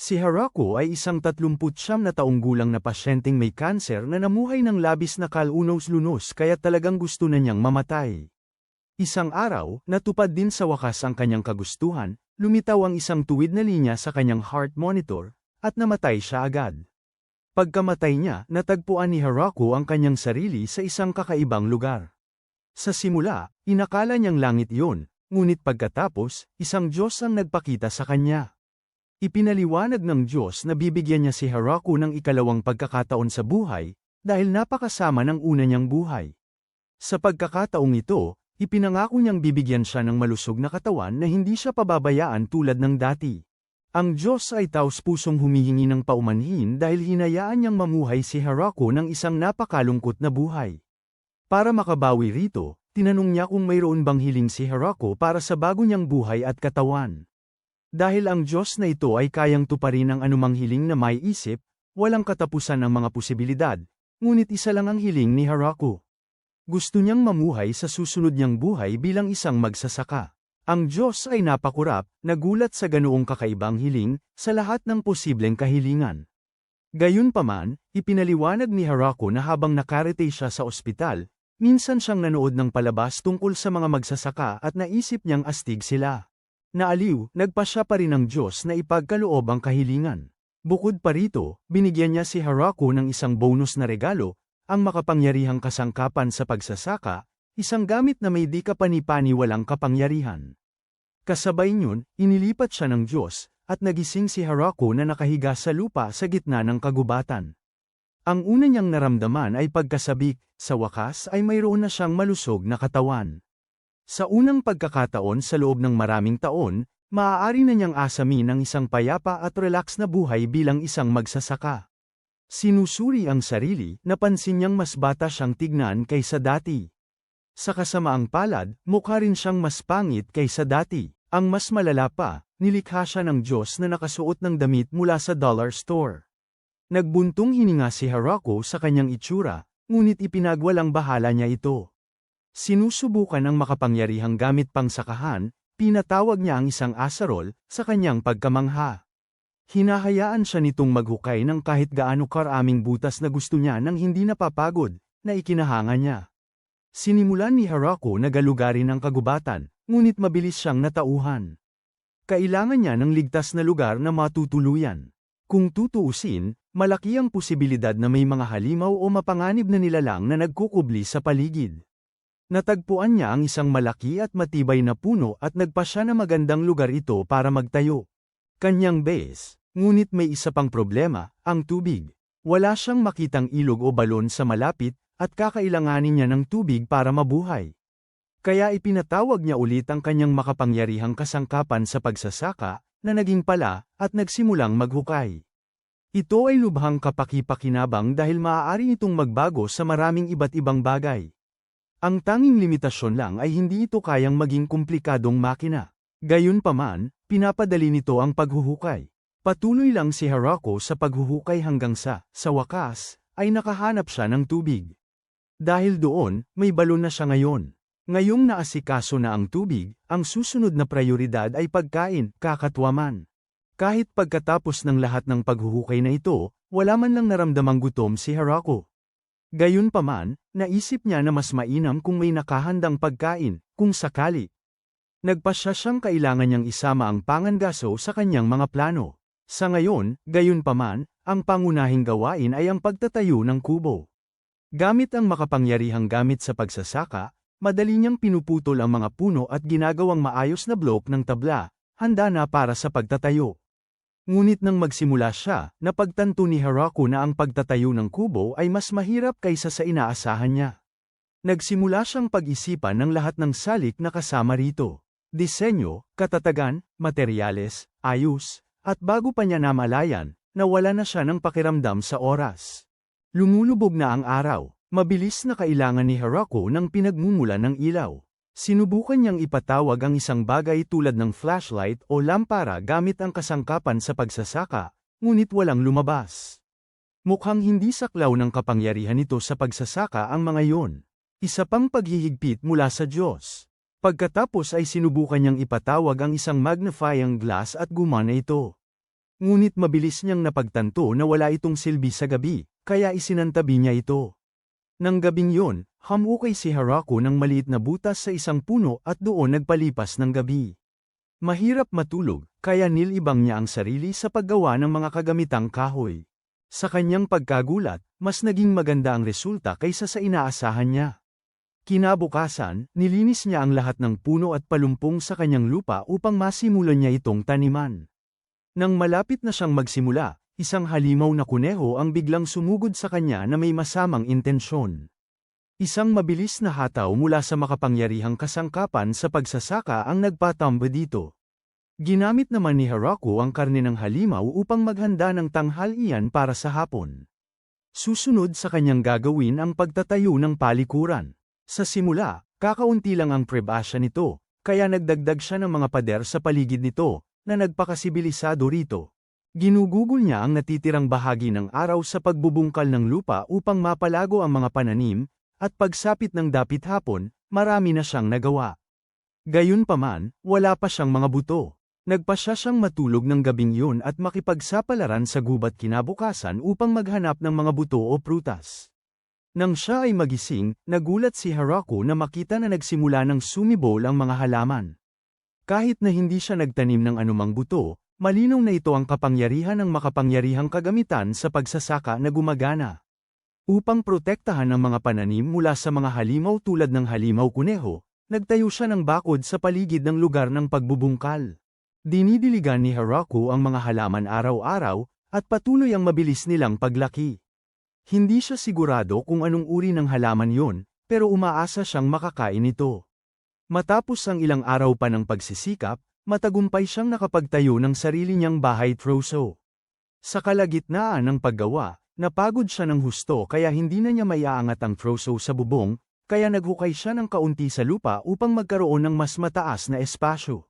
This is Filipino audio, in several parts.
Si Harako ay isang 39 na taong gulang na pasyenteng may kanser na namuhay ng labis na kalunos-lunos kaya talagang gusto na niyang mamatay. Isang araw, natupad din sa wakas ang kanyang kagustuhan, lumitaw ang isang tuwid na linya sa kanyang heart monitor, at namatay siya agad. Pagkamatay niya, natagpuan ni Harako ang kanyang sarili sa isang kakaibang lugar. Sa simula, inakala niyang langit iyon, ngunit pagkatapos, isang Diyos ang nagpakita sa kanya. Ipinaliwanag ng Diyos na bibigyan niya si Harako ng ikalawang pagkakataon sa buhay, dahil napakasama ng una niyang buhay. Sa pagkakataong ito, ipinangako niyang bibigyan siya ng malusog na katawan na hindi siya pababayaan tulad ng dati. Ang Diyos ay taos-pusong humihingi ng paumanhin dahil hinayaan niyang mamuhay si Harako ng isang napakalungkot na buhay. Para makabawi rito, tinanong niya kung mayroon bang hiling si Harako para sa bago niyang buhay at katawan. Dahil ang Diyos na ito ay kayang tuparin ang anumang hiling na may isip, walang katapusan ang mga posibilidad, ngunit isa lang ang hiling ni Harako. Gusto niyang mamuhay sa susunod niyang buhay bilang isang magsasaka. Ang Diyos ay napakurap, nagulat sa ganoong kakaibang hiling, sa lahat ng posibleng kahilingan. Gayunpaman, ipinaliwanag ni Harako na habang nakarete siya sa ospital, minsan siyang nanood ng palabas tungkol sa mga magsasaka at naisip niyang astig sila. Naaliw, nagpasya pa rin ng Diyos na ipagkaloob ang kahilingan. Bukod pa rito, binigyan niya si Harako ng isang bonus na regalo, ang makapangyarihang kasangkapan sa pagsasaka, isang gamit na may di kapani-paniwalang kapangyarihan. Kasabay niyon, inilipat siya ng Diyos, at nagising si Harako na nakahiga sa lupa sa gitna ng kagubatan. Ang una niyang naramdaman ay pagkasabik, sa wakas ay mayroon na siyang malusog na katawan. Sa unang pagkakataon sa loob ng maraming taon, maaari na niyang asamin ang isang payapa at relax na buhay bilang isang magsasaka. Sinusuri ang sarili, napansin niyang mas bata siyang tignan kaysa dati. Sa kasamaang palad, mukha rin siyang mas pangit kaysa dati. Ang mas malala pa, nilikha siya ng Diyos na nakasuot ng damit mula sa dollar store. Nagbuntong hininga si Harako sa kanyang itsura, ngunit ipinagwalang bahala niya ito. Sinusubukan ang makapangyarihang gamit pang sakahan, pinatawag niya ang isang asarol, sa kanyang pagkamangha. Hinahayaan siya nitong maghukay ng kahit gaano karaming butas na gusto niya nang hindi napapagod, na ikinahanga niya. Sinimulan ni Harako na galugarin ang kagubatan, ngunit mabilis siyang natauhan. Kailangan niya ng ligtas na lugar na matutuluyan. Kung tutuusin, malaki ang posibilidad na may mga halimaw o mapanganib na nilalang na nagkukubli sa paligid. Natagpuan niya ang isang malaki at matibay na puno at nagpasya na magandang lugar ito para magtayo. Kanyang base. Ngunit may isa pang problema, ang tubig. Wala siyang makitang ilog o balon sa malapit, at kakailanganin niya ng tubig para mabuhay. Kaya ipinatawag niya ulit ang kanyang makapangyarihang kasangkapan sa pagsasaka, na naging pala, at nagsimulang maghukay. Ito ay lubhang kapaki-pakinabang dahil maaari itong magbago sa maraming iba't ibang bagay. Ang tanging limitasyon lang ay hindi ito kayang maging komplikadong makina. Gayunpaman, pinapadali nito ang paghuhukay. Patuloy lang si Harako sa paghuhukay hanggang sa wakas, ay nakahanap siya ng tubig. Dahil doon, may balon na siya ngayon. Ngayong naasikaso na ang tubig, ang susunod na prioridad ay pagkain, kakatwaman. Kahit pagkatapos ng lahat ng paghuhukay na ito, wala man lang naramdamang gutom si Harako. Gayunpaman, naisip niya na mas mainam kung may nakahandang pagkain, kung sakali. Nagpasya siyang kailangan niyang isama ang pangangaso sa kanyang mga plano. Sa ngayon, gayunpaman, ang pangunahing gawain ay ang pagtatayo ng kubo. Gamit ang makapangyarihang gamit sa pagsasaka, madali niyang pinuputol ang mga puno at ginagawang maayos na blok ng tabla, handa na para sa pagtatayo. Ngunit nang magsimula siya, napagtanto ni Harako na ang pagtatayo ng kubo ay mas mahirap kaysa sa inaasahan niya. Nagsimula siyang pag-isipan ng lahat ng salik na kasama rito. Disenyo, katatagan, materyales, ayos, at bago pa niya namalayan, nawala na siya ng pakiramdam sa oras. Lumulubog na ang araw, mabilis na kailangan ni Harako ng pinagmumulan ng ilaw. Sinubukan niyang ipatawag ang isang bagay tulad ng flashlight o lampara gamit ang kasangkapan sa pagsasaka, ngunit walang lumabas. Mukhang hindi saklaw ng kapangyarihan nito sa pagsasaka ang mga iyon. Isa pang paghihigpit mula sa Diyos. Pagkatapos ay sinubukan niyang ipatawag ang isang magnifying glass at gumana ito. Ngunit mabilis niyang napagtanto na wala itong silbi sa gabi, kaya isinantabi niya ito. Nang gabing yun, hamukay si Harako ng maliit na butas sa isang puno at doon nagpalipas ng gabi. Mahirap matulog, kaya nilibang niya ang sarili sa paggawa ng mga kagamitang kahoy. Sa kanyang pagkagulat, mas naging maganda ang resulta kaysa sa inaasahan niya. Kinabukasan, nilinis niya ang lahat ng puno at palumpong sa kanyang lupa upang masimulan niya itong taniman. Nang malapit na siyang magsimula, isang halimaw na kuneho ang biglang sumugod sa kanya na may masamang intensyon. Isang mabilis na hataw mula sa makapangyarihang kasangkapan sa pagsasaka ang nagpatambo dito. Ginamit naman ni Harako ang karne ng halimaw upang maghanda ng tanghalian para sa hapon. Susunod sa kanyang gagawin ang pagtatayo ng palikuran. Sa simula, kakaunti lang ang prebasya nito, kaya nagdagdag siya ng mga pader sa paligid nito, na nagpakasibilisado rito. Ginugugol niya ang natitirang bahagi ng araw sa pagbubungkal ng lupa upang mapalago ang mga pananim, at pagsapit ng dapit hapon, marami na siyang nagawa. Gayunpaman, wala pa siyang mga buto. Nagpasya siyang matulog ng gabing yun at makipagsapalaran sa gubat kinabukasan upang maghanap ng mga buto o prutas. Nang siya ay magising, nagulat si Harako na makita na nagsimula ng sumibol ang mga halaman. Kahit na hindi siya nagtanim ng anumang buto, malinaw na ito ang kapangyarihan ng makapangyarihang kagamitan sa pagsasaka na gumagana. Upang protektahan ang mga pananim mula sa mga halimaw tulad ng halimaw kuneho, nagtayo siya ng bakod sa paligid ng lugar ng pagbubungkal. Dinidiligan ni Harako ang mga halaman araw-araw, at patuloy ang mabilis nilang paglaki. Hindi siya sigurado kung anong uri ng halaman yon, pero umaasa siyang makakain ito. Matapos ang ilang araw pa ng pagsisikap, matagumpay siyang nakapagtayo ng sarili niyang bahay troso. Sa kalagitnaan ng paggawa, napagod siya ng husto kaya hindi na niya maiaangat ang troso sa bubong, kaya naghukay siya ng kaunti sa lupa upang magkaroon ng mas mataas na espasyo.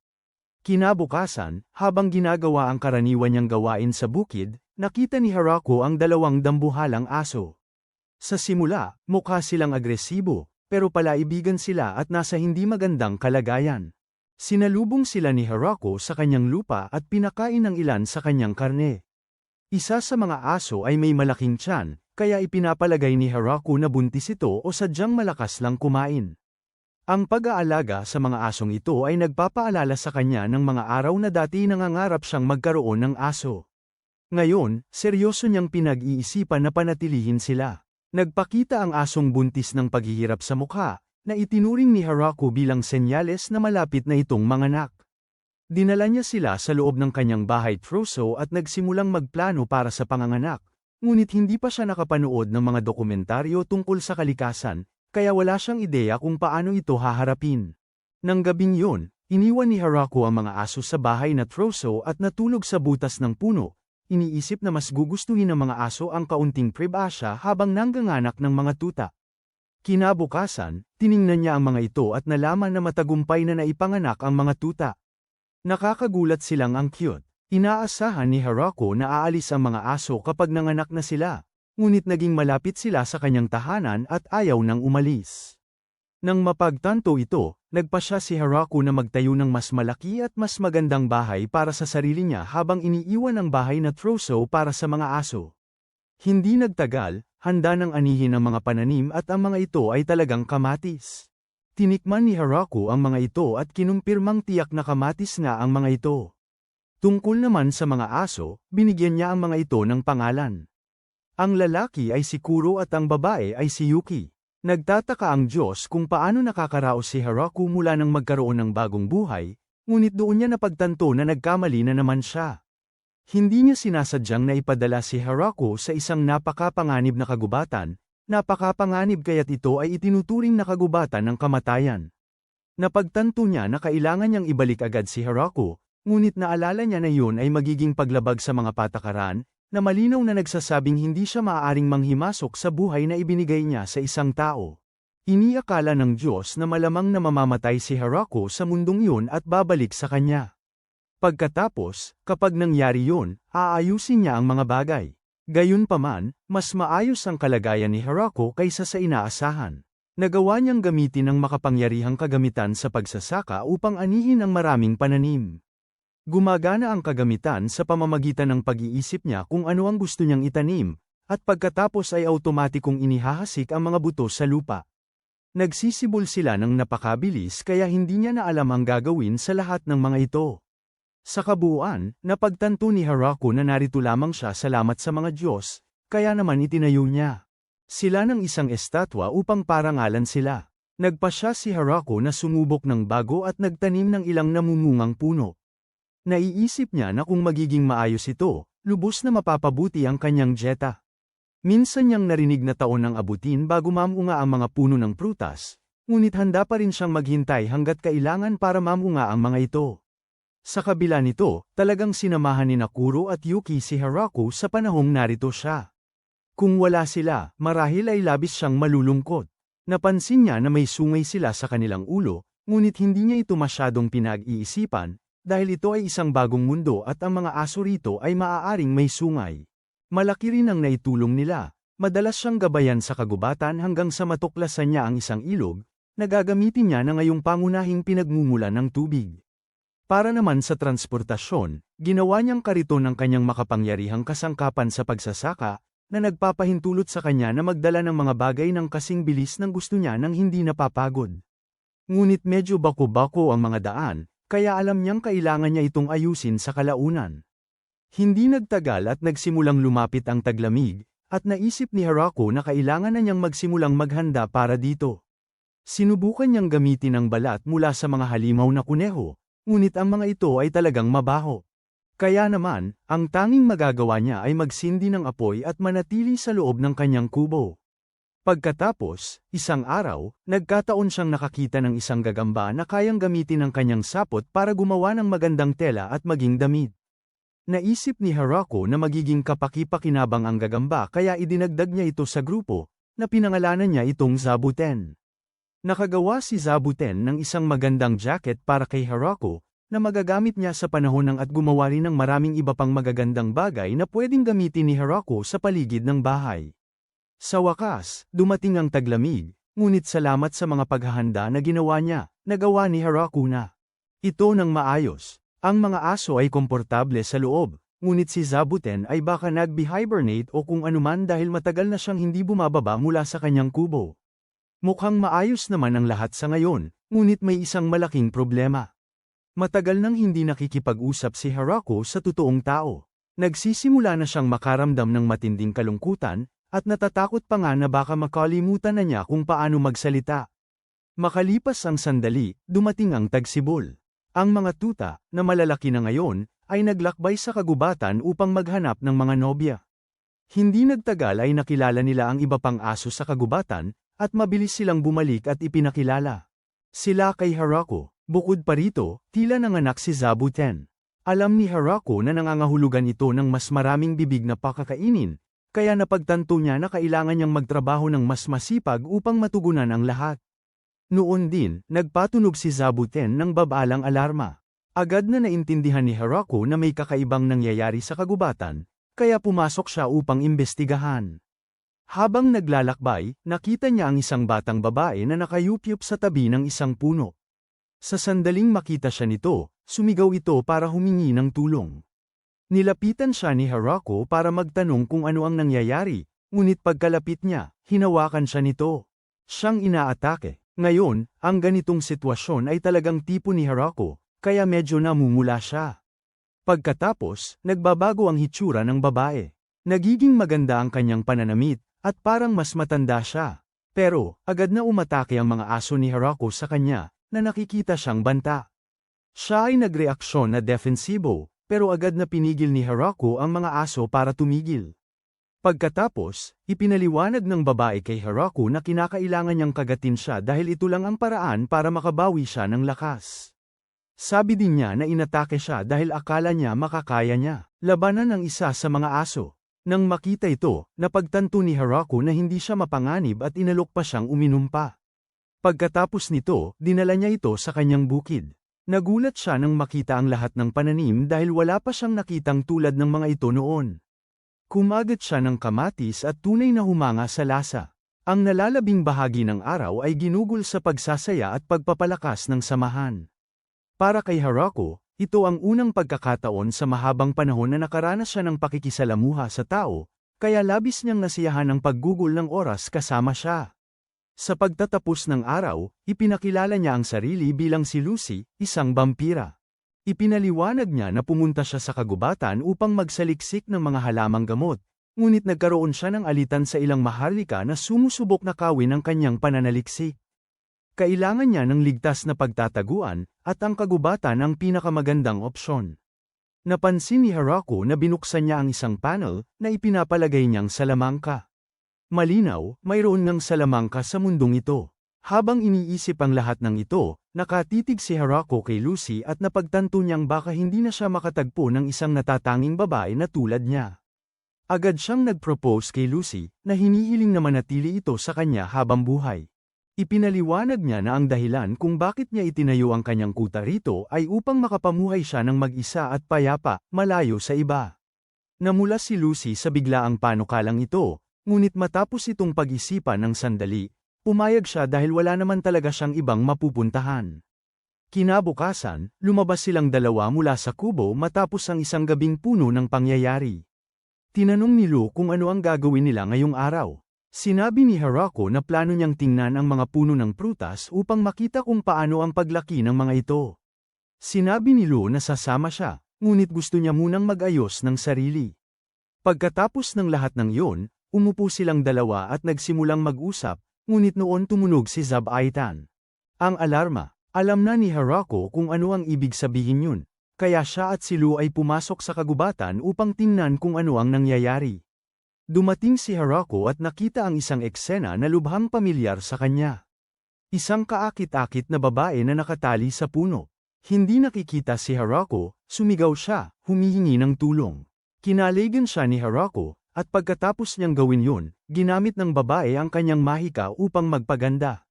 Kinabukasan, habang ginagawa ang karaniwan niyang gawain sa bukid, nakita ni Harako ang dalawang dambuhalang aso. Sa simula, mukha silang agresibo, pero palaibigan sila at nasa hindi magandang kalagayan. Sinalubong sila ni Harako sa kanyang lupa at pinakain ng ilan sa kanyang karne. Isa sa mga aso ay may malaking tiyan, kaya ipinapalagay ni Harako na buntis ito o sadyang malakas lang kumain. Ang pag-aalaga sa mga asong ito ay nagpapaalala sa kanya ng mga araw na dati nangangarap siyang magkaroon ng aso. Ngayon, seryoso niyang pinag-iisipan na panatilihin sila. Nagpakita ang asong buntis ng paghihirap sa mukha, na itinuring ni Harako bilang senyales na malapit na itong manganak. Dinala niya sila sa loob ng kanyang bahay troso at nagsimulang magplano para sa panganganak, ngunit hindi pa siya nakapanood ng mga dokumentaryo tungkol sa kalikasan, kaya wala siyang ideya kung paano ito haharapin. Nang gabing yun, iniwan ni Harako ang mga aso sa bahay na troso at natulog sa butas ng puno. Iniisip na mas gugustuhin ng mga aso ang kaunting prebasya habang nangganganak ng mga tuta. Kinabukasan, tiningnan niya ang mga ito at nalaman na matagumpay na naipanganak ang mga tuta. Nakakagulat silang ang cute. Inaasahan ni Harako na aalis ang mga aso kapag nanganak na sila, ngunit naging malapit sila sa kanyang tahanan at ayaw nang umalis. Nang mapagtanto ito, nagpasya si Harako na magtayo ng mas malaki at mas magandang bahay para sa sarili niya habang iniiwan ang bahay na troso para sa mga aso. Hindi nagtagal, handa ng anihin ang mga pananim at ang mga ito ay talagang kamatis. Tinikman ni Harako ang mga ito at kinumpirmang tiyak na kamatis nga ang mga ito. Tungkol naman sa mga aso, binigyan niya ang mga ito ng pangalan. Ang lalaki ay si Kuro at ang babae ay si Yuki. Nagtataka ang Diyos kung paano nakakaraos si Harako mula nang magkaroon ng bagong buhay, ngunit doon niya napagtanto na nagkamali na naman siya. Hindi niya sinasadyang na ipadala si Harako sa isang napakapanganib na kagubatan, napakapanganib kaya't ito ay itinuturing na kagubatan ng kamatayan. Napagtanto niya na kailangan niyang ibalik agad si Harako, ngunit naalala niya na yun ay magiging paglabag sa mga patakaran, na malinaw na nagsasabing hindi siya maaaring manghimasok sa buhay na ibinigay niya sa isang tao. Iniakala ng Diyos na malamang na mamamatay si Harako sa mundong yun at babalik sa kanya. Pagkatapos, kapag nangyari yun, aayusin niya ang mga bagay. Gayunpaman, mas maayos ang kalagayan ni Harako kaysa sa inaasahan. Nagawa niyang gamitin ang makapangyarihang kagamitan sa pagsasaka upang anihin ang maraming pananim. Gumagana ang kagamitan sa pamamagitan ng pag-iisip niya kung ano ang gusto niyang itanim, at pagkatapos ay automatikong inihahasik ang mga buto sa lupa. Nagsisibol sila ng napakabilis kaya hindi niya na alam ang gagawin sa lahat ng mga ito. Sa kabuuan, napagtanto ni Harako na narito lamang siya salamat sa mga Diyos, kaya naman itinayo niya sila ng isang estatwa upang parangalan sila. Nagpasya si Harako na sumubok ng bago at nagtanim ng ilang namumungang puno. Naiisip niya na kung magiging maayos ito, lubos na mapapabuti ang kanyang dieta. Minsan niyang narinig na taon ang abutin bago mamunga ang mga puno ng prutas, ngunit handa pa rin siyang maghintay hanggat kailangan para mamunga ang mga ito. Sa kabila nito, talagang sinamahan ni Nakuro at Yuki si Harako sa panahong narito siya. Kung wala sila, marahil ay labis siyang malulungkot. Napansin niya na may sungay sila sa kanilang ulo, ngunit hindi niya ito masyadong pinag-iisipan, dahil ito ay isang bagong mundo at ang mga aso rito ay maaaring may sungay. Malaki rin ang naitulong nila. Madalas siyang gabayan sa kagubatan hanggang sa matuklasan niya ang isang ilog, na gagamitin niya na ngayong pangunahing pinagmumulan ng tubig. Para naman sa transportasyon, ginawa niyang kariton ng kanyang makapangyarihang kasangkapan sa pagsasaka, na nagpapahintulot sa kanya na magdala ng mga bagay ng kasing bilis ng gusto niya nang hindi napapagod. Ngunit medyo bako-bako ang mga daan, kaya alam niyang kailangan niya itong ayusin sa kalaunan. Hindi nagtagal at nagsimulang lumapit ang taglamig, at naisip ni Harako na kailangan na niyang magsimulang maghanda para dito. Sinubukan niyang gamitin ang balat mula sa mga halimaw na kuneho, ngunit ang mga ito ay talagang mabaho. Kaya naman, ang tanging magagawa niya ay magsindi ng apoy at manatili sa loob ng kanyang kubo. Pagkatapos, isang araw, nagkataon siyang nakakita ng isang gagamba na kayang gamitin ang kanyang sapot para gumawa ng magandang tela at maging damit. Naisip ni Harako na magiging kapaki-pakinabang ang gagamba kaya idinagdag niya ito sa grupo, na pinangalanan niya itong Zabuten. Nakagawa si Zabuten ng isang magandang jacket para kay Harako, na magagamit niya sa panahon ng at gumawa rin ng maraming iba pang magagandang bagay na pwedeng gamitin ni Harako sa paligid ng bahay. Sa wakas, dumating ang taglamig, ngunit salamat sa mga paghahanda na ginawa niya, nagawa ni Harako na ito ng maayos. Ang mga aso ay komportable sa loob, ngunit si Zabuten ay baka nag-hibernate o kung anuman dahil matagal na siyang hindi bumababa mula sa kanyang kubo. Mukhang maayos naman ang lahat sa ngayon, ngunit may isang malaking problema. Matagal nang hindi nakikipag-usap si Harako sa totoong tao. Nagsisimula na siyang makaramdam ng matinding kalungkutan, at natatakot pa nga na baka makalimutan na niya kung paano magsalita. Makalipas ang sandali, dumating ang tagsibol. Ang mga tuta, na malalaki na ngayon, ay naglakbay sa kagubatan upang maghanap ng mga nobya. Hindi nagtagal ay nakilala nila ang iba pang aso sa kagubatan, at mabilis silang bumalik at ipinakilala sila kay Harako. Bukod pa rito, tila nanganak si Zabuten. Alam ni Harako na nangangahulugan ito ng mas maraming bibig na pakakainin, kaya napagtanto niya na kailangan niyang magtrabaho ng mas masipag upang matugunan ang lahat. Noon din, nagpatunog si Zabuten ng babalang alarma. Agad na naintindihan ni Harako na may kakaibang nangyayari sa kagubatan, kaya pumasok siya upang imbestigahan. Habang naglalakbay, nakita niya ang isang batang babae na nakayupyup sa tabi ng isang puno. Sa sandaling makita siya nito, sumigaw ito para humingi ng tulong. Nilapitan siya ni Harako para magtanong kung ano ang nangyayari, ngunit pagkalapit niya, hinawakan siya nito. Siyang inaatake. Ngayon, ang ganitong sitwasyon ay talagang tipo ni Harako, kaya medyo namumula siya. Pagkatapos, nagbabago ang hitsura ng babae. Nagiging maganda ang kanyang pananamit, at parang mas matanda siya. Pero, agad na umatake ang mga aso ni Harako sa kanya, na nakikita siyang banta. Siya ay nagreaksyon na defensibo, pero agad na pinigil ni Harako ang mga aso para tumigil. Pagkatapos, ipinaliwanag ng babae kay Harako na kinakailangan niyang kagatin siya dahil ito lang ang paraan para makabawi siya ng lakas. Sabi din niya na inatake siya dahil akala niya makakaya niya labanan ang isa sa mga aso. Nang makita ito, napagtanto ni Harako na hindi siya mapanganib at inalok pa siyang uminom pa. Pagkatapos nito, dinala niya ito sa kanyang bukid. Nagulat siya nang makita ang lahat ng pananim dahil wala pa siyang nakitang tulad ng mga ito noon. Kumagat siya ng kamatis at tunay na humanga sa lasa. Ang nalalabing bahagi ng araw ay ginugol sa pagsasaya at pagpapalakas ng samahan. Para kay Harako, Ito ang unang pagkakataon sa mahabang panahon na nakaranas siya ng pakikisalamuha sa tao, kaya labis niyang nasiyahan ang paggugol ng oras kasama siya. Sa pagtatapos ng araw, ipinakilala niya ang sarili bilang si Lucy, isang vampira. Ipinaliwanag niya na pumunta siya sa kagubatan upang magsaliksik ng mga halamang gamot, ngunit nagkaroon siya ng alitan sa ilang maharlika na sumusubok na kawin ang kanyang pananaliksik. Kailangan niya ng ligtas na pagtataguan, at ang kagubatan ang pinakamagandang opsyon. Napansin ni Harako na binuksan niya ang isang panel na ipinapalagay niyang salamangka. Malinaw, mayroon ngang salamangka sa mundong ito. Habang iniisip ang lahat ng ito, nakatitig si Harako kay Lucy at napagtanto niyang baka hindi na siya makatagpo ng isang natatanging babae na tulad niya. Agad siyang nag-propose kay Lucy na hinihiling na manatili ito sa kanya habang buhay. Ipinaliwanag niya na ang dahilan kung bakit niya itinayo ang kanyang kuta rito ay upang makapamuhay siya ng mag-isa at payapa, malayo sa iba. Namula si Lucy sa biglaang panukalang ito, ngunit matapos itong pag-isipan ng sandali, pumayag siya dahil wala naman talaga siyang ibang mapupuntahan. Kinabukasan, lumabas silang dalawa mula sa kubo matapos ang isang gabing puno ng pangyayari. Tinanong ni Lu kung ano ang gagawin nila ngayong araw. Sinabi ni Harako na plano niyang tingnan ang mga puno ng prutas upang makita kung paano ang paglaki ng mga ito. Sinabi ni Lu na sasama siya, ngunit gusto niya munang mag-ayos ng sarili. Pagkatapos ng lahat ng iyon, umupo silang dalawa at nagsimulang mag-usap, ngunit noon tumunog si Zabaitan. Ang alarma, alam na ni Harako kung ano ang ibig sabihin yun, kaya siya at si Lu ay pumasok sa kagubatan upang tingnan kung ano ang nangyayari. Dumating si Harako at nakita ang isang eksena na lubhang pamilyar sa kanya. Isang kaakit-akit na babae na nakatali sa puno. Hindi nakikita si Harako, sumigaw siya, humihingi ng tulong. Kinaligan siya ni Harako, at pagkatapos niyang gawin yun, ginamit ng babae ang kanyang mahika upang magpaganda.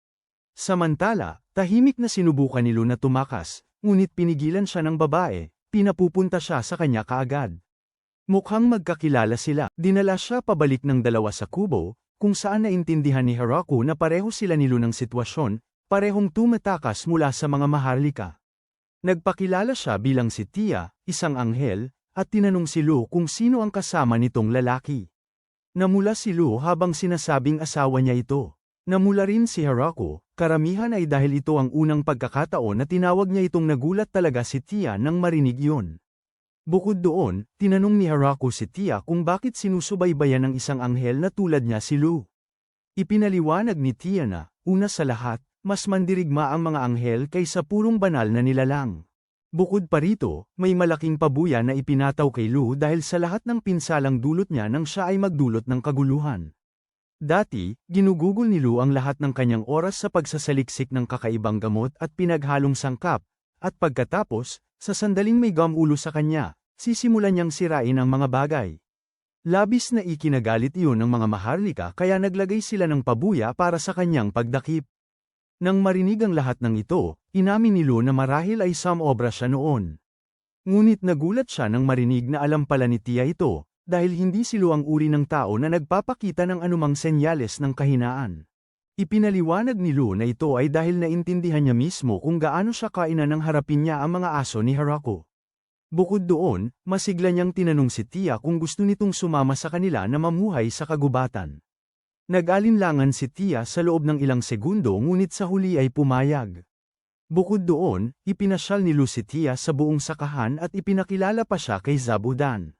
Samantala, tahimik na sinubukan ni Lu na tumakas, ngunit pinigilan siya ng babae, pinapupunta siya sa kanya kaagad. Mukhang magkakilala sila. Dinala siya pabalik ng dalawa sa kubo, kung saan naintindihan ni Harako na pareho sila ni Lu ng sitwasyon, parehong tumatakas mula sa mga maharlika. Nagpakilala siya bilang si Tia, isang anghel, at tinanong si Lu kung sino ang kasama nitong lalaki. Namula si Lu habang sinasabing asawa niya ito. Namula rin si Harako, karamihan ay dahil ito ang unang pagkakataon na tinawag niya itong nagulat talaga si Tia nang marinig yun. Bukod doon, tinanong ni Harako si Tia kung bakit sinusubaybayan ng isang anghel na tulad niya si Lu. Ipinaliwanag ni Tia na, una sa lahat, mas mandirigma ang mga anghel kaysa purong banal na nilalang. Bukod pa rito, may malaking pabuya na ipinataw kay Lu dahil sa lahat ng pinsalang dulot niya nang siya ay magdulot ng kaguluhan. Dati, ginugugol ni Lu ang lahat ng kanyang oras sa pagsasaliksik ng kakaibang gamot at pinaghalong sangkap, at pagkatapos, sa sandaling may gamulo sa kanya, sisimulan niyang sirain ang mga bagay. Labis na ikinagalit iyon ng mga maharlika kaya naglagay sila ng pabuya para sa kanyang pagdakip. Nang marinig ang lahat ng ito, inamin ni Lu na marahil ay samobra siya noon. Ngunit nagulat siya nang marinig na alam pala ni Tia ito, dahil hindi si Lu ang uri ng tao na nagpapakita ng anumang senyales ng kahinaan. Ipinaliwanag ni Lu na ito ay dahil naintindihan niya mismo kung gaano siya kainan nang harapin niya ang mga aso ni Harako. Bukod doon, masigla niyang tinanong si Tia kung gusto nitong sumama sa kanila na mamuhay sa kagubatan. Nag-alinlangan si Tia sa loob ng ilang segundo ngunit sa huli ay pumayag. Bukod doon, ipinasyal ni Lu si Tia sa buong sakahan at ipinakilala pa siya kay Zabudan.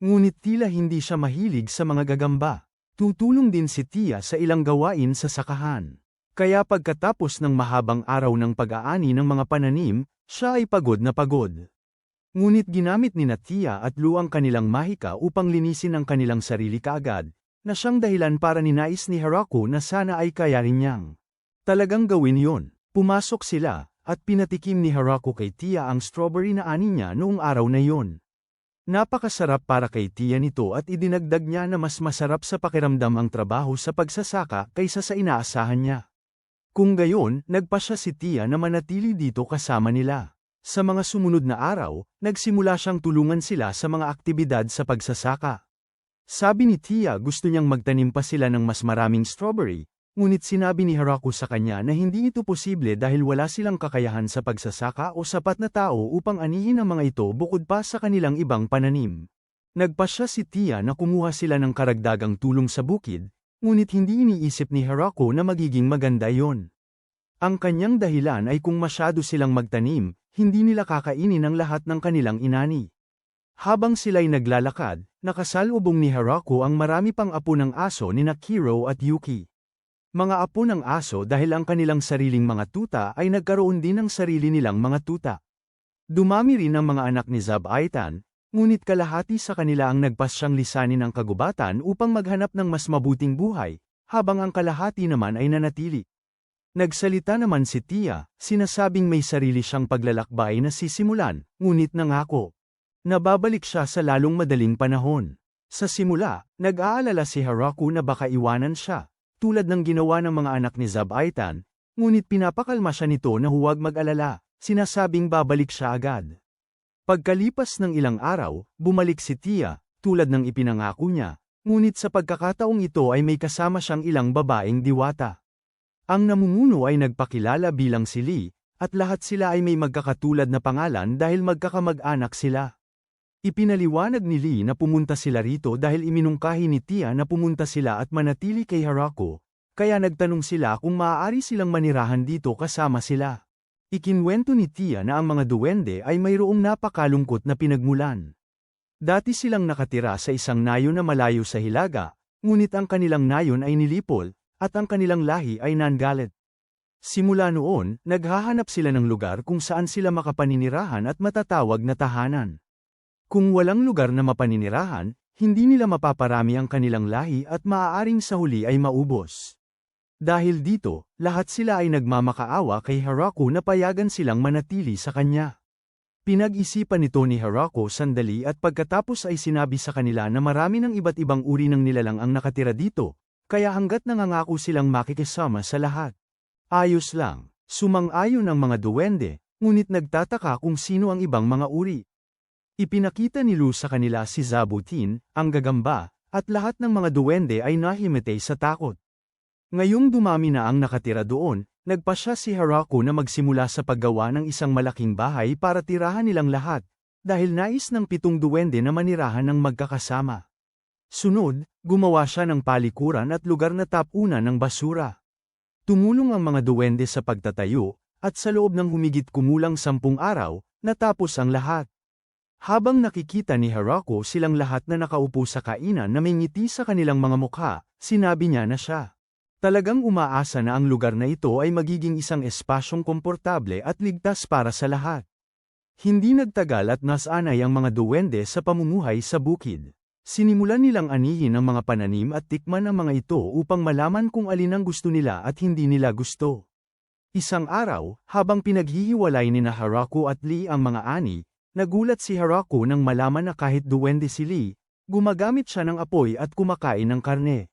Ngunit tila hindi siya mahilig sa mga gagamba. Tutulong din si Tia sa ilang gawain sa sakahan. Kaya pagkatapos ng mahabang araw ng pag-aani ng mga pananim, siya ay pagod na pagod. Ngunit ginamit ni Tia at Lu ang kanilang mahika upang linisin ang kanilang sarili kaagad, na siyang dahilan para ninais ni Harako na sana ay kaya rin niyang talagang gawin yon. Pumasok sila, at pinatikim ni Harako kay Tia ang strawberry na ani niya noong araw na yon. Napakasarap para kay Tia nito at idinagdag niya na mas masarap sa pakiramdam ang trabaho sa pagsasaka kaysa sa inaasahan niya. Kung gayon, nagpasya si Tia na manatili dito kasama nila. Sa mga sumunod na araw, nagsimula siyang tulungan sila sa mga aktibidad sa pagsasaka. Sabi ni Tia gusto niyang magtanim pa sila ng mas maraming strawberry, ngunit sinabi ni Haraku sa kanya na hindi ito posible dahil wala silang kakayahan sa pagsasaka o sapat na tao upang anihin ang mga ito bukod pa sa kanilang ibang pananim. Nagpasya si Tia na kumuha sila ng karagdagang tulong sa bukid, ngunit hindi iniisip ni Haraku na magiging maganda yon. Ang kanyang dahilan ay kung masyado silang magtanim, hindi nila kakainin ang lahat ng kanilang inani. Habang sila'y naglalakad, nakasalubong ni Haraku ang marami pang apo ng aso ni Kiro at Yuki. Mga apo ng aso dahil ang kanilang sariling mga tuta ay nagkaroon din ng sarili nilang mga tuta. Dumami rin ang mga anak ni Zabaitan, ngunit kalahati sa kanila ang nagpasyang lisanin ang kagubatan upang maghanap ng mas mabuting buhay, habang ang kalahati naman ay nanatili. Nagsalita naman si Tia, sinasabing may sarili siyang paglalakbay na sisimulan, ngunit nangako na babalik siya sa lalong madaling panahon. Sa simula, nag-aalala si Haraku na baka iwanan siya, tulad ng ginawa ng mga anak ni Zabaitan, ngunit pinapakalma siya nito na huwag mag-alala, sinasabing babalik siya agad. Pagkalipas ng ilang araw, bumalik si Tia, tulad ng ipinangako niya, ngunit sa pagkakataong ito ay may kasama siyang ilang babaeng diwata. Ang namumuno ay nagpakilala bilang si Lee, at lahat sila ay may magkakatulad na pangalan dahil magkakamag-anak sila. Ipinaliwanag ni Lee na pumunta sila rito dahil iminungkahi ni Tia na pumunta sila at manatili kay Haraku, kaya nagtanong sila kung maaari silang manirahan dito kasama sila. Ikinwento ni Tia na ang mga duwende ay mayroong napakalungkot na pinagmulan. Dati silang nakatira sa isang nayon na malayo sa hilaga, ngunit ang kanilang nayon ay nilipol, at ang kanilang lahi ay nangalit. Simula noon, naghahanap sila ng lugar kung saan sila makapaninirahan at matatawag na tahanan. Kung walang lugar na mapaninirahan, hindi nila mapaparami ang kanilang lahi at maaaring sa huli ay maubos. Dahil dito, lahat sila ay nagmamakaawa kay Haraku na payagan silang manatili sa kanya. Pinag-isipan nito ni Haraku sandali at pagkatapos ay sinabi sa kanila na marami ng iba't ibang uri ng nilalang ang nakatira dito, kaya hanggat nangangako silang makikisama sa lahat. Ayos lang, sumang-ayon ang mga duwende, ngunit nagtataka kung sino ang ibang mga uri. Ipinakita ni Lu sa kanila si Zabutin, ang gagamba, at lahat ng mga duwende ay nahimatay sa takot. Ngayong dumami na ang nakatira doon, nagpasya si Haraku na magsimula sa paggawa ng isang malaking bahay para tirahan nilang lahat, dahil nais ng 7 duwende na manirahan ng magkakasama. Sunod, gumawa siya ng palikuran at lugar na tapunan ng basura. Tumulong ang mga duwende sa pagtatayo, at sa loob ng humigit kumulang 10 araw, natapos ang lahat. Habang nakikita ni Haraku silang lahat na nakaupo sa kainan na may ngiti sa kanilang mga mukha, sinabi niya na siya talagang umaasa na ang lugar na ito ay magiging isang espasyong komportable at ligtas para sa lahat. Hindi nagtagal at nasanay ang mga duwende sa pamumuhay sa bukid. Sinimulan nilang anihin ang mga pananim at tikman ang mga ito upang malaman kung alin ang gusto nila at hindi nila gusto. Isang araw, habang pinaghihiwalay ni Haraku at Lee ang mga ani, nagulat si Haraku nang malaman na kahit duwende si Lee, gumagamit siya ng apoy at kumakain ng karne.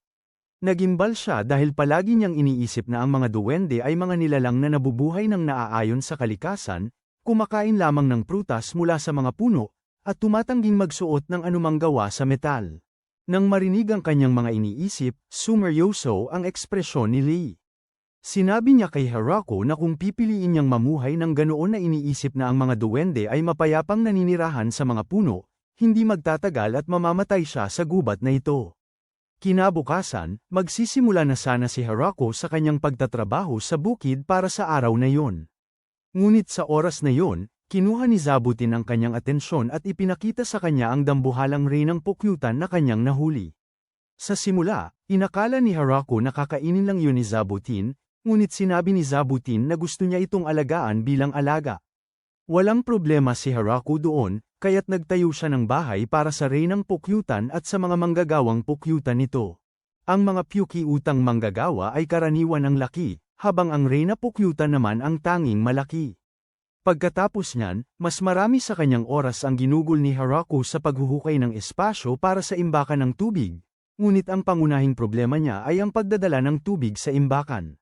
Nagimbal siya dahil palagi niyang iniisip na ang mga duwende ay mga nilalang na nabubuhay ng naaayon sa kalikasan, kumakain lamang ng prutas mula sa mga puno, at tumatangging magsuot ng anumang gawa sa metal. Nang marinig ang kanyang mga iniisip, sumeryoso ang ekspresyon ni Lee. Sinabi niya kay Haraku na kung pipiliin niyang mamuhay ng ganoon na iniisip na ang mga duwende ay mapayapang naninirahan sa mga puno, hindi magtatagal at mamamatay siya sa gubat na ito. Kinabukasan, magsisimula na sana si Haraku sa kanyang pagtatrabaho sa bukid para sa araw na yon. Ngunit sa oras na yon, kinuha ni Zabutin ang kanyang atensyon at ipinakita sa kanya ang dambuhalang reynang pukyutan na kanyang nahuli. Sa simula, inakala ni Haraku na kakainin lang yun ni Zabutin, ngunit sinabi ni Zabutin na gusto niya itong alagaan bilang alaga. Walang problema si Haraku doon, kaya't nagtayo siya ng bahay para sa reynang pukyutan at sa mga manggagawang pukyutan nito. Ang mga pukyutang manggagawa ay karaniwan ang laki, habang ang reyna pukyutan naman ang tanging malaki. Pagkatapos niyan, mas marami sa kanyang oras ang ginugol ni Haraku sa paghuhukay ng espasyo para sa imbakan ng tubig, ngunit ang pangunahing problema niya ay ang pagdadala ng tubig sa imbakan.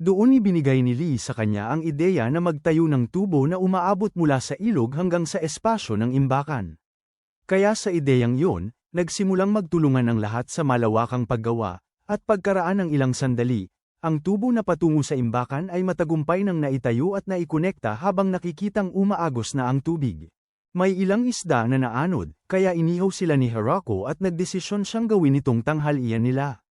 Doon ibinigay ni Lee sa kanya ang ideya na magtayo ng tubo na umaabot mula sa ilog hanggang sa espasyo ng imbakan. Kaya sa ideyang yun, nagsimulang magtulungan ang lahat sa malawakang paggawa, at pagkaraan ng ilang sandali, Ang tubo na patungo sa imbakan ay matagumpay nang naitayo at naikonekta habang nakikitang umaagos na ang tubig. May ilang isda na naanod, kaya inihaw sila ni Hirako at nagdesisyon siyang gawin itong tanghalian nila.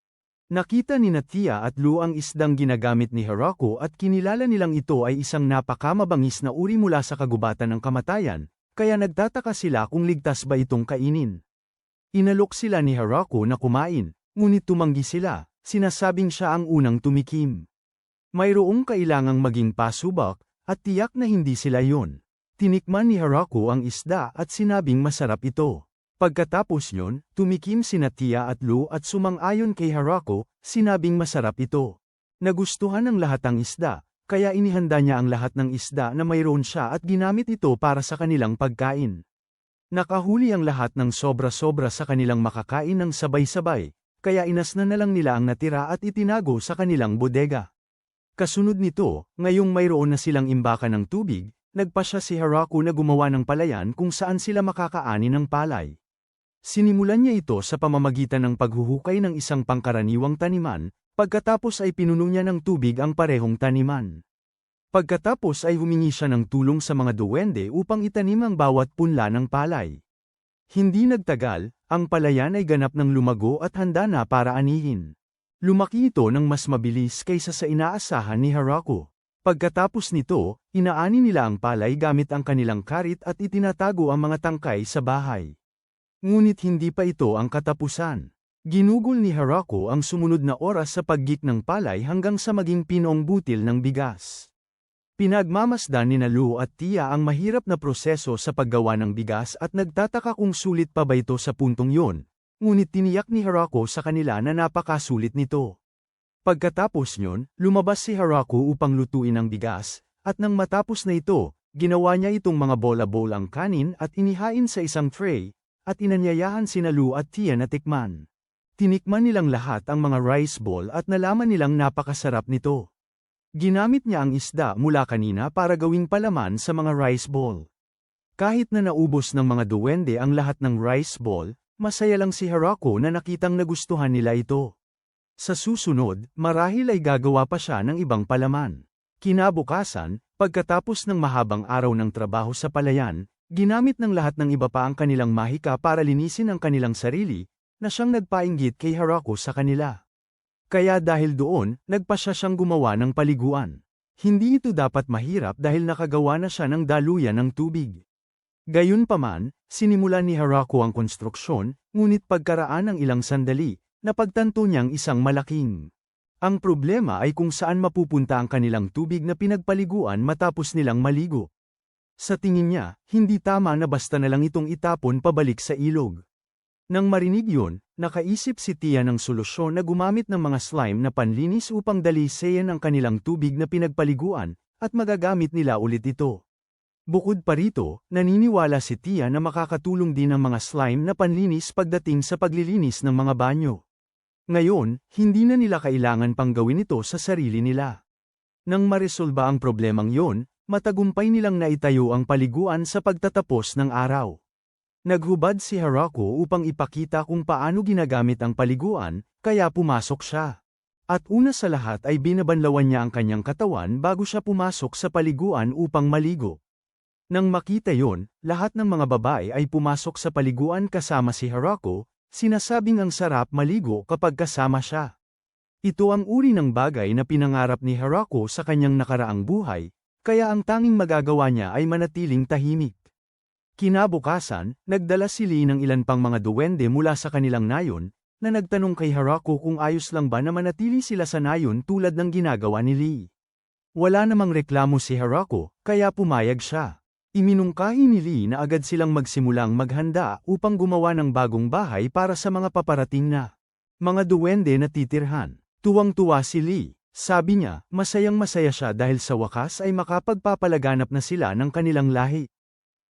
Nakita ni Tia at Lu ang isdang ginagamit ni Hirako at kinilala nilang ito ay isang napakamabangis na uri mula sa kagubatan ng kamatayan, kaya nagtataka sila kung ligtas ba itong kainin. Inalok sila ni Hirako na kumain, ngunit tumanggi sila, sinasabing siya ang unang tumikim. Mayroong kailangang maging pasubak, at tiyak na hindi sila yon. Tinikman ni Hirako ang isda at sinabing masarap ito. Pagkatapos nyon, tumikim sina Tia at Lu at sumang-ayon kay Hirako, sinabing masarap ito. Nagustuhan ng lahat ang isda, kaya inihanda niya ang lahat ng isda na mayroon siya at ginamit ito para sa kanilang pagkain. Nakahuli ang lahat ng sobra-sobra sa kanilang makakain ng sabay-sabay, kaya inasna na lang nila ang natira at itinago sa kanilang bodega. Kasunod nito, ngayong mayroon na silang imbakan ng tubig, nagpasya si Hirako na gumawa ng palayan kung saan sila makakaani ng palay. Sinimulan niya ito sa pamamagitan ng paghuhukay ng isang pangkaraniwang taniman, pagkatapos ay pinuno niya ng tubig ang parehong taniman. Pagkatapos ay humingi siya ng tulong sa mga duwende upang itanim ang bawat punla ng palay. Hindi nagtagal, ang palayan ay ganap ng lumago at handa na para anihin. Lumaki ito ng mas mabilis kaysa sa inaasahan ni Hirako. Pagkatapos nito, inaani nila ang palay gamit ang kanilang karit at itinatago ang mga tangkay sa bahay. Ngunit hindi pa ito ang katapusan. Ginugol ni Hirako ang sumunod na oras sa paggik ng palay hanggang sa maging pinong butil ng bigas. Pinagmamasdan ni Lu at Tia ang mahirap na proseso sa paggawa ng bigas at nagtataka kung sulit pa ba ito sa puntong yon, ngunit tiniyak ni Hirako sa kanila na napakasulit nito. Pagkatapos nyon, lumabas si Hirako upang lutuin ang bigas, at nang matapos na ito, ginawa niya itong mga bola-bola ang kanin at inihain sa isang tray, at inanyayahan sina Lu at Tia na tikman. Tinikman nilang lahat ang mga rice ball at nalaman nilang napakasarap nito. Ginamit niya ang isda mula kanina para gawing palaman sa mga rice ball. Kahit na naubos ng mga duwende ang lahat ng rice ball, masaya lang si Hirako na nakitang nagustuhan nila ito. Sa susunod, marahil ay gagawa pa siya ng ibang palaman. Kinabukasan, pagkatapos ng mahabang araw ng trabaho sa palayan, ginamit ng lahat ng iba pa ang kanilang mahika para linisin ang kanilang sarili, na siyang nagpainggit kay Hirako sa kanila. Kaya dahil doon, nagpasya siyang gumawa ng paliguan. Hindi ito dapat mahirap dahil nakagawa na siya ng daluyan ng tubig. Gayunpaman, sinimulan ni Hirako ang konstruksyon, ngunit pagkaraan ng ilang sandali, napagtanto niyang isang malaking. Ang problema ay kung saan mapupunta ang kanilang tubig na pinagpaliguan matapos nilang maligo. Sa tingin niya, hindi tama na basta na lang itong itapon pabalik sa ilog. Nang marinig yun, nakaisip si Tia ng solusyon na gumamit ng mga slime na panlinis upang daliseyan ang kanilang tubig na pinagpaliguan, at magagamit nila ulit ito. Bukod pa rito, naniniwala si Tia na makakatulong din ang mga slime na panlinis pagdating sa paglilinis ng mga banyo. Ngayon, hindi na nila kailangan pang gawin ito sa sarili nila. Nang maresolba ang problemang yon, matagumpay nilang naitayo ang paliguan sa pagtatapos ng araw. Naghubad si Hirako upang ipakita kung paano ginagamit ang paliguan, kaya pumasok siya. At una sa lahat ay binabanlawan niya ang kanyang katawan bago siya pumasok sa paliguan upang maligo. Nang makita yon, lahat ng mga babae ay pumasok sa paliguan kasama si Hirako, sinasabing ang sarap maligo kapag kasama siya. Ito ang uri ng bagay na pinangarap ni Hirako sa kanyang nakaraang buhay, kaya ang tanging magagawa niya ay manatiling tahimik. Kinabukasan, nagdala si Lee ng ilan pang mga duwende mula sa kanilang nayon, na nagtanong kay Hirako kung ayos lang ba na manatili sila sa nayon tulad ng ginagawa ni Lee. Wala namang reklamo si Hirako, kaya pumayag siya. Iminungkahi ni Lee na agad silang magsimulang maghanda upang gumawa ng bagong bahay para sa mga paparating na mga duwende na titirhan. Tuwang-tuwa si Lee. Sabi niya, masayang-masaya siya dahil sa wakas ay makapagpapalaganap na sila ng kanilang lahi.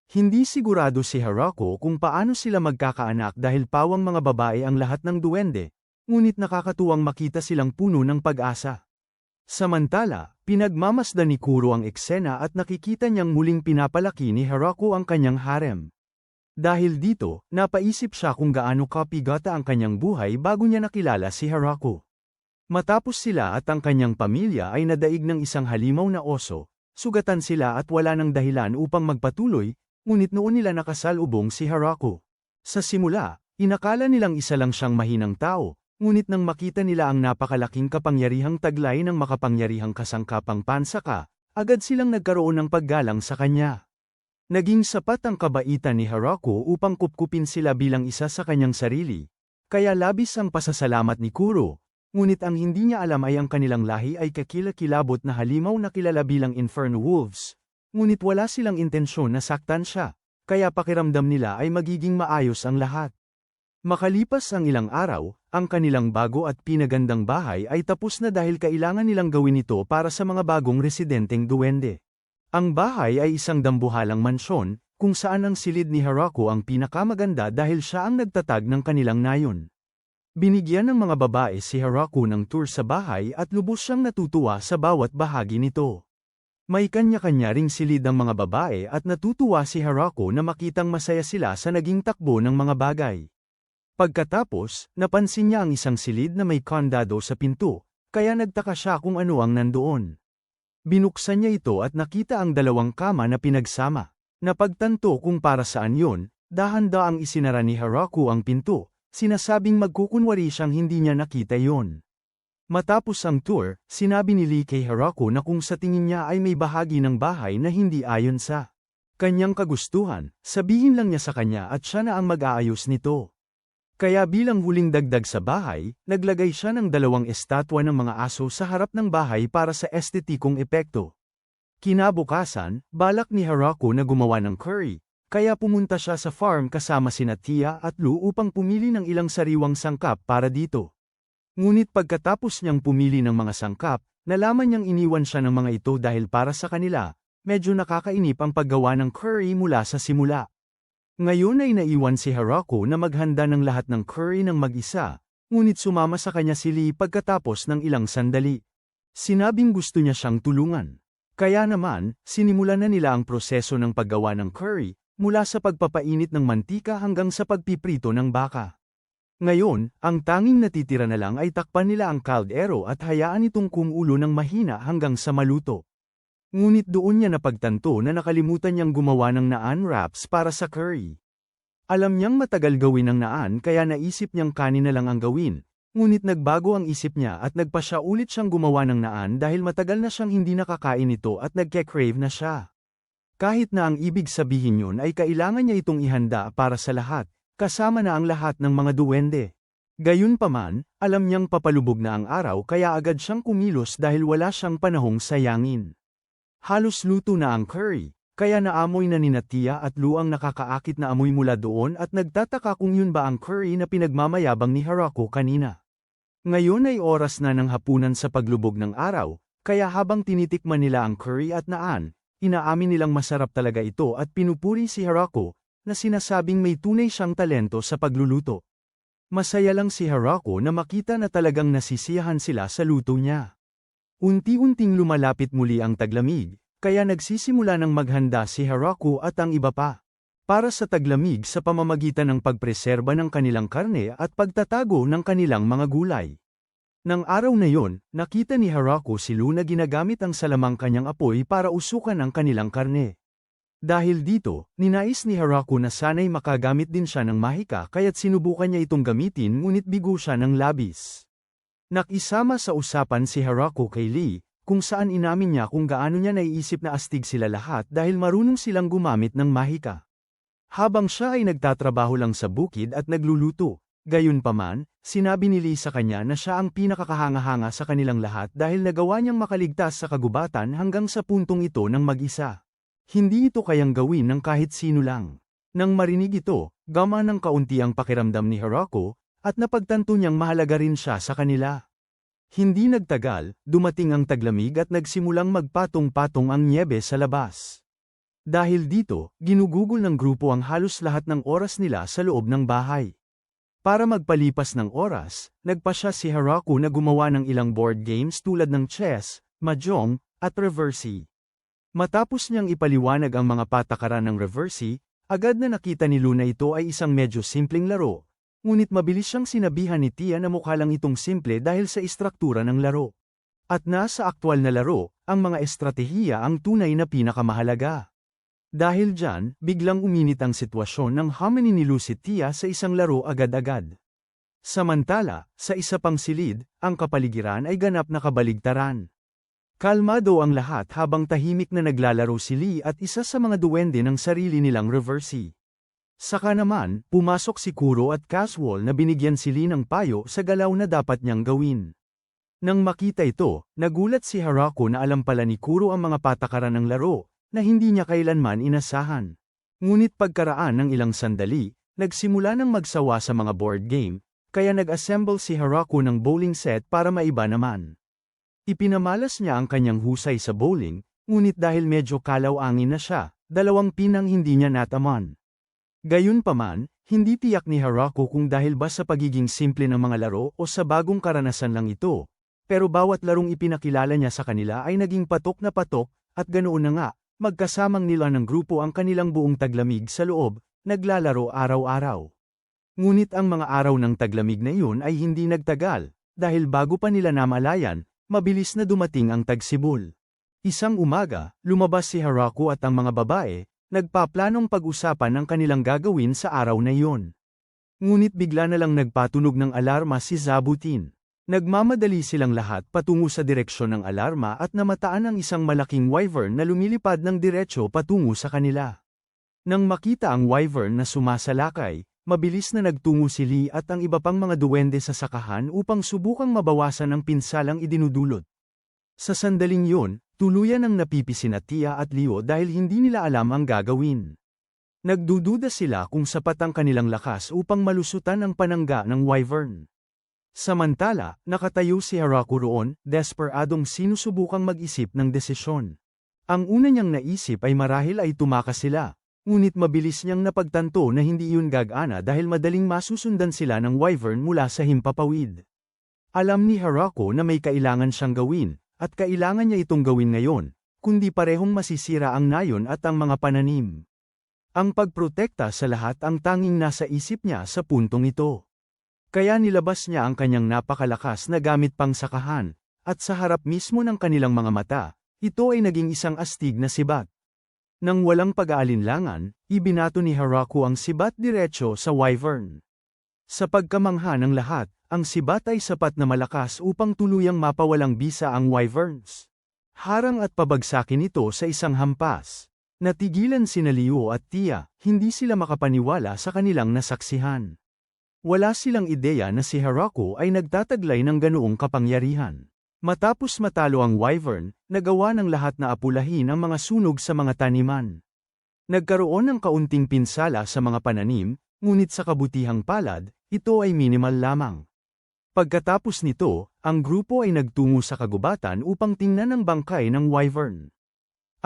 Hindi sigurado si Hirako kung paano sila magkakaanak dahil pawang mga babae ang lahat ng duwende, ngunit nakakatuwang makita silang puno ng pag-asa. Samantala, pinagmamasdan ni Kuro ang eksena at nakikita niyang muling pinapalaki ni Hirako ang kanyang harem. Dahil dito, napaisip siya kung gaano kapigata ang kanyang buhay bago niya nakilala si Hirako. Matapos sila at ang kanyang pamilya ay nadaig ng isang halimaw na oso, sugatan sila at wala ng dahilan upang magpatuloy, ngunit noon nila nakasalubong si Haraku. Sa simula, inakala nilang isa lang siyang mahinang tao, ngunit nang makita nila ang napakalaking kapangyarihang taglay ng makapangyarihang kasangkapang pansaka, agad silang nagkaroon ng paggalang sa kanya. Naging sapat ang kabaitan ni Haraku upang kupkupin sila bilang isa sa kanyang sarili. Kaya labis ang pasasalamat ni Kuro, ngunit ang hindi niya alam ay ang kanilang lahi ay kakilakilabot na halimaw na kilala bilang Inferno Wolves, ngunit wala silang intensyon na saktan siya, kaya pakiramdam nila ay magiging maayos ang lahat. Makalipas ang ilang araw, ang kanilang bago at pinagandang bahay ay tapos na dahil kailangan nilang gawin ito para sa mga bagong residenteng duwende. Ang bahay ay isang dambuhalang mansyon, kung saan ang silid ni Haraku ang pinakamaganda dahil siya ang nagtatag ng kanilang nayon. Binigyan ng mga babae si Haraku ng tour sa bahay at lubos siyang natutuwa sa bawat bahagi nito. May kanya-kanya ring silid ang mga babae at natutuwa si Haraku na makitang masaya sila sa naging takbo ng mga bagay. Pagkatapos, napansin niya ang isang silid na may kandado sa pinto, kaya nagtaka siya kung ano ang nandoon. Binuksan niya ito at nakita ang dalawang kama na pinagsama. Napagtanto kung para saan yon, dahan-daang isinara ni Haraku ang pinto, sinasabing magkukunwari siyang hindi niya nakita yon. Matapos ang tour, sinabi ni Lee kay Haraku na kung sa tingin niya ay may bahagi ng bahay na hindi ayon sa kanyang kagustuhan, sabihin lang niya sa kanya at siya na ang mag-aayos nito. Kaya bilang huling dagdag sa bahay, naglagay siya ng dalawang estatwa ng mga aso sa harap ng bahay para sa estetikong epekto. Kinabukasan, balak ni Haraku na gumawa ng curry, kaya pumunta siya sa farm kasama sina Tia at Lu upang pumili ng ilang sariwang sangkap para dito. Ngunit pagkatapos niyang pumili ng mga sangkap, nalaman niyang iniwan siya ng mga ito dahil para sa kanila, medyo nakakainip ang paggawa ng curry mula sa simula. Ngayon ay naiwan si Haraku na maghanda ng lahat ng curry ng mag-isa, ngunit sumama sa kanya si Lee pagkatapos ng ilang sandali. Sinabing gusto niya siyang tulungan. Kaya naman, sinimulan na nila ang proseso ng paggawa ng curry, mula sa pagpapainit ng mantika hanggang sa pagpiprito ng baka. Ngayon, ang tanging natitira na lang ay takpan nila ang kaldero at hayaan itong kumulo ng mahina hanggang sa maluto. Ngunit doon niya napagtanto na nakalimutan niyang gumawa ng naan wraps para sa curry. Alam niyang matagal gawin ang naan kaya naisip niyang kanin na lang ang gawin, ngunit nagbago ang isip niya at nagpasya ulit siyang gumawa ng naan dahil matagal na siyang hindi nakakain ito at nagke-crave na siya. Kahit na ang ibig sabihin yun ay kailangan niya itong ihanda para sa lahat, kasama na ang lahat ng mga duwende. Gayunpaman, alam niyang papalubog na ang araw kaya agad siyang kumilos dahil wala siyang panahong sayangin. Halos luto na ang curry, kaya naamoy na ni Tia at Lu ang nakakaakit na amoy mula doon at nagtataka kung yun ba ang curry na pinagmamayabang ni Haraku kanina. Ngayon ay oras na ng hapunan sa paglubog ng araw, kaya habang tinitikman nila ang curry at naan, inaamin nilang masarap talaga ito at pinupuri si Haraku, na sinasabing may tunay siyang talento sa pagluluto. Masaya lang si Haraku na makita na talagang nasisiyahan sila sa luto niya. Unti-unting lumalapit muli ang taglamig, kaya nagsisimula ng maghanda si Haraku at ang iba pa. Para sa taglamig sa pamamagitan ng pagpreserba ng kanilang karne at pagtatago ng kanilang mga gulay. Nang araw na yon, nakita ni Haraku si Lu na ginagamit ang salamang kanyang apoy para usukan ang kanilang karne. Dahil dito, ninais ni Haraku na sana'y makagamit din siya ng mahika kaya't sinubukan niya itong gamitin ngunit bigo siya ng labis. Nakisama sa usapan si Haraku kay Lee, kung saan inamin niya kung gaano niya naiisip na astig sila lahat dahil marunong silang gumamit ng mahika. Habang siya ay nagtatrabaho lang sa bukid at nagluluto, gayunpaman, sinabi ni Lee sa kanya na siya ang pinakakahanga-hanga sa kanilang lahat dahil nagawa niyang makaligtas sa kagubatan hanggang sa puntong ito ng mag-isa. Hindi ito kayang gawin ng kahit sino lang. Nang marinig ito, gama ng kaunti ang pakiramdam ni Haraku, at napagtanto niyang mahalaga rin siya sa kanila. Hindi nagtagal, dumating ang taglamig at nagsimulang magpatong-patong ang nyebe sa labas. Dahil dito, ginugugol ng grupo ang halos lahat ng oras nila sa loob ng bahay. Para magpalipas ng oras, nagpasya si Haraku na gumawa ng ilang board games tulad ng chess, mahjong, at reversi. Matapos niyang ipaliwanag ang mga patakaran ng reversi, agad na nakita ni Lu na ito ay isang medyo simpleng laro, ngunit mabilis siyang sinabihan ni Tia na mukha lang itong simple dahil sa istruktura ng laro. At nasa aktwal na laro, ang mga estratehiya ang tunay na pinakamahalaga. Dahil dyan, biglang uminit ang sitwasyon ng harmony ni Lucy Tia sa isang laro agad-agad. Samantala, sa isa pang silid, ang kapaligiran ay ganap na kabaligtaran. Kalmado ang lahat habang tahimik na naglalaro si Lee at isa sa mga duwende ng sarili nilang reversi. Saka naman, pumasok si Kuro at casual na binigyan si Lee ng payo sa galaw na dapat niyang gawin. Nang makita ito, nagulat si Harako na alam pala ni Kuro ang mga patakaran ng laro, na hindi niya kailanman inasahan. Ngunit pagkaraan ng ilang sandali, nagsimula ng magsawa sa mga board game, kaya nag-assemble si Harako ng bowling set para maiba naman. Ipinamalas niya ang kanyang husay sa bowling, ngunit dahil medyo kalaw-angin na siya, 2 pinang hindi niya nataman. Gayunpaman, hindi tiyak ni Harako kung dahil ba sa pagiging simple ng mga laro o sa bagong karanasan lang ito, pero bawat larong ipinakilala niya sa kanila ay naging patok na patok, at ganoon na nga, magkasamang nila ng grupo ang kanilang buong taglamig sa loob, naglalaro araw-araw. Ngunit ang mga araw ng taglamig na iyon ay hindi nagtagal, dahil bago pa nila namalayan, mabilis na dumating ang tagsibol. Isang umaga, lumabas si Harako at ang mga babae, nagpaplanong pag-usapan ang kanilang gagawin sa araw na iyon. Ngunit bigla na lang nagpatunog ng alarma si Zabutin. Nagmamadali silang lahat patungo sa direksyon ng alarma at namataan ang isang malaking wyvern na lumilipad ng diretso patungo sa kanila. Nang makita ang wyvern na sumasalakay, mabilis na nagtungo si Lee at ang iba pang mga duwende sa sakahan upang subukang mabawasan ang pinsalang idinudulot. Sa sandaling yun, tuluyan ang napipisi na Tia at Leo dahil hindi nila alam ang gagawin. Nagdududa sila kung sapat ang kanilang lakas upang malusutan ang panangga ng wyvern. Samantala, nakatayo si Harako roon, desperadong sinusubukang mag-isip ng desisyon. Ang una niyang naisip ay marahil ay tumakas sila, ngunit mabilis niyang napagtanto na hindi iyon gagana dahil madaling masusundan sila ng wyvern mula sa himpapawid. Alam ni Harako na may kailangan siyang gawin, at kailangan niya itong gawin ngayon, kundi parehong masisira ang nayon at ang mga pananim. Ang pagprotekta sa lahat ang tanging nasa isip niya sa puntong ito. Kaya nilabas niya ang kanyang napakalakas na gamit pang sakahan, at sa harap mismo ng kanilang mga mata, ito ay naging isang astig na sibat. Nang walang pag-aalinlangan, ibinato ni Harako ang sibat diretso sa wyvern. Sa pagkamangha ng lahat, ang sibat ay sapat na malakas upang tuluyang mapawalang bisa ang wyverns. Harang at pabagsakin ito sa isang hampas. Natigilan sina Leo at Tia, hindi sila makapaniwala sa kanilang nasaksihan. Wala silang ideya na si Harako ay nagtataglay ng ganoong kapangyarihan. Matapos matalo ang wyvern, nagawa ng lahat na apulahin ang mga sunog sa mga taniman. Nagkaroon ng kaunting pinsala sa mga pananim, ngunit sa kabutihang palad, ito ay minimal lamang. Pagkatapos nito, ang grupo ay nagtungo sa kagubatan upang tingnan ang bangkay ng wyvern.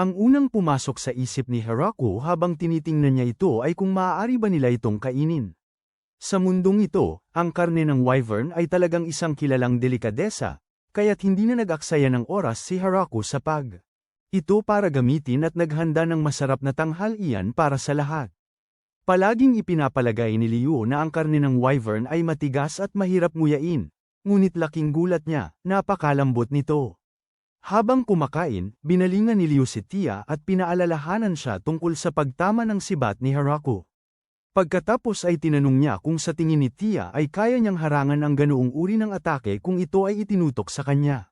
Ang unang pumasok sa isip ni Harako habang tinitingnan niya ito ay kung maaari ba nila itong kainin. Sa mundong ito, ang karne ng wyvern ay talagang isang kilalang delikadesa, kaya't hindi na nag-aksaya ng oras si Harako sa ito para gamitin at naghanda ng masarap na tanghalian para sa lahat. Palaging ipinapalagay ni Leo na ang karne ng wyvern ay matigas at mahirap nguyain, ngunit laking gulat niya, napakalambot nito. Habang kumakain, binalingan ni Leo si Tia at pinaalalahanan siya tungkol sa pagtama ng sibat ni Harako. Pagkatapos ay tinanong niya kung sa tingin ni Tia ay kaya niyang harangan ang ganoong uri ng atake kung ito ay itinutok sa kanya.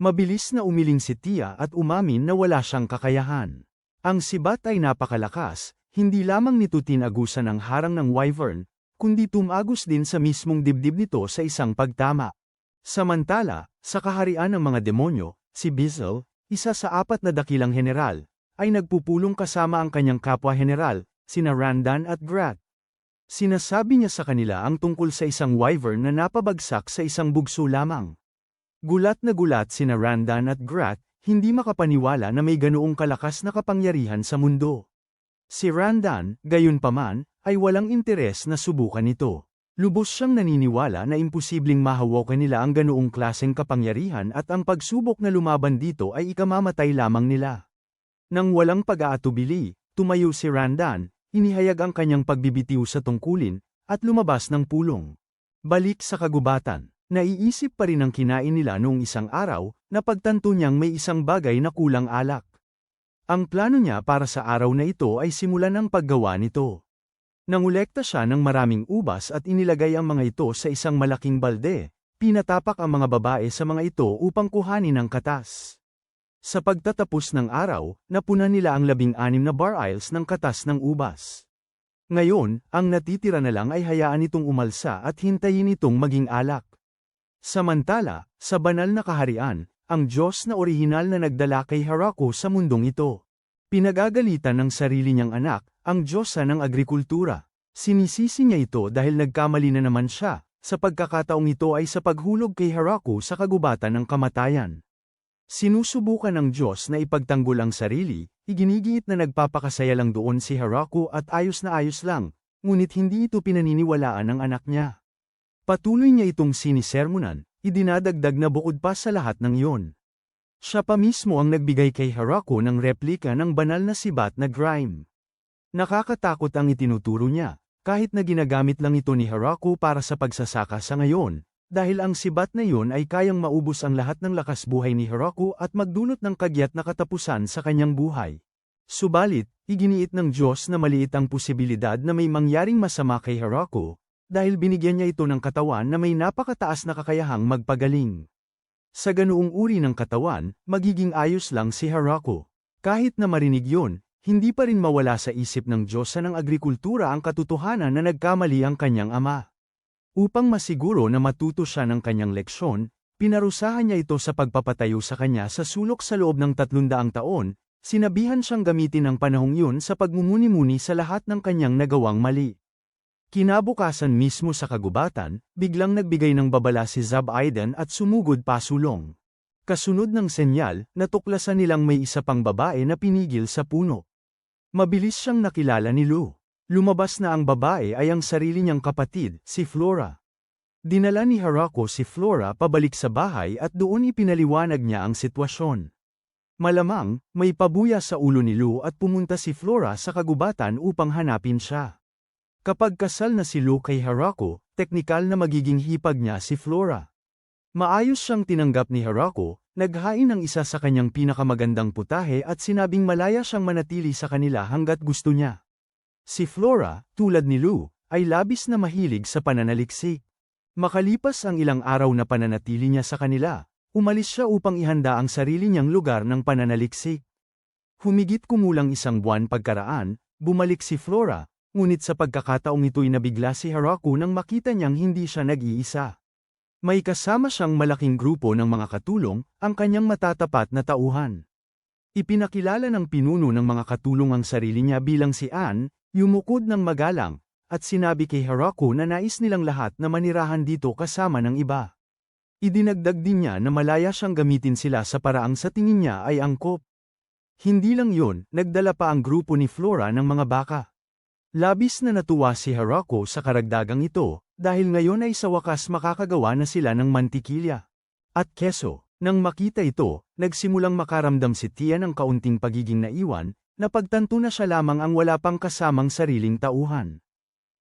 Mabilis na umiling si Tia at umamin na wala siyang kakayahan. Ang sibat ay napakalakas, hindi lamang nito tinagusan ang harang ng wyvern, kundi tumagos din sa mismong dibdib nito sa isang pagtama. Samantala, sa kaharian ng mga demonyo, si Bizzle, isa sa 4 na dakilang general, ay nagpupulong kasama ang kanyang kapwa-general, sina Randan at Grat. Sinasabi niya sa kanila ang tungkol sa isang wyvern na napabagsak sa isang bugso lamang. Gulat na gulat sina Randan at Grat, hindi makapaniwala na may ganoong kalakas na kapangyarihan sa mundo. Si Randan, gayunpaman, ay walang interes na subukan ito. Lubos siyang naniniwala na imposibleng mahawakan nila ang ganoong klaseng kapangyarihan at ang pagsubok na lumaban dito ay ikamamatay lamang nila. Nang walang pag-aatubili, tumayo si Randan, inihayag ang kanyang pagbibitiw sa tungkulin, at lumabas ng pulong. Balik sa kagubatan. Naiisip pa rin ang kinain nila noong isang araw, na pagtanto niyang may isang bagay na kulang alak. Ang plano niya para sa araw na ito ay simulan ang paggawa nito. Nangolekta siya ng maraming ubas at inilagay ang mga ito sa isang malaking balde. Pinatapak ang mga babae sa mga ito upang kuhanin ang katas. Sa pagtatapos ng araw, napunan nila ang 16 na barrels ng katas ng ubas. Ngayon, ang natitira na lang ay hayaan itong umalsa at hintayin itong maging alak. Samantala, sa banal na kaharian, ang Diyos na orihinal na nagdala kay Harako sa mundong ito. Pinagagalitan ng sarili niyang anak, ang Diyosa ng agrikultura. Sinisisi niya ito dahil nagkamali na naman siya, sa pagkakataong ito ay sa paghulog kay Harako sa kagubatan ng kamatayan. Sinusubukan ng Diyos na ipagtanggol ang sarili, iginigiit na nagpapakasaya lang doon si Harako at ayos na ayos lang, ngunit hindi ito pinaniniwalaan ng anak niya. Patuloy niya itong sinisermonan, idinadagdag na bukod pa sa lahat ng iyon. Siya pa mismo ang nagbigay kay Harako ng replika ng banal na sibat na grime. Nakakatakot ang itinuturo niya, kahit na ginagamit lang ito ni Harako para sa pagsasaka sa ngayon, dahil ang sibat na iyon ay kayang maubos ang lahat ng lakas buhay ni Harako at magdulot ng kagyat na katapusan sa kanyang buhay. Subalit, iginiit ng Diyos na maliit ang posibilidad na may mangyaring masama kay Harako, dahil binigyan niya ito ng katawan na may napakataas na kakayahang magpagaling. Sa ganoong uri ng katawan, magiging ayos lang si Harako. Kahit na marinig yun, hindi pa rin mawala sa isip ng Diyosa ng agrikultura ang katotohanan na nagkamali ang kanyang ama. Upang masiguro na matuto siya ng kanyang leksyon, pinarusahan niya ito sa pagpapatayo sa kanya sa sulok sa loob ng 300 taon, sinabihan siyang gamitin ang panahong yun sa pagmumuni-muni sa lahat ng kanyang nagawang mali. Kinabukasan mismo sa kagubatan, biglang nagbigay ng babala si Zob-Iden at sumugod pasulong. Kasunod ng senyal, natuklasan nilang may isa pang babae na pinigil sa puno. Mabilis siyang nakilala ni Lou. Lumabas na ang babae ay ang sarili niyang kapatid, si Flora. Dinala ni Harako si Flora pabalik sa bahay at doon ipinaliwanag niya ang sitwasyon. Malamang, may pabuya sa ulo ni Lou at pumunta si Flora sa kagubatan upang hanapin siya. Kapag kasal na si Lou kay Harako, teknikal na magiging hipag niya si Flora. Maayos siyang tinanggap ni Harako, naghain ng isa sa kanyang pinakamagandang putahe at sinabing malaya siyang manatili sa kanila hanggat gusto niya. Si Flora, tulad ni Lou, ay labis na mahilig sa pananaliksik. Makalipas ang ilang araw na pananatili niya sa kanila, umalis siya upang ihanda ang sarili niyang lugar ng pananaliksik. Humigit kumulang 1 buwan pagkaraan, bumalik si Flora, ngunit sa pagkakataong ito'y nabigla si Harako nang makita niyang hindi siya nag-iisa. May kasama siyang malaking grupo ng mga katulong, ang kanyang matatapat na tauhan. Ipinakilala ng pinuno ng mga katulong ang sarili niya bilang si Anne, yumukod ng magalang, at sinabi kay Harako na nais nilang lahat na manirahan dito kasama ng iba. Idinagdag din niya na malaya siyang gamitin sila sa paraang sa tingin niya ay angkop. Hindi lang yun, nagdala pa ang grupo ni Flora ng mga baka. Labis na natuwa si Harako sa karagdagang ito, dahil ngayon ay sa wakas makakagawa na sila ng mantikilya at keso. Nang makita ito, nagsimulang makaramdam si Tia ng kaunting pagiging naiwan, napagtanto na siya lamang ang wala pang kasamang sariling tauhan.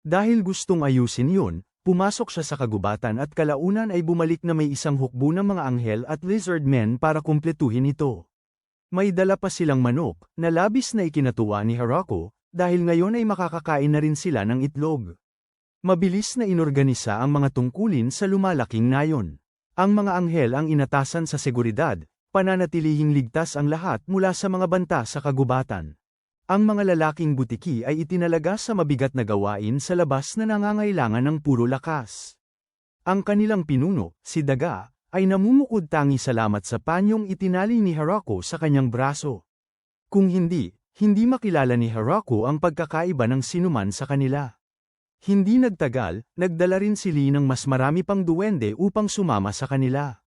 Dahil gustong ayusin yun, pumasok siya sa kagubatan at kalaunan ay bumalik na may isang hukbo ng mga anghel at lizard men para kumpletuhin ito. May dala pa silang manok, na labis na ikinatuwa ni Harako, dahil ngayon ay makakakain na rin sila ng itlog. Mabilis na inorganisa ang mga tungkulin sa lumalaking nayon. Ang mga anghel ang inatasan sa seguridad, pananatilihing ligtas ang lahat mula sa mga banta sa kagubatan. Ang mga lalaking butiki ay itinalaga sa mabigat na gawain sa labas na nangangailangan ng puro lakas. Ang kanilang pinuno, si Daga, ay namumukod tangi salamat sa panyong itinali ni Harako sa kanyang braso. Kung hindi makilala ni Harako ang pagkakaiba ng sinuman sa kanila. Hindi nagtagal, nagdala rin si Lee ng mas marami pang duwende upang sumama sa kanila.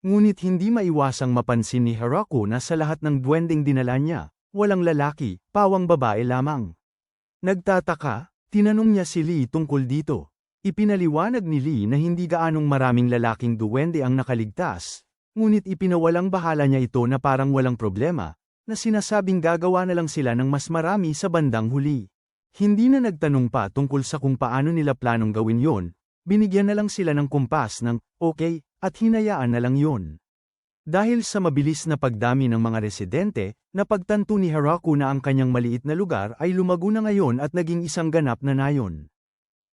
Ngunit hindi maiwasang mapansin ni Harako na sa lahat ng duwendeng dinala niya, walang lalaki, pawang babae lamang. Nagtataka, tinanong niya si Lee tungkol dito. Ipinaliwanag ni Lee na hindi gaanong maraming lalaking duwende ang nakaligtas, ngunit ipinawalang bahala niya ito na parang walang problema, na sinasabing gagawa na lang sila ng mas marami sa bandang huli. Hindi na nagtanong pa tungkol sa kung paano nila planong gawin yon, binigyan na lang sila ng kumpas ng, okay, at hinayaan na lang yon. Dahil sa mabilis na pagdami ng mga residente, napagtanto ni Haraku na ang kanyang maliit na lugar ay lumago na ngayon at naging isang ganap na nayon.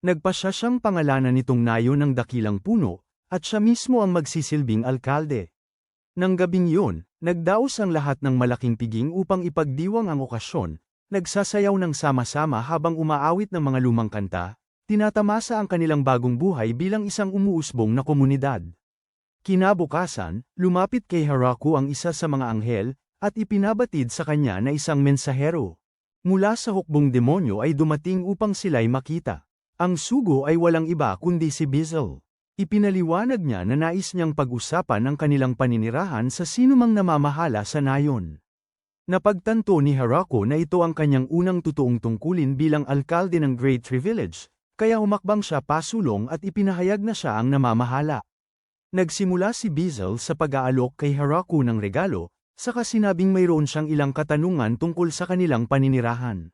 Nagpasya siyang pangalanan nitong nayon ng dakilang puno, at siya mismo ang magsisilbing alkalde. Nang gabing yun, nagdaos ang lahat ng malaking piging upang ipagdiwang ang okasyon, nagsasayaw ng sama-sama habang umaawit ng mga lumang kanta, tinatamasa ang kanilang bagong buhay bilang isang umuusbong na komunidad. Kinabukasan, lumapit kay Haraku ang isa sa mga anghel, at ipinabatid sa kanya na isang mensahero mula sa hukbong demonyo ay dumating upang sila'y makita. Ang sugo ay walang iba kundi si Bizel. Ipinaliwanag niya na nais niyang pag-usapan ang kanilang paninirahan sa sinumang namamahala sa nayon. Napagtanto ni Haraku na ito ang kanyang unang totoong tungkulin bilang alkalde ng Great Tree Village, kaya humakbang siya pasulong at ipinahayag na siya ang namamahala. Nagsimula si Bizel sa pag-aalok kay Haraku ng regalo, saka sinabing mayroon siyang ilang katanungan tungkol sa kanilang paninirahan.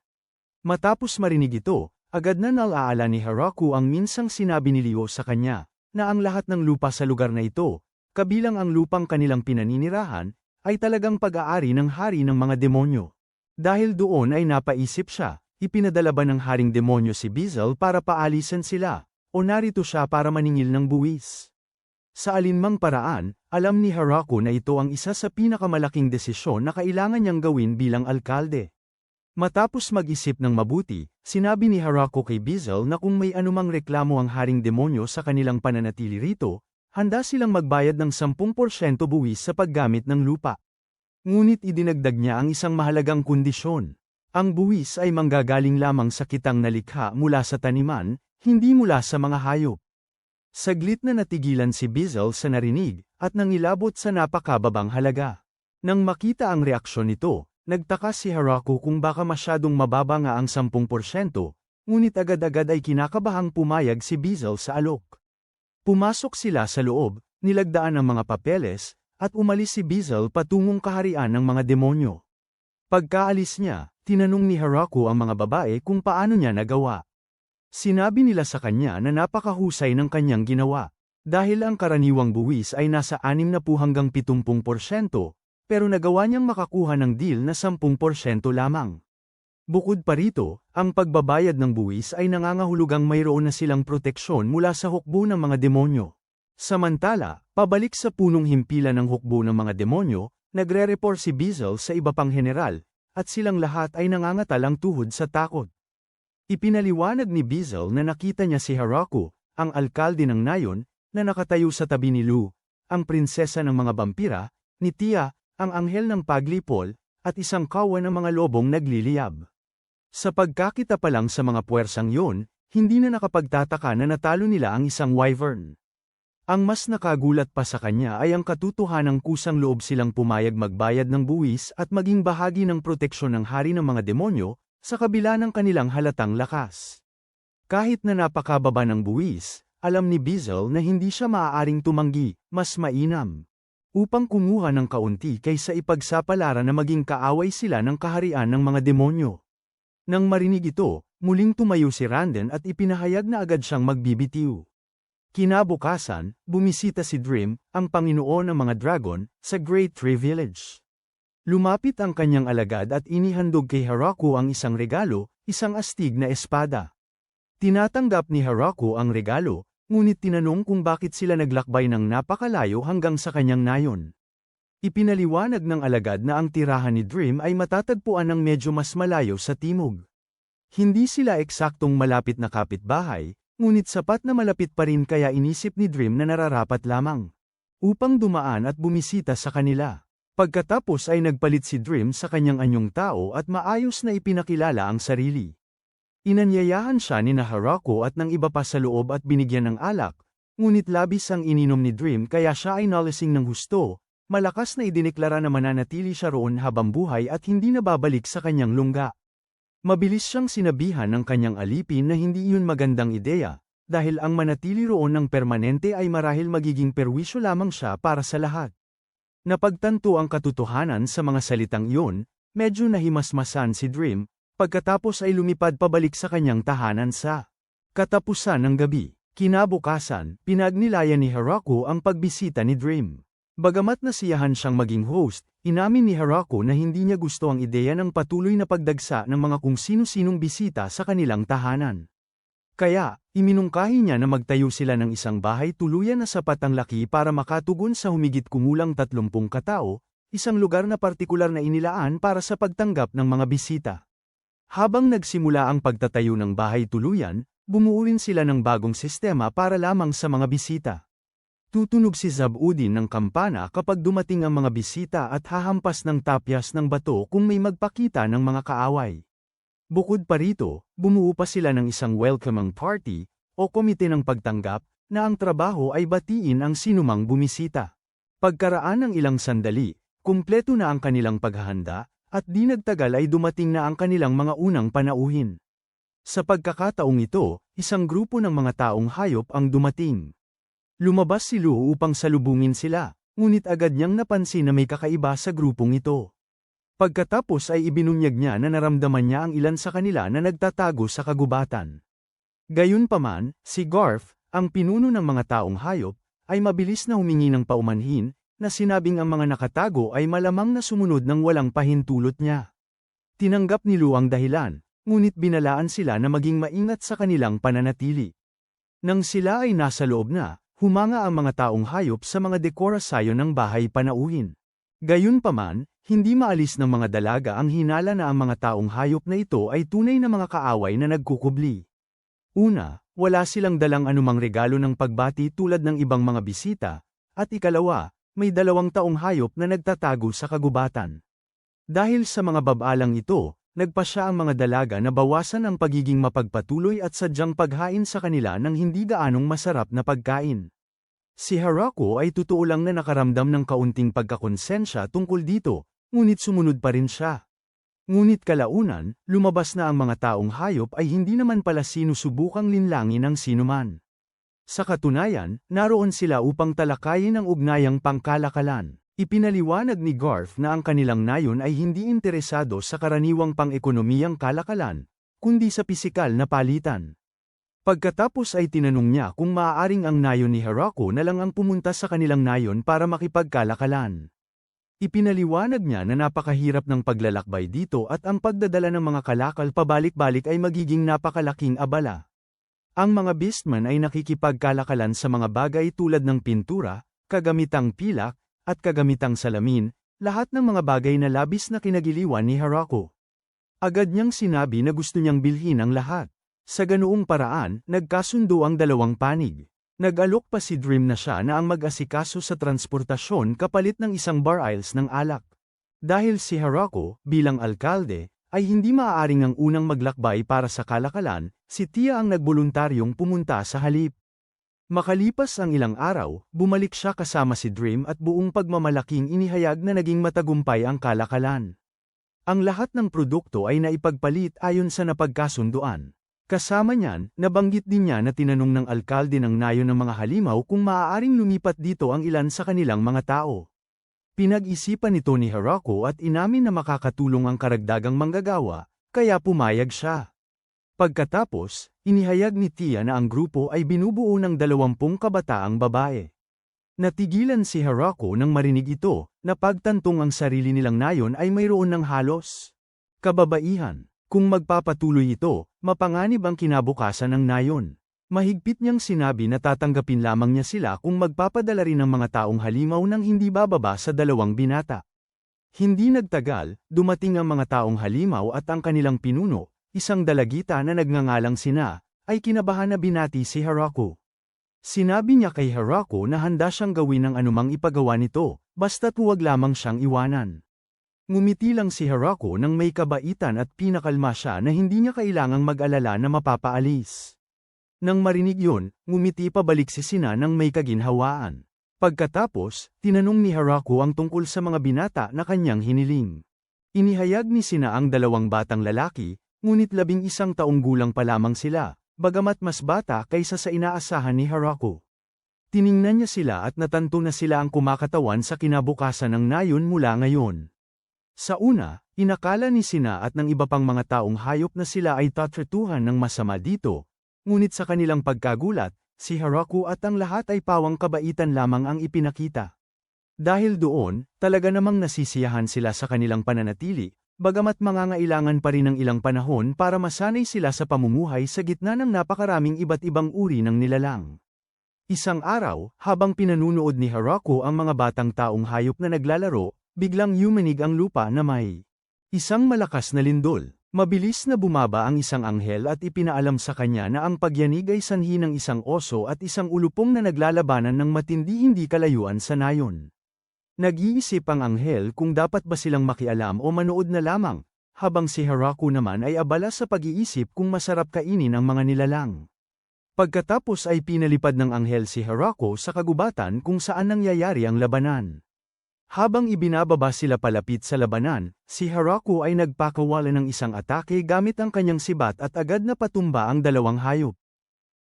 Matapos marinig ito, agad na nalaala ni Haraku ang minsang sinabi ni Leo sa kanya, na ang lahat ng lupa sa lugar na ito, kabilang ang lupang kanilang pinaninirahan, ay talagang pag-aari ng hari ng mga demonyo. Dahil doon ay napaisip siya, ipinadala ba ng haring demonyo si Bizel para paalisan sila, o narito siya para maningil ng buwis? Sa alinmang paraan, alam ni Haraku na ito ang isa sa pinakamalaking desisyon na kailangan niyang gawin bilang alkalde. Matapos mag-isip ng mabuti, sinabi ni Haraku kay Bizel na kung may anumang reklamo ang haring demonyo sa kanilang pananatili rito, handa silang magbayad ng 10% buwis sa paggamit ng lupa. Ngunit idinagdag niya ang isang mahalagang kondisyon. Ang buwis ay manggagaling lamang sa kitang nalikha mula sa taniman, hindi mula sa mga hayop. Saglit na natigilan si Bizel sa narinig, at nangilabot sa napakababang halaga. Nang makita ang reaksyon nito, nagtaka si Haraku kung baka masyadong mababa nga ang 10%, ngunit agad-agad ay kinakabahang pumayag si Bizel sa alok. Pumasok sila sa loob, nilagdaan ang mga papeles, at umalis si Bizel patungong kaharian ng mga demonyo. Pagkaalis niya, tinanong ni Haraku ang mga babae kung paano niya nagawa. Sinabi nila sa kanya na napakahusay ng kanyang ginawa, dahil ang karaniwang buwis ay nasa 60 hanggang 70%, pero nagawa niyang makakuha ng deal na 10% lamang. Bukod pa rito, ang pagbabayad ng buwis ay nangangahulugang mayroon na silang proteksyon mula sa hukbo ng mga demonyo. Samantala, pabalik sa punong himpilan ng hukbo ng mga demonyo, nagre-report si Bizel sa iba pang general, at silang lahat ay nangangatalang tuhod sa takot. Ipinaliwanag ni Bizel na nakita niya si Haraku, ang alkalde ng nayon, na nakatayo sa tabi ni Lu, ang prinsesa ng mga vampira, ni Tia, ang anghel ng paglipol, at isang kawan ng mga lobong nagliliyab. Sa pagkakita pa lang sa mga puwersang yon, hindi na nakapagtataka na natalo nila ang isang wyvern. Ang mas nakagulat pa sa kanya ay ang katotohanang kusang loob silang pumayag magbayad ng buwis at maging bahagi ng proteksyon ng hari ng mga demonyo, sa kabila ng kanilang halatang lakas. Kahit na napakababa ng buwis, alam ni Bizel na hindi siya maaaring tumanggi, mas mainam upang kumuha ng kaunti kaysa ipagsapalaran na maging kaaway sila ng kaharian ng mga demonyo. Nang marinig ito, muling tumayo si Randen at ipinahayag na agad siyang magbibitiw. Kinabukasan, bumisita si Dream, ang Panginoon ng mga dragon, sa Great Tree Village. Lumapit ang kanyang alagad at inihandog kay Haraku ang isang regalo, isang astig na espada. Tinatanggap ni Haraku ang regalo, ngunit tinanong kung bakit sila naglakbay ng napakalayo hanggang sa kanyang nayon. Ipinaliwanag ng alagad na ang tirahan ni Dream ay matatagpuan ng medyo mas malayo sa timog. Hindi sila eksaktong malapit na kapitbahay, ngunit sapat na malapit pa rin kaya inisip ni Dream na nararapat lamang upang dumaan at bumisita sa kanila. Pagkatapos ay nagpalit si Dream sa kanyang anyong tao at maayos na ipinakilala ang sarili. Inanyayahan siya ni Haraku at ng iba pa sa loob at binigyan ng alak, ngunit labis ang ininom ni Dream kaya siya ay nalasing ng husto, malakas na idineklara na mananatili siya roon habang buhay at hindi na babalik sa kanyang lungga. Mabilis siyang sinabihan ng kanyang alipin na hindi iyon magandang ideya, dahil ang manatili roon ng permanente ay marahil magiging perwisyo lamang siya para sa lahat. Napagtanto ang katotohanan sa mga salitang iyon, medyo nahimasmasan si Dream, Pagkatapos ay lumipad pabalik sa kanyang tahanan sa katapusan ng gabi. Kinabukasan, pinagnilayan ni Harako ang pagbisita ni Dream. Bagamat nasiyahan siyang maging host, inamin ni Harako na hindi niya gusto ang ideya ng patuloy na pagdagsa ng mga kung sino-sinong bisita sa kanilang tahanan. Kaya, iminungkahi niya na magtayo sila ng isang bahay tuluyan na sapat ang laki para makatugon sa humigit kumulang 30 katao, isang lugar na partikular na inilaan para sa pagtanggap ng mga bisita. Habang nagsimula ang pagtatayo ng bahay tuluyan, bumuo rin sila ng bagong sistema para lamang sa mga bisita. Tutunog si Zabudin ng kampana kapag dumating ang mga bisita at hahampas ng tapyas ng bato kung may magpakita ng mga kaaway. Bukod pa rito, bumuo pa sila ng isang welcoming party, o komite ng pagtanggap, na ang trabaho ay batiin ang sinumang bumisita. Pagkaraan ng ilang sandali, kumpleto na ang kanilang paghahanda, at di nagtagal ay dumating na ang kanilang mga unang panauhin. Sa pagkakataong ito, isang grupo ng mga taong hayop ang dumating. Lumabas si Lu upang salubungin sila, ngunit agad niyang napansin na may kakaiba sa grupong ito. Pagkatapos ay ibinunyag niya na naramdaman niya ang ilan sa kanila na nagtatago sa kagubatan. Gayunpaman, si Garf, ang pinuno ng mga taong hayop, ay mabilis na humingi ng paumanhin, na sinabing ang mga nakatago ay malamang na sumunod ng walang pahintulot niya. Tinanggap ni Lu ang dahilan, ngunit binalaan sila na maging maingat sa kanilang pananatili. Nang sila ay nasa loob na, humanga ang mga taong hayop sa mga dekorasyon ng bahay panauhin. Gayunpaman, hindi maalis ng mga dalaga ang hinala na ang mga taong hayop na ito ay tunay na mga kaaway na nagkukubli. Una, wala silang dalang anumang regalo ng pagbati tulad ng ibang mga bisita, at ikalawa, may 2 taong hayop na nagtatago sa kagubatan. Dahil sa mga babalang ito, nagpasya ang mga dalaga na bawasan ang pagiging mapagpatuloy at sadyang paghain sa kanila ng hindi gaanong masarap na pagkain. Si Harako ay totoo lang na nakaramdam ng kaunting pagkakonsensya tungkol dito, ngunit sumunod pa rin siya. Ngunit kalaunan, lumabas na ang mga taong hayop ay hindi naman pala sinusubukang linlangin ng sinuman. Sa katunayan, naroon sila upang talakayin ang ugnayang pangkalakalan. Ipinaliwanag ni Garf na ang kanilang nayon ay hindi interesado sa karaniwang pang-ekonomiyang kalakalan, kundi sa pisikal na palitan. Pagkatapos ay tinanong niya kung maaaring ang nayon ni Harako na lang ang pumunta sa kanilang nayon para makipagkalakalan. Ipinaliwanag niya na napakahirap ng paglalakbay dito at ang pagdadala ng mga kalakal pabalik-balik ay magiging napakalaking abala. Ang mga beastmen ay nakikipagkalakalan sa mga bagay tulad ng pintura, kagamitang pilak, at kagamitang salamin, lahat ng mga bagay na labis na kinagiliwan ni Harako. Agad niyang sinabi na gusto niyang bilhin ang lahat. Sa ganoong paraan, nagkasundo ang 2 panig. Nag-alok pa si Dream na siya na ang mag-asikaso sa transportasyon kapalit ng isang barrels ng alak. Dahil si Harako, bilang alkalde, ay hindi maaaring ang unang maglakbay para sa kalakalan, si Tia ang nagboluntaryong pumunta sa halip. Makalipas ang ilang araw, bumalik siya kasama si Dream at buong pagmamalaking inihayag na naging matagumpay ang kalakalan. Ang lahat ng produkto ay naipagpalit ayon sa napagkasunduan. Kasama niyan, nabanggit din niya na tinanong ng alkalde ng nayon ng mga halimaw kung maaaring lumipat dito ang ilan sa kanilang mga tao. Pinag-isipan nito ni Harako at inamin na makakatulong ang karagdagang manggagawa, kaya pumayag siya. Pagkatapos, inihayag ni Tia na ang grupo ay binubuo ng 20 kabataang babae. Natigilan si Harako nang marinig ito, na pagtantong ang sarili nilang nayon ay mayroon ng halos kababaihan. Kung magpapatuloy ito, mapanganib ang kinabukasan ng nayon. Mahigpit niyang sinabi na tatanggapin lamang niya sila kung magpapadala rin ng mga taong halimaw ng hindi bababa sa 2 binata. Hindi nagtagal, dumating ang mga taong halimaw at ang kanilang pinuno, isang dalagita na nagngangalang Sina, ay kinabahan na binati si Harako. Sinabi niya kay Harako na handa siyang gawin ang anumang ipagawa nito, basta't huwag lamang siyang iwanan. Ngumiti lang si Harako nang may kabaitan at pinakalma siya na hindi niya kailangang mag-alala na mapapaalis. Nang marinig yun, ngumiti pabalik si Sina nang may kaginhawaan. Pagkatapos, tinanong ni Harako ang tungkol sa mga binata na kanyang hiniling. Inihayag ni Sina ang 2 batang lalaki, ngunit 11 taong gulang pa lamang sila, bagamat mas bata kaysa sa inaasahan ni Harako. Tiningnan niya sila at natanto na sila ang kumakatawan sa kinabukasan ng nayon mula ngayon. Sa una, Inakala ni Sina at ng iba pang mga taong hayop na sila ay tatratuhan ng masama dito, ngunit sa kanilang pagkagulat, si Haraku at ang lahat ay pawang kabaitan lamang ang ipinakita. Dahil doon, talaga namang nasisiyahan sila sa kanilang pananatili, bagamat mangangailangan pa rin ng ilang panahon para masanay sila sa pamumuhay sa gitna ng napakaraming iba't ibang uri ng nilalang. Isang araw, habang pinanunood ni Haraku ang mga batang taong hayop na naglalaro, biglang yumanig ang lupa na may isang malakas na lindol. Mabilis na bumaba ang isang anghel at ipinaalam sa kanya na ang pagyanig ay sanhi ng isang oso at isang ulupong na naglalabanan ng matindi hindi kalayuan sa nayon. Nag-iisip ang anghel kung dapat ba silang makialam o manood na lamang, habang si Haraku naman ay abala sa pag-iisip kung masarap kainin ang mga nilalang. Pagkatapos ay pinalipad ng anghel si Haraku sa kagubatan kung saan nangyayari ang labanan. Habang ibinababa sila palapit sa labanan, si Haraku ay nagpakawala ng isang atake gamit ang kanyang sibat at agad na patumba ang dalawang hayop.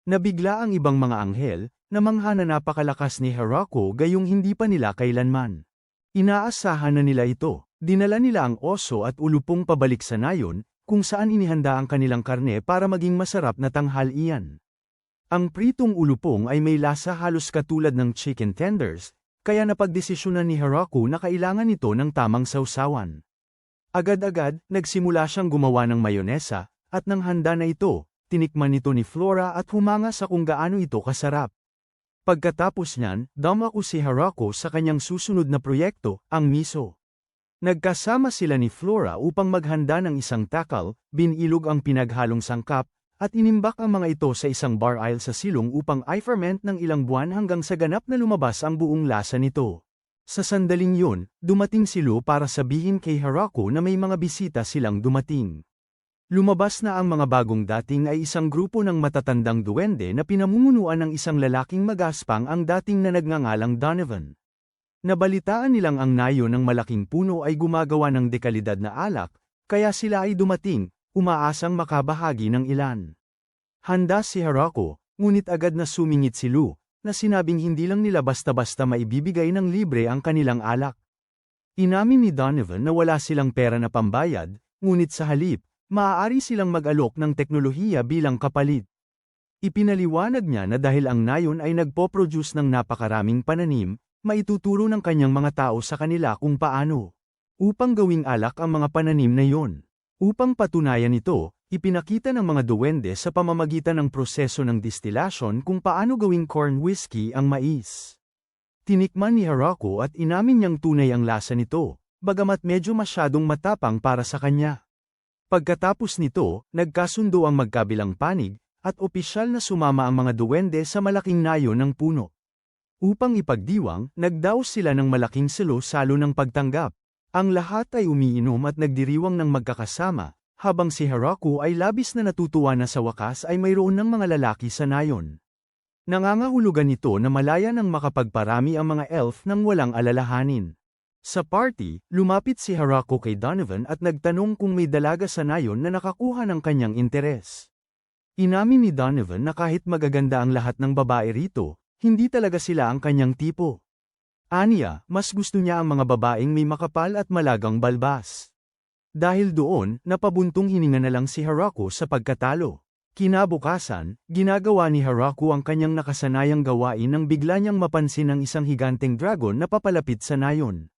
Nabigla ang ibang mga anghel, namangha na napakalakas ni Haraku gayong hindi pa nila kailanman inaasahan na nila ito. Dinala nila ang oso at ulupong pabalik sa nayon, kung saan inihanda ang kanilang karne para maging masarap na tanghalian. Ang pritong ulupong ay may lasa halos katulad ng chicken tenders, kaya napagdesisyonan ni Haraku na kailangan ito ng tamang sausawan. Agad-agad, nagsimula siyang gumawa ng mayonesa, at nang handa na ito, tinikman nito ni Flora at humanga sa kung gaano ito kasarap. Pagkatapos niyan, dumako si Haraku sa kanyang susunod na proyekto, ang miso. Nagkasama sila ni Flora upang maghanda ng isang takal, binilog ang pinaghalong sangkap, at inimbak ang mga ito sa isang bar aisle sa silong upang i-ferment ng ilang buwan hanggang sa ganap na lumabas ang buong lasa nito. Sa sandaling yun, dumating si Lu para sabihin kay Haraku na may mga bisita silang dumating. Lumabas na ang mga bagong dating ay isang grupo ng matatandang duwende na pinamumunuan ng isang lalaking magaspang ang dating na nagngangalang Donovan. Nabalitaan nilang ang nayo ng malaking puno ay gumagawa ng dekalidad na alak, kaya sila ay dumating, umaasang makabahagi ng ilan. Handa si Haraku, ngunit agad na sumingit si Lu, na sinabing hindi lang nila basta-basta maibibigay ng libre ang kanilang alak. Inamin ni Donovan na wala silang pera na pambayad, ngunit sa halip, maaari silang mag-alok ng teknolohiya bilang kapalit. Ipinaliwanag niya na dahil ang nayon ay nagpo-produce ng napakaraming pananim, maituturo ng kanyang mga tao sa kanila kung paano upang gawing alak ang mga pananim na yon. Upang patunayan ito, ipinakita ng mga duwende sa pamamagitan ng proseso ng distilasyon kung paano gawing corn whiskey ang mais. Tinikman ni Haraku at inamin niyang tunay ang lasa nito, bagamat medyo masyadong matapang para sa kanya. Pagkatapos nito, nagkasundo ang magkabilang panig, at opisyal na sumama ang mga duwende sa malaking nayo ng puno. Upang ipagdiwang, nagdaos sila ng malaking salo-salo ng pagtanggap. Ang lahat ay umiinom at nagdiriwang ng magkakasama, habang si Haraku ay labis na natutuwa na sa wakas ay mayroon ng mga lalaki sa nayon. Nangangahulugan ito na malaya nang makapagparami ang mga elf nang walang alalahanin. Sa party, lumapit si Haraku kay Donovan at nagtanong kung may dalaga sa nayon na nakakuha ng kanyang interes. Inamin ni Donovan na kahit magaganda ang lahat ng babae rito, hindi talaga sila ang kanyang tipo. Aniya, mas gusto niya ang mga babaeng may makapal at malagang balbas. Dahil doon, napabuntong hininga na lang si Haraku sa pagkatalo. Kinabukasan, ginagawa ni Haraku ang kanyang nakasanayang gawain nang bigla niyang mapansin ang isang higanteng dragon na papalapit sa nayon.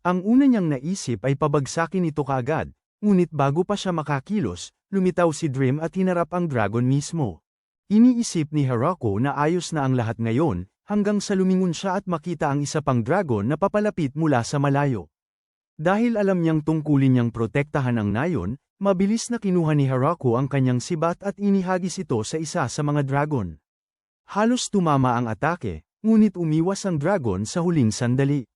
Ang una niyang naisip ay pabagsakin ito kaagad, ngunit bago pa siya makakilos, lumitaw si Dream at hinarap ang dragon mismo. Iniisip ni Haraku na ayos na ang lahat ngayon, hanggang sa lumingon siya at makita ang isa pang dragon na papalapit mula sa malayo. Dahil alam niyang tungkulin niyang protektahan ang nayon, mabilis na kinuha ni Haraku ang kanyang sibat at inihagis ito sa isa sa mga dragon. Halos tumama ang atake, ngunit umiwas ang dragon sa huling sandali.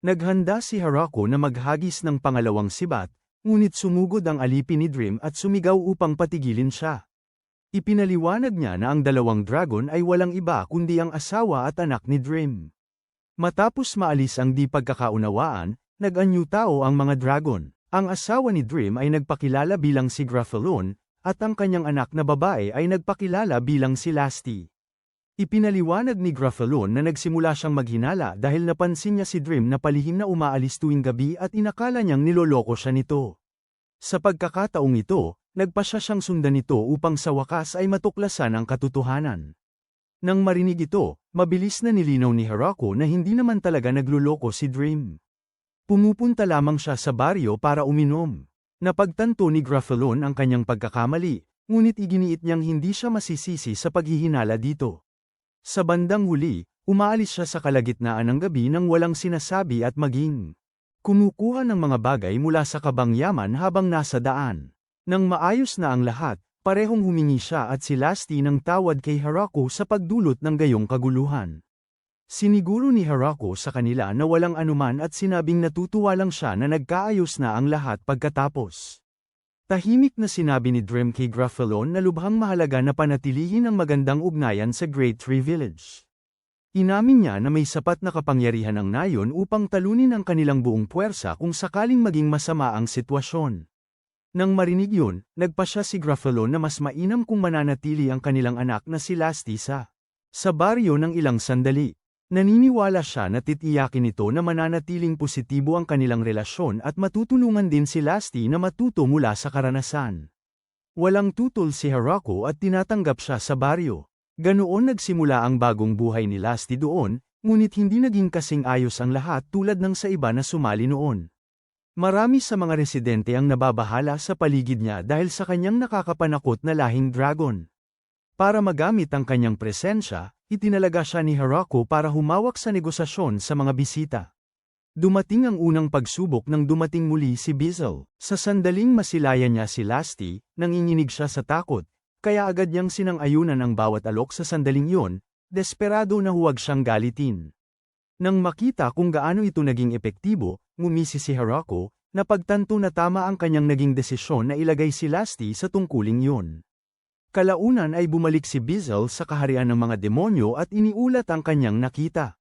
Naghanda si Haraku na maghagis ng pangalawang sibat, ngunit sumugod ang alipin ni Dream at sumigaw upang patigilin siya. Ipinaliwanag niya na ang dalawang dragon ay walang iba kundi ang asawa at anak ni Dream. Matapos maalis ang di pagkakaunawaan, nag-anyo tao ang mga dragon. Ang asawa ni Dream ay nagpakilala bilang si Graphalon, at ang kanyang anak na babae ay nagpakilala bilang si Lasty. Ipinaliwanag ni Gruffalon na nagsimula siyang maghinala dahil napansin niya si Dream na palihim na umaalis tuwing gabi at inakala niyang niloloko siya nito. Sa pagkakataong ito, nagpasya siyang sundan nito upang sa wakas ay matuklasan ang katotohanan. Nang marinig ito, mabilis na nilinaw ni Harako na hindi naman talaga nagluloko si Dream. Pumupunta lamang siya sa baryo para uminom. Napagtanto ni Gruffalon ang kanyang pagkakamali, ngunit iginiit niyang hindi siya masisisi sa paghihinala dito. Sa bandang huli, umaalis siya sa kalagitnaan ng gabi nang walang sinasabi at maging kumukuha ng mga bagay mula sa kabangyaman habang nasa daan. Nang maayos na ang lahat, parehong humingi siya at si Lasty ng tawad kay Harako sa pagdulot ng gayong kaguluhan. Siniguro ni Harako sa kanila na walang anuman at sinabing natutuwa lang siya na nagkaayos na ang lahat pagkatapos. Tahimik na sinabi ni Dream kay Gruffalon na lubhang mahalaga na panatilihin ang magandang ugnayan sa Great Tree Village. Inamin niya na may sapat na kapangyarihan ang nayon upang talunin ang kanilang buong puwersa kung sakaling maging masama ang sitwasyon. Nang marinig yun, nagpasya si Gruffalon na mas mainam kung mananatili ang kanilang anak na si Lasty sa baryo ng ilang sandali. Naniniwala siya na titiyakin nito na mananatiling positibo ang kanilang relasyon at matutulungan din si Lasty na matuto mula sa karanasan. Walang tutol si Harako at tinatanggap siya sa baryo. Ganoon nagsimula ang bagong buhay ni Lasty doon, ngunit hindi naging kasing ayos ang lahat tulad ng sa iba na sumali noon. Marami sa mga residente ang nababahala sa paligid niya dahil sa kanyang nakakapanakot na lahing dragon. Para magamit ang kanyang presensya, itinalaga siya ni Harako para humawak sa negosasyon sa mga bisita. Dumating ang unang pagsubok nang dumating muli si Bizzle. Sa sandaling masilayan niya si Lasty, nanginginig siya sa takot, kaya agad niyang sinang-ayunan ang bawat alok sa sandaling yun, desperado na huwag siyang galitin. Nang makita kung gaano ito naging epektibo, ngumisi si Harako, napagtanto na tama ang kanyang naging desisyon na ilagay si Lasty sa tungkuling yun. Kalaunan ay bumalik si Bizzle sa kaharian ng mga demonyo at iniulat ang kanyang nakita.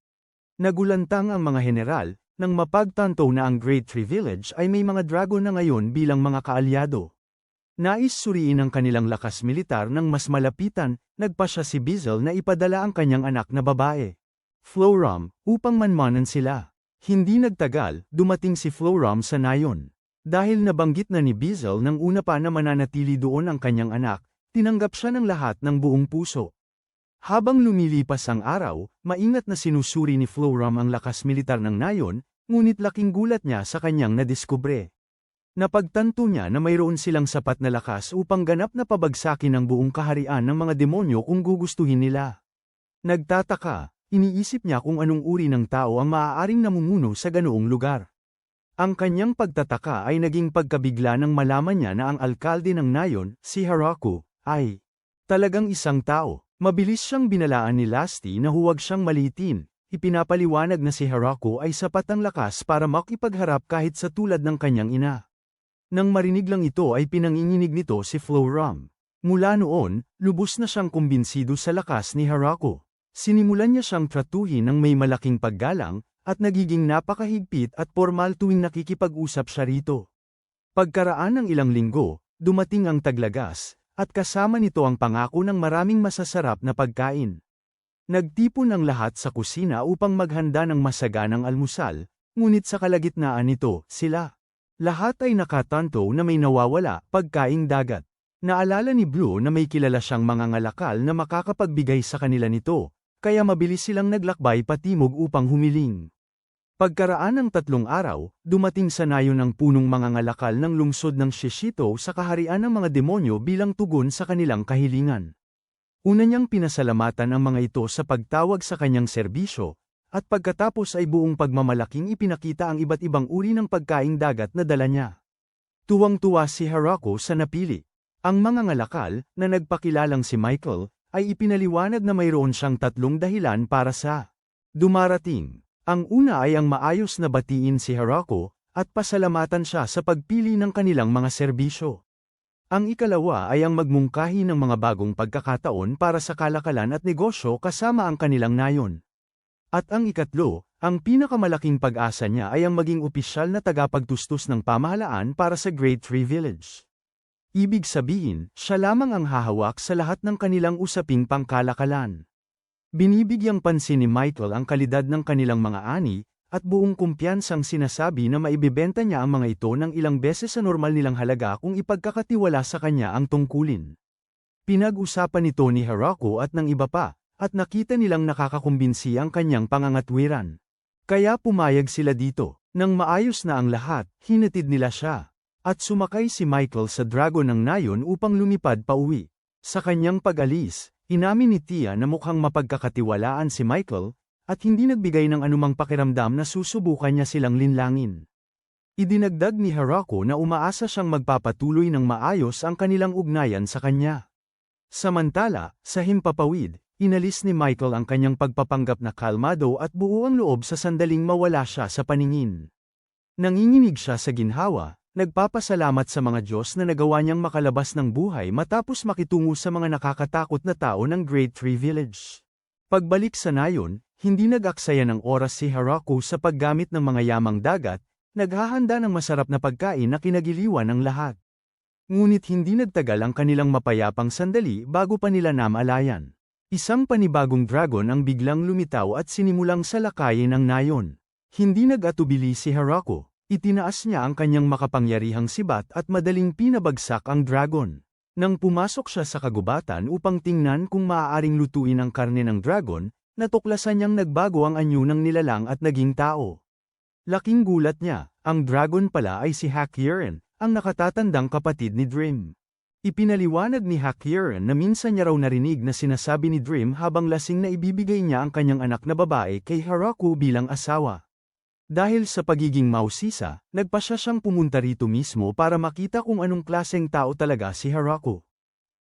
Nagulantang ang mga general, nang mapagtanto na ang Great Tree Village ay may mga dragon na ngayon bilang mga kaalyado. Nais suriin ang kanilang lakas militar ng mas malapitan, nagpasya si Bizzle na ipadala ang kanyang anak na babae, Floram, upang manmanan sila. Hindi nagtagal, dumating si Floram sa nayon. Dahil nabanggit na ni Bizzle nang una pa na mananatili doon ang kanyang anak, tinanggap siya ng lahat ng buong puso. Habang lumilipas ang araw, maingat na sinusuri ni Floram ang lakas militar ng nayon, ngunit laking gulat niya sa kanyang nadiskubre. Napagtanto niya na mayroon silang sapat na lakas upang ganap na pabagsakin ang buong kaharian ng mga demonyo kung gugustuhin nila. Nagtataka, iniisip niya kung anong uri ng tao ang maaaring namumuno sa ganoong lugar. Ang kanyang pagtataka ay naging pagkabigla nang malaman niya na ang alkalde ng nayon, si Harako, ay talagang isang tao. Mabilis siyang binalaan ni Lasty na huwag siyang maliitin. Ipinapaliwanag na si Harako ay sapat ang lakas para makipagharap kahit sa tulad ng kanyang ina. Nang marinig lang ito ay pinanginginig nito si Floram. Mula noon, lubos na siyang kumbinsido sa lakas ni Harako. Sinimulan niya siyang tratuhin ng may malaking paggalang, at nagiging napakahigpit at formal tuwing nakikipag-usap siya rito. Pagkaraan ng ilang linggo, dumating ang taglagas, at kasama nito ang pangako ng maraming masasarap na pagkain. Nagtipon ang lahat sa kusina upang maghanda ng masaganang almusal, ngunit sa kalagitnaan nito, sila lahat ay nakatanto na may nawawala, pagkaing dagat. Naalala ni Blue na may kilala siyang mga ngalakal na makakapagbigay sa kanila nito, kaya mabilis silang naglakbay patimog upang humiling. Pagkaraan ng 3 araw, dumating sa nayon ang punong mga ngalakal ng lungsod ng Shishito sa kaharian ng mga demonyo bilang tugon sa kanilang kahilingan. Una niyang pinasalamatan ang mga ito sa pagtawag sa kanyang serbisyo, at pagkatapos ay buong pagmamalaking ipinakita ang iba't ibang uri ng pagkaing dagat na dala niya. Tuwang-tuwa si Harako sa napili. Ang mga ngalakal, na nagpakilalang si Michael, ay ipinaliwanag na mayroon siyang 3 dahilan para sa dumarating. Ang una ay ang maayos na batiin si Harako, at pasalamatan siya sa pagpili ng kanilang mga serbisyo. Ang ikalawa ay ang magmungkahi ng mga bagong pagkakataon para sa kalakalan at negosyo kasama ang kanilang nayon. At ang ikatlo, ang pinakamalaking pag-asa niya ay ang maging opisyal na tagapagtustos ng pamahalaan para sa Great Tree Village. Ibig sabihin, siya lamang ang hahawak sa lahat ng kanilang usaping pangkalakalan. Binibigyang pansin ni Michael ang kalidad ng kanilang mga ani, at buong kumpiyansang sinasabi na maibibenta niya ang mga ito ng ilang beses sa normal nilang halaga kung ipagkakatiwala sa kanya ang tungkulin. Pinag-usapan nito ni Hirako at ng iba pa, at nakita nilang nakakakumbinsi ang kanyang pangangatwiran. Kaya pumayag sila dito. Nang maayos na ang lahat, hinatid nila siya. At sumakay si Michael sa dragon ng nayon upang lumipad pauwi. Sa kanyang pag-alis, inamin ni Tia na mukhang mapagkakatiwalaan si Michael, at hindi nagbigay ng anumang pakiramdam na susubukan niya silang linlangin. Idinagdag ni Hirako na umaasa siyang magpapatuloy ng maayos ang kanilang ugnayan sa kanya. Samantala, sa himpapawid, inalis ni Michael ang kanyang pagpapanggap na kalmado at buo ang loob sa sandaling mawala siya sa paningin. Nanginginig siya sa ginhawa, nagpapasalamat sa mga Diyos na nagawa niyang makalabas ng buhay matapos makitungo sa mga nakakatakot na tao ng Great Tree Village. Pagbalik sa nayon, hindi nag-aksaya ng oras si Hirako sa paggamit ng mga yamang dagat, naghahanda ng masarap na pagkain na kinagiliwan ng lahat. Ngunit hindi nagtagal ang kanilang mapayapang sandali bago pa nila namalayan. Isang panibagong dragon ang biglang lumitaw at sinimulang salakayin ang nayon. Hindi nag-atubili si Hirako. Itinaas niya ang kanyang makapangyarihang sibat at madaling pinabagsak ang dragon. Nang pumasok siya sa kagubatan upang tingnan kung maaaring lutuin ang karne ng dragon, natuklasan niyang nagbago ang anyo ng nilalang at naging tao. Laking gulat niya, ang dragon pala ay si Hakyuren, ang nakatatandang kapatid ni Dream. Ipinaliwanag ni Hakyuren na minsan niya raw narinig na sinasabi ni Dream habang lasing na ibibigay niya ang kanyang anak na babae kay Hirako bilang asawa. Dahil sa pagiging mausisa, nagpasya siyang pumunta rito mismo para makita kung anong klaseng tao talaga si Hirako.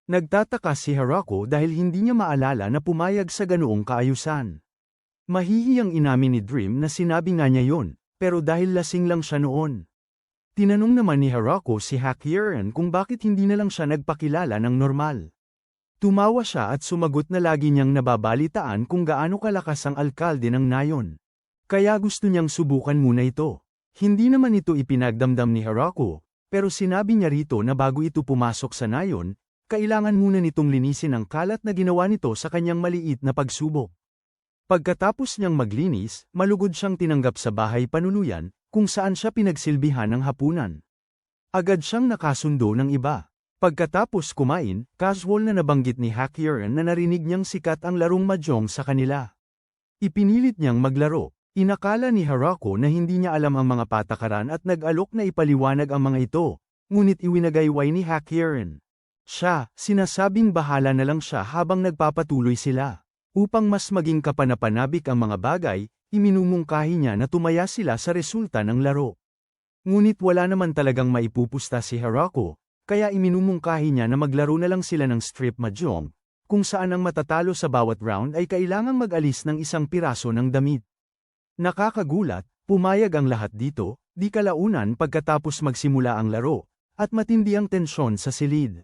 Nagtataka si Hirako dahil hindi niya maalala na pumayag sa ganoong kaayusan. Mahihiyang inamin ni Dream na sinabi nga niya yon, pero dahil lasing lang siya noon. Tinanong naman ni Hirako si Hakyuren kung bakit hindi na lang siya nagpakilala ng normal. Tumawa siya at sumagot na lagi niyang nababalitaan kung gaano kalakas ang alkalde ng nayon. Kaya gusto niyang subukan muna ito. Hindi naman ito ipinagdamdam ni Hirako, pero sinabi niya rito na bago ito pumasok sa nayon, kailangan muna nitong linisin ang kalat na ginawa nito sa kanyang maliit na pagsubok. Pagkatapos niyang maglinis, malugod siyang tinanggap sa bahay panuluyan, kung saan siya pinagsilbihan ng hapunan. Agad siyang nakasundo ng iba. Pagkatapos kumain, casual na nabanggit ni Hakyuren na narinig niyang sikat ang larong mahjong sa kanila. Ipinilit niyang maglaro. Inakala ni Hirako na hindi niya alam ang mga patakaran at nag-alok na ipaliwanag ang mga ito, ngunit iwinagayway ni Hakyuren. Siya, sinasabing bahala na lang siya habang nagpapatuloy sila. Upang mas maging kapanapanabik ang mga bagay, iminumungkahi niya na tumaya sila sa resulta ng laro. Ngunit wala naman talagang maipupusta si Hirako, kaya iminumungkahi niya na maglaro na lang sila ng strip mahjong, kung saan ang matatalo sa bawat round ay kailangang mag-alis ng isang piraso ng damit. Nakakagulat, pumayag ang lahat dito, di kalaunan pagkatapos magsimula ang laro, at matindi ang tensyon sa silid.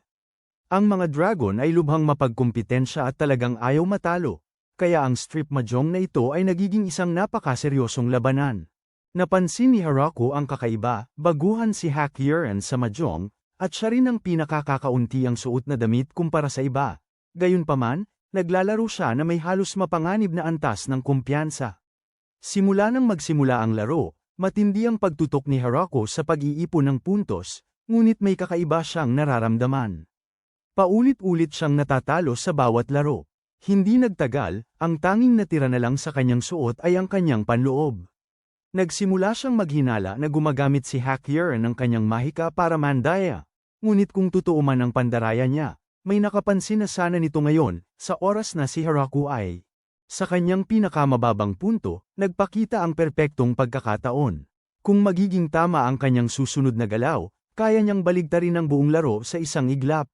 Ang mga dragon ay lubhang mapagkumpitensya at talagang ayaw matalo, kaya ang strip mahjong na ito ay nagiging isang napakaseryosong labanan. Napansin ni Hirako ang kakaiba, baguhan si Hakyuren sa mahjong, at siya rin ang pinakakakaunti ang suot na damit kumpara sa iba. Gayunpaman, naglalaro siya na may halos mapanganib na antas ng kumpiyansa. Simula nang magsimula ang laro, matindi ang pagtutok ni Hirako sa pag-iipon ng puntos, ngunit may kakaiba siyang nararamdaman. Paulit-ulit siyang natatalo sa bawat laro. Hindi nagtagal, ang tanging natira na lang sa kanyang suot ay ang kanyang panloob. Nagsimula siyang maghinala na gumagamit si Hakyuren ng kanyang mahika para mandaya. Ngunit kung totoo man ang pandaraya niya, may nakapansin na sana nito ngayon, sa oras na si Hirako ay sa kanyang pinakamababang punto, nagpakita ang perpektong pagkakataon. Kung magiging tama ang kanyang susunod na galaw, kaya niyang baligtarin ang buong laro sa isang iglap.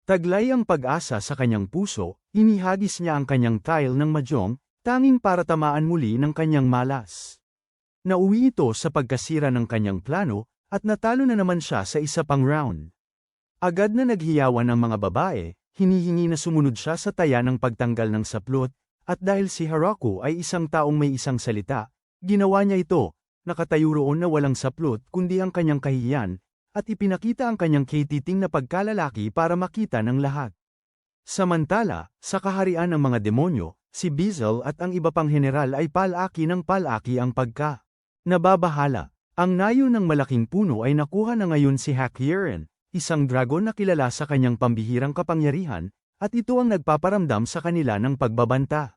Taglay ang pag-asa sa kanyang puso, inihagis niya ang kanyang tile ng mahjong, tanging para tamaan muli ng kanyang malas. Nauwi ito sa pagkasira ng kanyang plano, at natalo na naman siya sa isa pang round. Agad na naghiyawan ang mga babae, hinihingi na sumunod siya sa taya ng pagtanggal ng saplot, at dahil si Hirako ay isang taong may isang salita, ginawa niya ito, nakatayo roon na walang saplot kundi ang kanyang kahihiyan, at ipinakita ang kanyang katiting na pagkalalaki para makita ng lahat. Samantala, sa kaharian ng mga demonyo, si Bizel at ang iba pang general ay palaki ng palaki ang nababahala. Ang nayo ng malaking puno ay nakuha na ngayon si Hakieren, isang dragon na kilala sa kanyang pambihirang kapangyarihan, at ito ang nagpaparamdam sa kanila ng pagbabanta.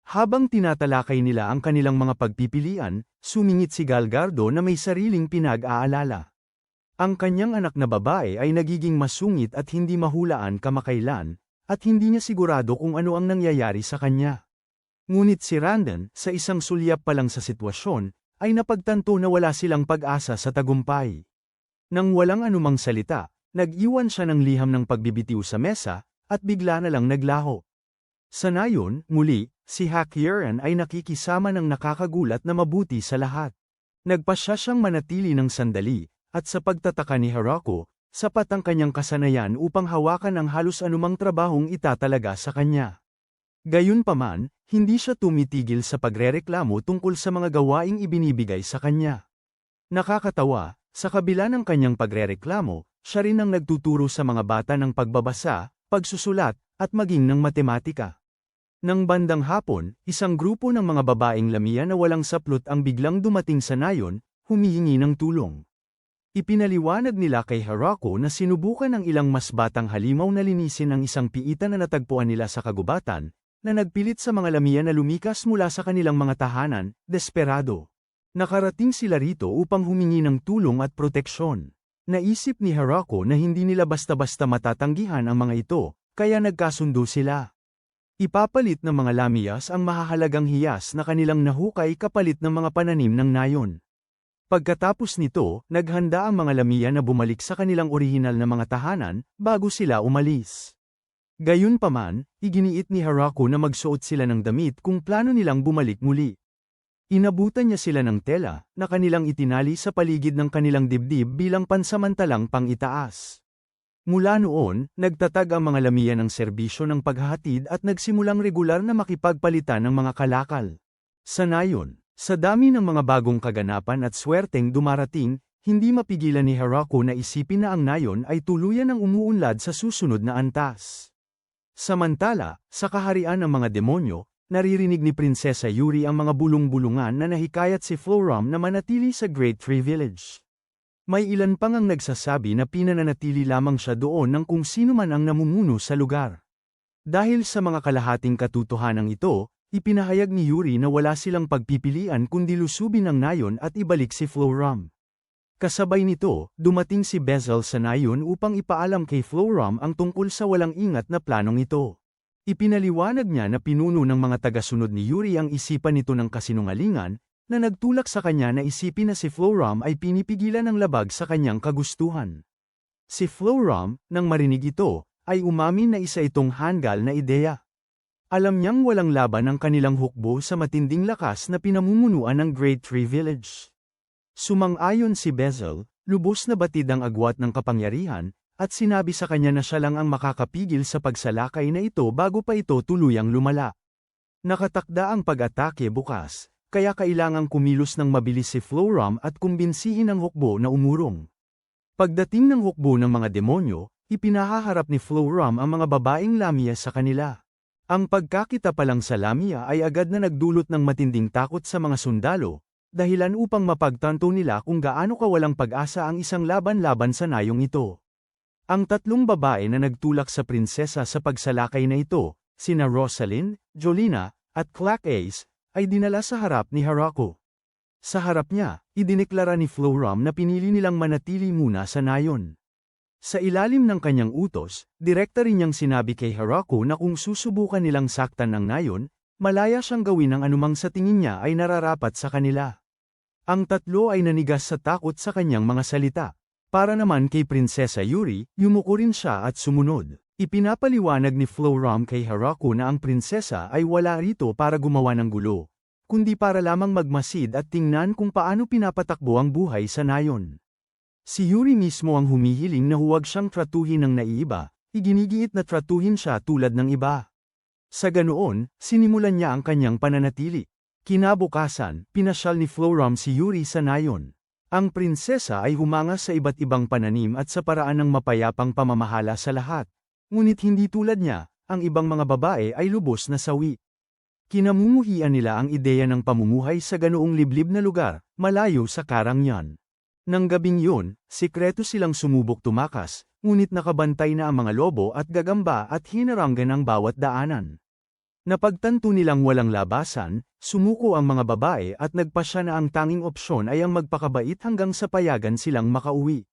Habang tinatalakay nila ang kanilang mga pagpipilian, sumingit si Galgardo na may sariling pinag-aalala. Ang kanyang anak na babae ay nagiging masungit at hindi mahulaan kamakailan, at hindi niya sigurado kung ano ang nangyayari sa kanya. Ngunit si Randon, sa isang sulyap pa lang sa sitwasyon, ay napagtanto na wala silang pag-asa sa tagumpay. Nang walang anumang salita, nag-iwan siya ng liham ng pagbibitiw sa mesa, at bigla na lang naglaho. Sa nayon, muli, si Hakieren ay nakikisama ng nakakagulat na mabuti sa lahat. Nagpasya siyang manatili ng sandali, at sa pagtataka ni Harako, sapat ang kanyang kasanayan upang hawakan ang halos anumang trabahong itatalaga sa kanya. Gayunpaman, hindi siya tumitigil sa pagrereklamo tungkol sa mga gawaing ibinibigay sa kanya. Nakakatawa, sa kabila ng kanyang pagrereklamo, siya rin ang nagtuturo sa mga bata ng pagbabasa, pagsusulat, at maging ng matematika. Nang bandang hapon, isang grupo ng mga babaeng Lamia na walang saplot ang biglang dumating sa nayon, humihingi ng tulong. Ipinaliwanag nila kay Harako na sinubukan ng ilang mas batang halimaw na linisin ang isang piitan na natagpuan nila sa kagubatan, na nagpilit sa mga Lamia na lumikas mula sa kanilang mga tahanan, desperado. Nakarating sila rito upang humingi ng tulong at proteksyon. Naisip ni Harako na hindi nila basta-basta matatanggihan ang mga ito, kaya nagkasundo sila. Ipapalit ng mga Lamias ang mahahalagang hiyas na kanilang nahukay kapalit ng mga pananim ng nayon. Pagkatapos nito, naghanda ang mga Lamia na bumalik sa kanilang orihinal na mga tahanan, bago sila umalis. Gayunpaman, iginiit ni Harako na magsuot sila ng damit kung plano nilang bumalik muli. Inabutan niya sila ng tela, na kanilang itinali sa paligid ng kanilang dibdib bilang pansamantalang pang-itaas. Mula noon, nagtatag ang mga Lamia ng serbisyo ng paghahatid at nagsimulang regular na makipagpalitan ng mga kalakal. Sa nayon, sa dami ng mga bagong kaganapan at swerteng dumarating, hindi mapigilan ni Harako na isipin na ang nayon ay tuluyan ng umuunlad sa susunod na antas. Samantala, sa kaharian ng mga demonyo, naririnig ni Prinsesa Yuri ang mga bulong-bulungan na nahikayat si Floram na manatili sa Great Tree Village. May ilan pang ang nagsasabi na pinananatili lamang siya doon ng kung sino man ang namumuno sa lugar. Dahil sa mga kalahating katotohanan ito, ipinahayag ni Yuri na wala silang pagpipilian kundi lusubin ang nayon at ibalik si Floram. Kasabay nito, dumating si Bezel sa nayon upang ipaalam kay Floram ang tungkol sa walang ingat na planong ito. Ipinaliwanag niya na pinuno ng mga tagasunod ni Yuri ang isipan nito ng kasinungalingan, na nagtulak sa kanya na isipin na si Floram ay pinipigilan ng labag sa kanyang kagustuhan. Si Floram, nang marinig ito, ay umamin na isa itong hanggal na ideya. Alam niyang walang laban ang kanilang hukbo sa matinding lakas na pinamumunuan ng Great Tree Village. Sumang-ayon si Bezel, lubos na batid ang agwat ng kapangyarihan, at sinabi sa kanya na siya lang ang makakapigil sa pagsalakay na ito bago pa ito tuluyang lumala. Nakatakda ang pag-atake bukas, kaya kailangang kumilos ng mabilis si Floram at kumbinsihin ang hukbo na umurong. Pagdating ng hukbo ng mga demonyo, ipinahaharap ni Floram ang mga babaeng Lamia sa kanila. Ang pagkakita pa lang sa Lamia ay agad na nagdulot ng matinding takot sa mga sundalo, dahilan upang mapagtanto nila kung gaano kawalang pag-asa ang isang laban-laban sa nayong ito. Ang tatlong babae na nagtulak sa prinsesa sa pagsalakay na ito, sina Rosalind, Jolina, at Clack Ace, ay dinala sa harap ni Harako. Sa harap niya, idineklara ni Floram na pinili nilang manatili muna sa nayon. Sa ilalim ng kanyang utos, direkta rin niyang sinabi kay Harako na kung susubukan nilang saktan ng nayon, malaya siyang gawin ang anumang sa tingin niya ay nararapat sa kanila. Ang tatlo ay nanigas sa takot sa kanyang mga salita. Para naman kay Prinsesa Yuri, yumuko rin siya at sumunod. Ipinapaliwanag ni Floram kay Harako na ang prinsesa ay wala rito para gumawa ng gulo, kundi para lamang magmasid at tingnan kung paano pinapatakbo ang buhay sa nayon. Si Yuri mismo ang humihiling na huwag siyang tratuhin ng naiiba, iginigiit na tratuhin siya tulad ng iba. Sa ganoon, sinimulan niya ang kanyang pananatili. Kinabukasan, pinasyal ni Floram si Yuri sa nayon. Ang prinsesa ay humanga sa iba't ibang pananim at sa paraan ng mapayapang pamamahala sa lahat. Ngunit hindi tulad niya, ang ibang mga babae ay lubos na sawi. Kinamumuhian nila ang ideya ng pamumuhay sa ganoong liblib na lugar, malayo sa karangyan. Nang gabing yun, sikreto silang sumubok tumakas, ngunit nakabantay na ang mga lobo at gagamba at hinaranggan ang bawat daanan. Napagtanto nilang walang labasan, sumuko ang mga babae at nagpasya na ang tanging opsyon ay ang magpakabait hanggang sa payagan silang makauwi.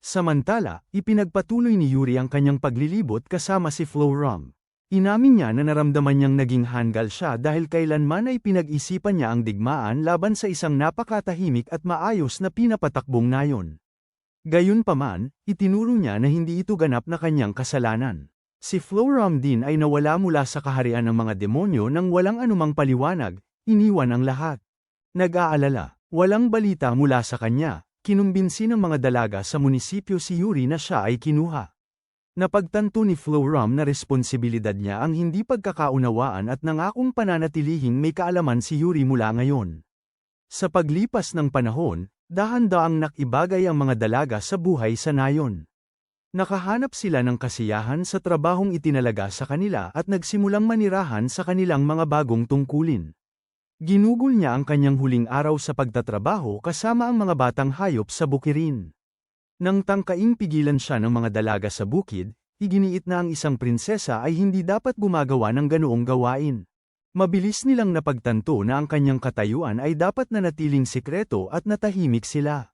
Samantala, ipinagpatuloy ni Yuri ang kanyang paglilibot kasama si Floram. Inamin niya na naramdaman niyang naging hanggal siya dahil kailanman ay pinag-isipan niya ang digmaan laban sa isang napakatahimik at maayos na pinapatakbong nayon. Gayunpaman, itinuro niya na hindi ito ganap na kanyang kasalanan. Si Floram din ay nawala mula sa kaharian ng mga demonyo nang walang anumang paliwanag, iniwan ang lahat. Nag-aalala, walang balita mula sa kanya, kinumbinsi ng mga dalaga sa munisipyo si Yuri na siya ay kinuha. Napagtanto ni Floram na responsibilidad niya ang hindi pagkakaunawaan at nangakong pananatilihing may kaalaman si Yuri mula ngayon. Sa paglipas ng panahon, dahan-daang nakibagay ang mga dalaga sa buhay sa nayon. Nakahanap sila ng kasiyahan sa trabahong itinalaga sa kanila at nagsimulang manirahan sa kanilang mga bagong tungkulin. Ginugol niya ang kanyang huling araw sa pagtatrabaho kasama ang mga batang hayop sa bukirin. Nang tangkaing pigilan siya ng mga dalaga sa bukid, iginiit na ang isang prinsesa ay hindi dapat gumagawa ng ganoong gawain. Mabilis nilang napagtanto na ang kanyang katayuan ay dapat nanatiling sikreto at natahimik sila.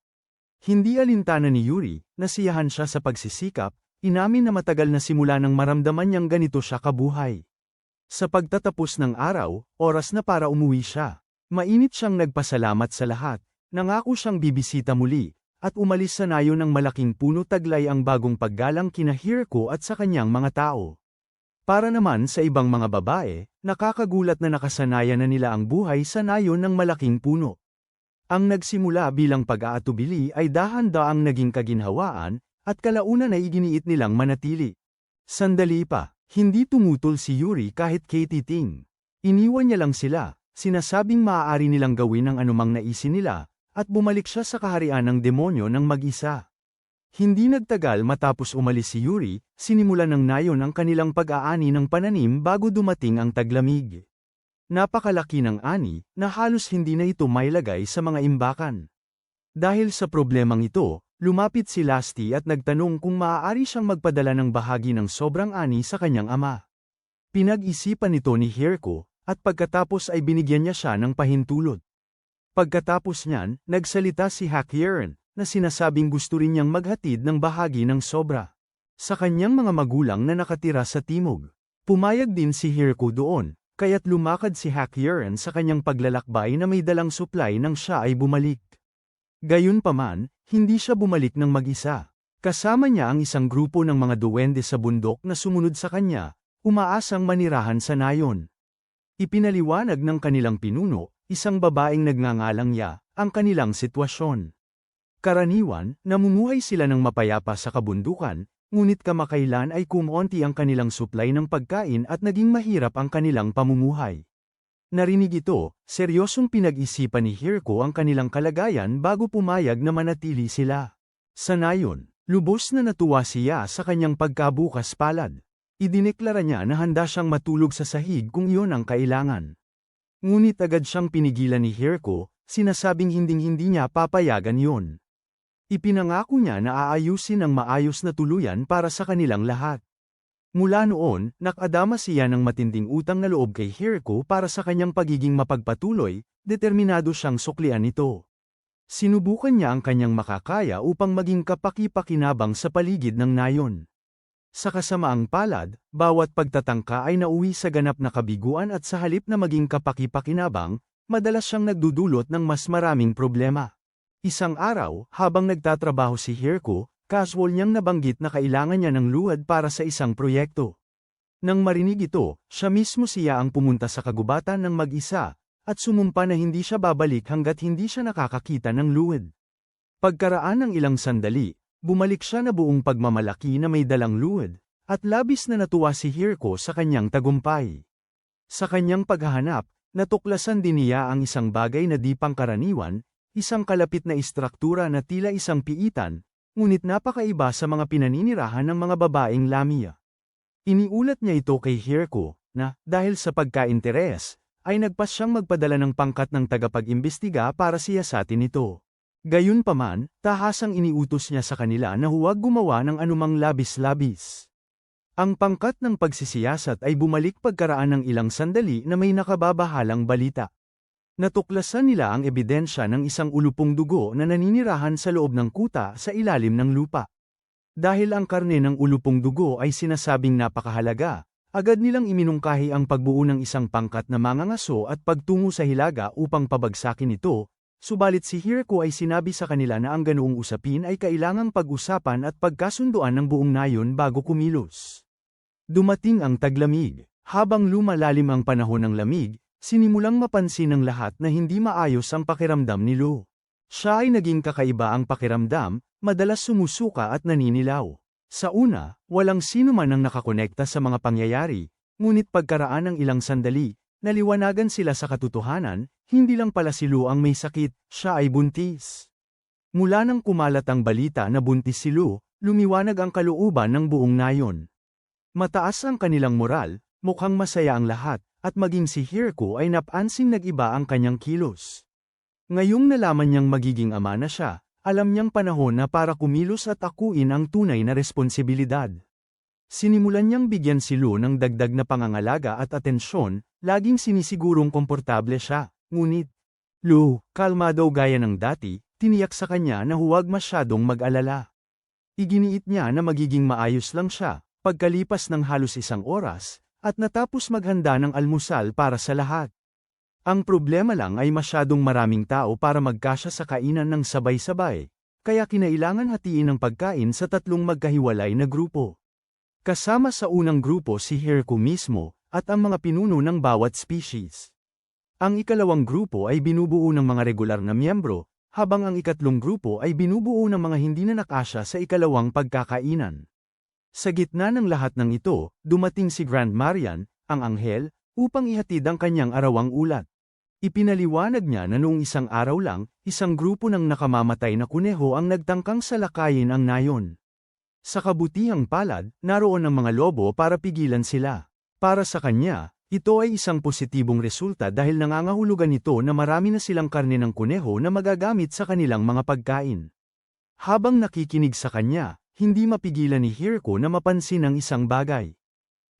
Hindi alintana ni Yuri, nasiyahan siya sa pagsisikap, inamin na matagal na simula nang maramdaman niyang ganito siya kabuhay. Sa pagtatapos ng araw, oras na para umuwi siya. Mainit siyang nagpasalamat sa lahat, nangako siyang bibisita muli, at umalis sa nayon ng malaking puno taglay ang bagong paggalang kina Hirko at sa kanyang mga tao. Para naman sa ibang mga babae, nakakagulat na nakasanayan na nila ang buhay sa nayon ng malaking puno. Ang nagsimula bilang pag-aatubili ay dahan-daang naging kaginhawaan, at kalaunan ay iginiit nilang manatili. Sandali pa, hindi tumutol si Yuri kahit katiting. Iniwan niya lang sila, sinasabing maaari nilang gawin ang anumang naisin nila, at bumalik siya sa kaharian ng demonyo ng mag-isa. Hindi nagtagal matapos umalis si Yuri, sinimulan ng nayon ang kanilang pag-aani ng pananim bago dumating ang taglamig. Napakalaki ng ani, na halos hindi na ito mailagay sa mga imbakan. Dahil sa problemang ito, lumapit si Lasty at nagtanong kung maaari siyang magpadala ng bahagi ng sobrang ani sa kanyang ama. Pinag-isipan nito ni Hirko, at pagkatapos ay binigyan niya siya ng pahintulot. Pagkatapos niyan, nagsalita si Hakyern, na sinasabing gusto rin niyang maghatid ng bahagi ng sobra sa kanyang mga magulang na nakatira sa timog. Pumayag din si Hirko doon, kaya't lumakad si Hakyern sa kanyang paglalakbay na may dalang supply nang siya ay bumalik. Gayunpaman, hindi siya bumalik ng mag-isa. Kasama niya ang isang grupo ng mga duwende sa bundok na sumunod sa kanya, umaasang manirahan sa nayon. Ipinaliwanag ng kanilang pinuno, isang babaeng nagngangalang Ya, ang kanilang sitwasyon. Karaniwan, namumuhay sila ng mapayapa sa kabundukan, ngunit kamakailan ay kumonti ang kanilang supply ng pagkain at naging mahirap ang kanilang pamumuhay. Narinig ito, seryosong pinag-isipan ni Hirko ang kanilang kalagayan bago pumayag na manatili sila. Sa nayon, lubos na natuwa siya sa kanyang pagkabukas palad. Idineklara niya na handa siyang matulog sa sahig kung iyon ang kailangan. Ngunit agad siyang pinigilan ni Hirko, sinasabing hinding-hindi niya papayagan yon. Ipinangako niya na aayusin ang maayos na tuluyan para sa kanilang lahat. Mula noon, nakadama siya ng matinding utang na loob kay Hirko para sa kanyang pagiging mapagpatuloy, determinado siyang suklian ito. Sinubukan niya ang kanyang makakaya upang maging kapaki-pakinabang sa paligid ng nayon. Sa kasamaang palad, bawat pagtatangka ay nauwi sa ganap na kabiguan at sa halip na maging kapaki-pakinabang, madalas siyang nagdudulot ng mas maraming problema. Isang araw, habang nagtatrabaho si Hirko, casual niyang nabanggit na kailangan niya ng luwad para sa isang proyekto. Nang marinig ito, siya mismo siya ang pumunta sa kagubatan ng mag-isa, at sumumpa na hindi siya babalik hanggat hindi siya nakakakita ng luwad. Pagkaraan ng ilang sandali, bumalik siya na buong pagmamalaki na may dalang luwad, at labis na natuwa si Hirko sa kanyang tagumpay. Sa kanyang paghahanap, natuklasan din niya ang isang bagay na di pangkaraniwan, isang kalapit na istruktura na tila isang piitan, ngunit napakaiba sa mga pinaninirahan ng mga babaeng Lamia. Iniulat niya ito kay Hirko, na, dahil sa pagkainteres, ay nagpasyang magpadala ng pangkat ng tagapag-imbestiga para siyasatin ito. Gayunpaman, tahasang iniutos niya sa kanila na huwag gumawa ng anumang labis-labis. Ang pangkat ng pagsisiyasat ay bumalik pagkaraan ng ilang sandali na may nakababahalang balita. Natuklasan nila ang ebidensya ng isang ulupong dugo na naninirahan sa loob ng kuta sa ilalim ng lupa. Dahil ang karne ng ulupong dugo ay sinasabing napakahalaga, agad nilang iminungkahi ang pagbuo ng isang pangkat na mangangaso at pagtungo sa hilaga upang pabagsakin ito, subalit si Hirko ay sinabi sa kanila na ang ganoong usapin ay kailangang pag-usapan at pagkasunduan ng buong nayon bago kumilos. Dumating ang taglamig. Habang lumalalim ang panahon ng lamig, sinimulang mapansin ng lahat na hindi maayos ang pakiramdam ni Lu. Siya ay naging kakaiba ang pakiramdam, madalas sumusuka at naninilaw. Sa una, walang sino man ang nakakonekta sa mga pangyayari, ngunit pagkaraan ng ilang sandali, naliwanagan sila sa katotohanan, hindi lang pala si Lu ang may sakit, siya ay buntis. Mula nang kumalat ang balita na buntis si Lu, lumiwanag ang kalooban ng buong nayon. Mataas ang kanilang moral, mukhang masaya ang lahat, at maging si Hirko ay napansing nag-iba ang kanyang kilos. Ngayong nalaman niyang magiging ama na siya, alam niyang panahon na para kumilos at akuin ang tunay na responsibilidad. Sinimulan niyang bigyan si Lu ng dagdag na pangangalaga at atensyon, laging sinisigurong komportable siya, ngunit, Lu, kalmado gaya ng dati, tiniyak sa kanya na huwag masyadong mag-alala. Iginiit niya na magiging maayos lang siya, pagkalipas ng halos isang oras, at natapos maghanda ng almusal para sa lahat. Ang problema lang ay masyadong maraming tao para magkasya sa kainan ng sabay-sabay, kaya kinailangan hatiin ang pagkain sa tatlong magkahiwalay na grupo. Kasama sa unang grupo si Hirko mismo, at ang mga pinuno ng bawat species. Ang ikalawang grupo ay binubuo ng mga regular na miyembro, habang ang ikatlong grupo ay binubuo ng mga hindi na nakasya sa ikalawang pagkakainan. Sa gitna ng lahat ng ito, dumating si Grand Marian, ang anghel, upang ihatid ang kanyang arawang ulat. Ipinaliwanag niya na noong isang araw lang, isang grupo ng nakamamatay na kuneho ang nagtangkang salakayin ang nayon. Sa kabutihang palad, naroon ang mga lobo para pigilan sila. Para sa kanya, ito ay isang positibong resulta dahil nangangahulugan ito na marami na silang karne ng kuneho na magagamit sa kanilang mga pagkain. Habang nakikinig sa kanya, hindi mapigilan ni Hirko na mapansin ang isang bagay.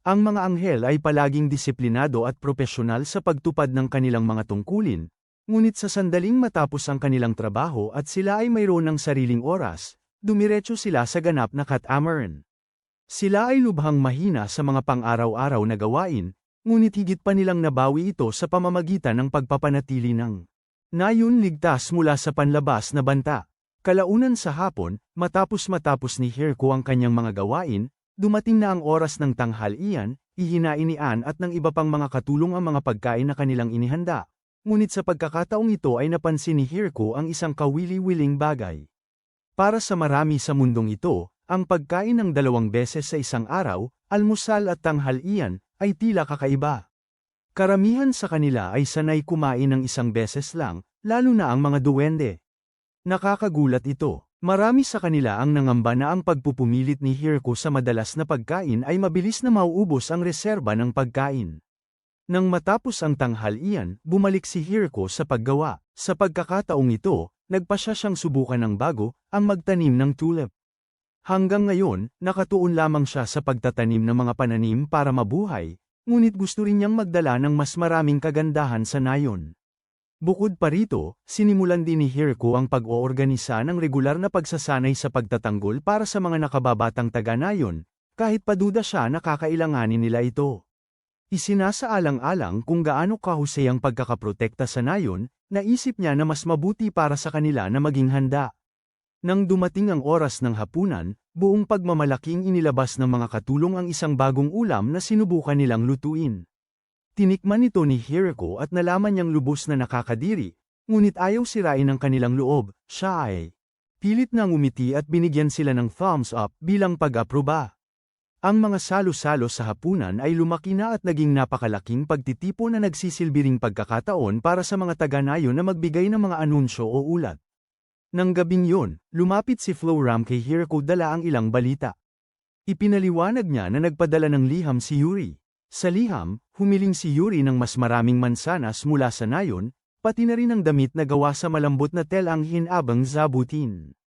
Ang mga anghel ay palaging disiplinado at propesyonal sa pagtupad ng kanilang mga tungkulin, ngunit sa sandaling matapos ang kanilang trabaho at sila ay mayroon ng sariling oras, dumiretso sila sa ganap na katamaran. Sila ay lubhang mahina sa mga pang-araw-araw na gawain, ngunit higit pa nilang nabawi ito sa pamamagitan ng pagpapanatili ng nayon ligtas mula sa panlabas na banta. Kalaunan sa hapon, matapos ni Hirko ang kanyang mga gawain, dumating na ang oras ng tanghalian, ihinain ni Anne at ng iba pang mga katulong ang mga pagkain na kanilang inihanda. Ngunit sa pagkakataong ito ay napansin ni Hirko ang isang kawili-wiling bagay. Para sa marami sa mundong ito, ang pagkain ng 2 beses sa isang araw, almusal at tanghalian, ay tila kakaiba. Karamihan sa kanila ay sanay kumain ng 1 beses lang, lalo na ang mga duwende. Nakakagulat ito. Marami sa kanila ang nangamba na ang pagpupumilit ni Hirko sa madalas na pagkain ay mabilis na mauubos ang reserba ng pagkain. Nang matapos ang tanghalian, bumalik si Hirko sa paggawa. Sa pagkakataong ito, nagpasya siyang subukan ng bago, ang magtanim ng tulip. Hanggang ngayon, nakatuon lamang siya sa pagtatanim ng mga pananim para mabuhay, ngunit gusto rin niyang magdala ng mas maraming kagandahan sa nayon. Bukod pa rito, sinimulan din ni Hirko ang pag-oorganisa ng regular na pagsasanay sa pagtatanggol para sa mga nakababatang taga-nayon, kahit paduda siya na kakailanganin nila ito. Isinasaalang-alang kung gaano kahusay ang pagkakaprotekta sa nayon, naisip niya na mas mabuti para sa kanila na maging handa. Nang dumating ang oras ng hapunan, buong pagmamalaking inilabas ng mga katulong ang isang bagong ulam na sinubukan nilang lutuin. Tinikman ito ni Hirko at nalaman niyang lubos na nakakadiri, ngunit ayaw sirain ang kanilang loob, siya ay pilit na ngumiti at binigyan sila ng thumbs up bilang pag-aproba. Ang mga salo-salo sa hapunan ay lumaki na at naging napakalaking pagtitipon na nagsisilbiring pagkakataon para sa mga taga-nayon na magbigay ng mga anunsyo o ulat. Nang gabing yun, lumapit si Floram kay Hirko dala ang ilang balita. Ipinaliwanag niya na nagpadala ng liham si Yuri. Sa liham, humiling si Yuri ng mas maraming mansanas mula sa nayon, pati na rin ang damit na gawa sa malambot na telang hinabang zabutin.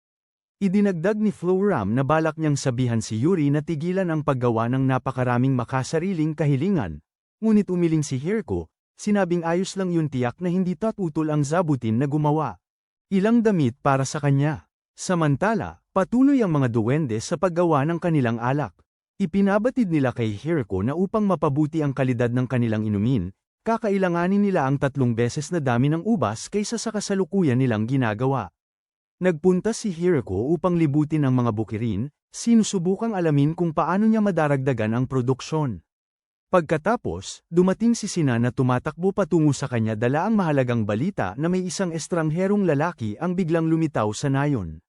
Idinagdag ni Floram na balak niyang sabihan si Yuri na tigilan ang paggawa ng napakaraming makasariling kahilingan, ngunit umiling si Hirko, sinabing ayos lang yun, tiyak na hindi tatutol ang zabutin na gumawa ilang damit para sa kanya. Samantala, patuloy ang mga duwende sa paggawa ng kanilang alak. Ipinabatid nila kay Hirko na upang mapabuti ang kalidad ng kanilang inumin, kakailanganin nila ang 3 beses na dami ng ubas kaysa sa kasalukuyan nilang ginagawa. Nagpunta si Hirko upang libutin ang mga bukirin, sinusubukang alamin kung paano niya madaragdagan ang produksyon. Pagkatapos, dumating si Sina na tumatakbo patungo sa kanya, dala ang mahalagang balita na may isang estrangherong lalaki ang biglang lumitaw sa nayon.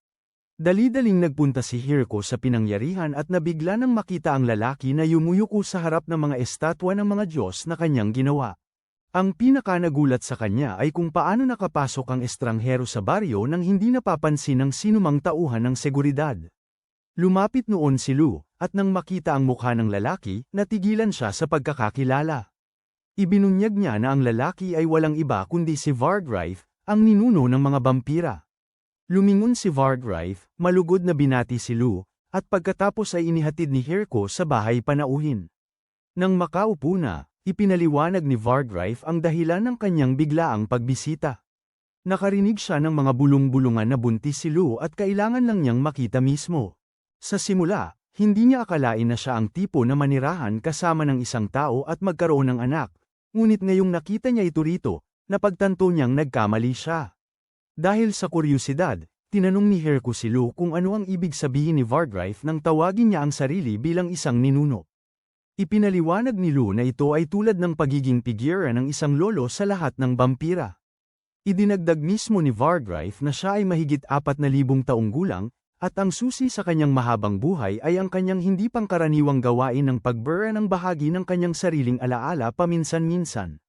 Dali-daling nagpunta si Hirko sa pinangyarihan at nabigla nang makita ang lalaki na yumuyuko sa harap ng mga estatwa ng mga Diyos na kanyang ginawa. Ang pinakanagulat sa kanya ay kung paano nakapasok ang estranghero sa baryo nang hindi napapansin ng sinumang tauhan ng seguridad. Lumapit noon si Lu, at nang makita ang mukha ng lalaki, natigilan siya sa pagkakakilala. Ibinunyag niya na ang lalaki ay walang iba kundi si Vargrife, ang ninuno ng mga bampira. Lumingon si Vargrife, malugod na binati si Lu, at pagkatapos ay inihatid ni Hirko sa bahay panauhin. Nang makaupo na, ipinaliwanag ni Vargrife ang dahilan ng kanyang biglaang pagbisita. Nakarinig siya ng mga bulong-bulungan na buntis si Lu at kailangan lang niyang makita mismo. Sa simula, hindi niya akalain na siya ang tipo na manirahan kasama ng isang tao at magkaroon ng anak, ngunit ngayong nakita niya ito rito, napagtanto niyang nagkamali siya. Dahil sa kuryosidad, tinanong ni Hirko si Lu kung ano ang ibig sabihin ni Vargrife nang tawagin niya ang sarili bilang isang ninuno. Ipinaliwanag ni Lu na ito ay tulad ng pagiging pigira ng isang lolo sa lahat ng bampira. Idinagdag mismo ni Vargrife na siya ay mahigit 4,000 taong gulang, at ang susi sa kanyang mahabang buhay ay ang kanyang hindi pangkaraniwang gawain ng pagbura ng bahagi ng kanyang sariling alaala paminsan-minsan.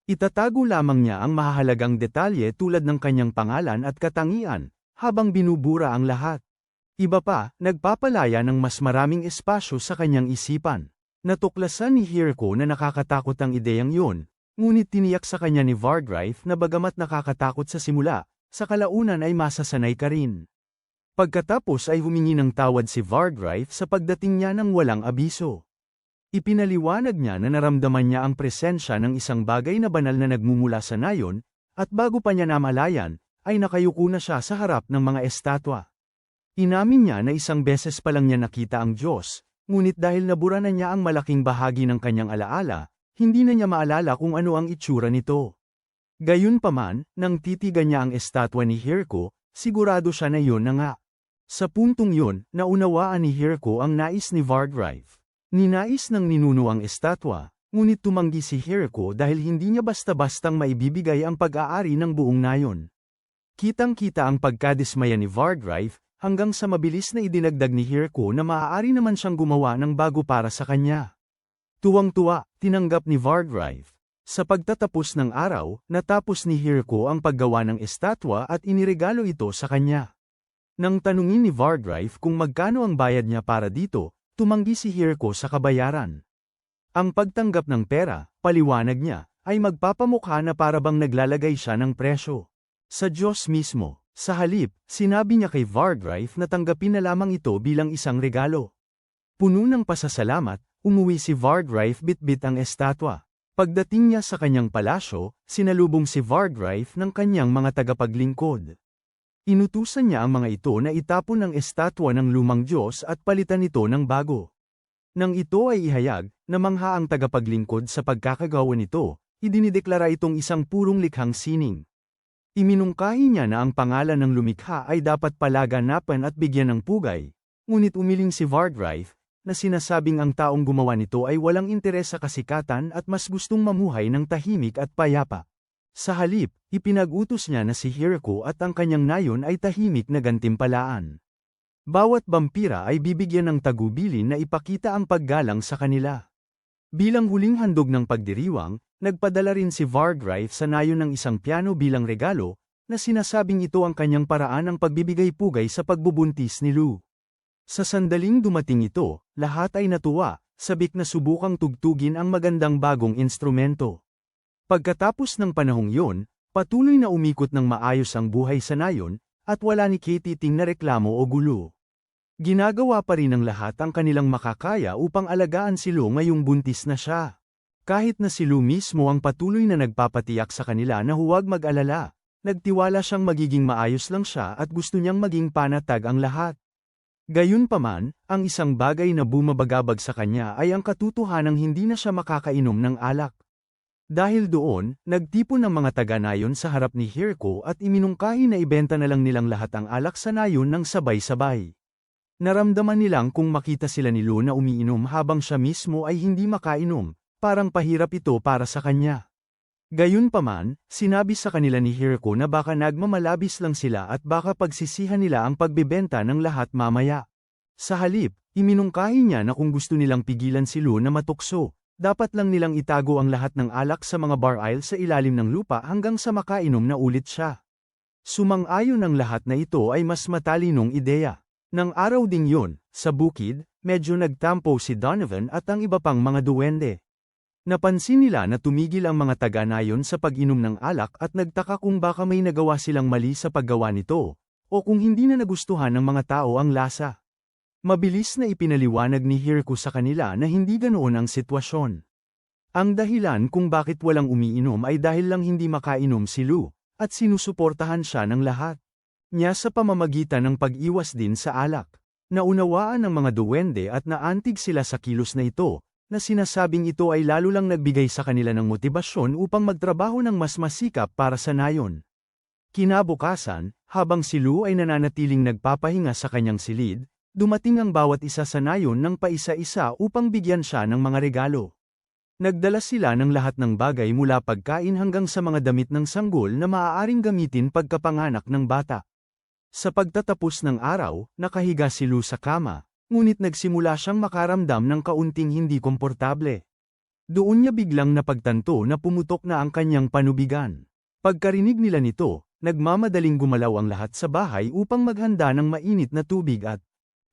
Itatago lamang niya ang mahahalagang detalye tulad ng kanyang pangalan at katangian, habang binubura ang lahat. Iba pa, nagpapalaya ng mas maraming espasyo sa kanyang isipan. Natuklasan ni Hirko na nakakatakot ang ideyang yun, ngunit tiniyak sa kanya ni Vargrife na bagamat nakakatakot sa simula, sa kalaunan ay masasanay ka rin. Pagkatapos ay humingi ng tawad si Vargrife sa pagdating niya ng walang abiso. Ipinaliwanag niya na naramdaman niya ang presensya ng isang bagay na banal na nagmumula sa nayon, at bago pa niya namalayan, ay nakayuko na siya sa harap ng mga estatwa. Inamin niya na isang beses pa lang niya nakita ang Diyos, ngunit dahil nabura na niya ang malaking bahagi ng kanyang alaala, hindi na niya maalala kung ano ang itsura nito. Gayunpaman, nang titigan niya ang estatwa ni Hirko, sigurado siya na yun na nga. Sa puntong yun, naunawaan ni Hirko ang nais ni Vargrife. Ninais ng ninuno ang estatwa, ngunit tumanggi si Hirko dahil hindi niya basta-bastang maibibigay ang pag-aari ng buong nayon. Kitang-kita ang pagkadismaya ni Vargrife, hanggang sa mabilis na idinagdag ni Hirko na maaari naman siyang gumawa ng bago para sa kanya. Tuwang-tuwa, tinanggap ni Vargrife. Sa pagtatapos ng araw, natapos ni Hirko ang paggawa ng estatwa at iniregalo ito sa kanya. Nang tanungin ni Vargrife kung magkano ang bayad niya para dito, tumanggi si Hirko sa kabayaran. Ang pagtanggap ng pera, paliwanag niya, ay magpapamukha na parabang naglalagay siya ng presyo sa Diyos mismo. Sa halip, sinabi niya kay Vargrife na tanggapin na lamang ito bilang isang regalo. Puno ng pasasalamat, umuwi si Vargrife bitbit ang estatwa. Pagdating niya sa kanyang palasyo, sinalubong si Vargrife ng kanyang mga tagapaglingkod. Inutusan niya ang mga ito na itapon ang estatwa ng lumang Diyos at palitan ito ng bago. Nang ito ay ihayag, namangha ang tagapaglingkod sa pagkakagawa nito, idinideklara itong isang purong likhang sining. Iminungkahi niya na ang pangalan ng lumikha ay dapat palaganapan at bigyan ng pugay, ngunit umiling si Vargrife, na sinasabing ang taong gumawa nito ay walang interes sa kasikatan at mas gustong mamuhay ng tahimik at payapa. Sa halip, ipinag-utos niya na si Hirko at ang kanyang nayon ay tahimik na gantimpalaan. Bawat bampira ay bibigyan ng tagubilin na ipakita ang paggalang sa kanila. Bilang huling handog ng pagdiriwang, nagpadala rin si Vargrife sa nayon ng isang piano bilang regalo, na sinasabing ito ang kanyang paraan ng pagbibigay pugay sa pagbubuntis ni Lu. Sa sandaling dumating ito, lahat ay natuwa, sabik na subukang tugtugin ang magandang bagong instrumento. Pagkatapos ng panahong yun, patuloy na umikot ng maayos ang buhay sa nayon, at wala ni Katie ting na reklamo o gulo. Ginagawa pa rin ng lahat ang kanilang makakaya upang alagaan si Lou ngayong buntis na siya. Kahit na si Lou mismo ang patuloy na nagpapatiyak sa kanila na huwag mag-alala, nagtiwala siyang magiging maayos lang siya at gusto niyang maging panatag ang lahat. Gayunpaman, ang isang bagay na bumabagabag sa kanya ay ang katotohanang hindi na siya makakainom ng alak. Dahil doon, nagtipon ng mga taga-nayon sa harap ni Hirko at iminungkahi na ibenta na lang nilang lahat ang alak sa nayon ng sabay-sabay. Naramdaman nilang kung makita sila ni Lou na umiinom habang siya mismo ay hindi makainom, parang pahirap ito para sa kanya. Gayunpaman, sinabi sa kanila ni Hirko na baka nagmamalabis lang sila at baka pagsisihan nila ang pagbebenta ng lahat mamaya. Sa halip, iminungkahi niya na kung gusto nilang pigilan si Lou na matukso, dapat lang nilang itago ang lahat ng alak sa mga bar aisle sa ilalim ng lupa hanggang sa makainom na ulit siya. Sumang-ayon ang lahat na ito ay mas matalinong ideya. Nang araw ding yun, sa bukid, medyo nagtampo si Donovan at ang iba pang mga duwende. Napansin nila na tumigil ang mga taga-nayon sa pag-inom ng alak at nagtaka kung baka may nagawa silang mali sa paggawa nito, o kung hindi na nagustuhan ng mga tao ang lasa. Mabilis na ipinaliwanag ni Hirko sa kanila na hindi ganoon ang sitwasyon. Ang dahilan kung bakit walang umiinom ay dahil lang hindi makainom si Lou, at sinusuportahan siya ng lahat niya sa pamamagitan ng pag-iwas din sa alak. Naunawaan ng mga duwende at naantig sila sa kilos na ito, na sinasabing ito ay lalo lang nagbigay sa kanila ng motibasyon upang magtrabaho ng mas masikap para sa nayon. Kinabukasan, habang si Lou ay nananatiling nagpapahinga sa kanyang silid, dumating ang bawat isa sa nayon ng paisa-isa upang bigyan siya ng mga regalo. Nagdala sila ng lahat ng bagay mula pagkain hanggang sa mga damit ng sanggol na maaaring gamitin pagkapanganak ng bata. Sa pagtatapos ng araw, nakahiga si Lou sa kama, ngunit nagsimula siyang makaramdam ng kaunting hindi komportable. Doon niya biglang napagtanto na pumutok na ang kanyang panubigan. Pagkarinig nila nito, nagmamadaling gumalaw ang lahat sa bahay upang maghanda ng mainit na tubig at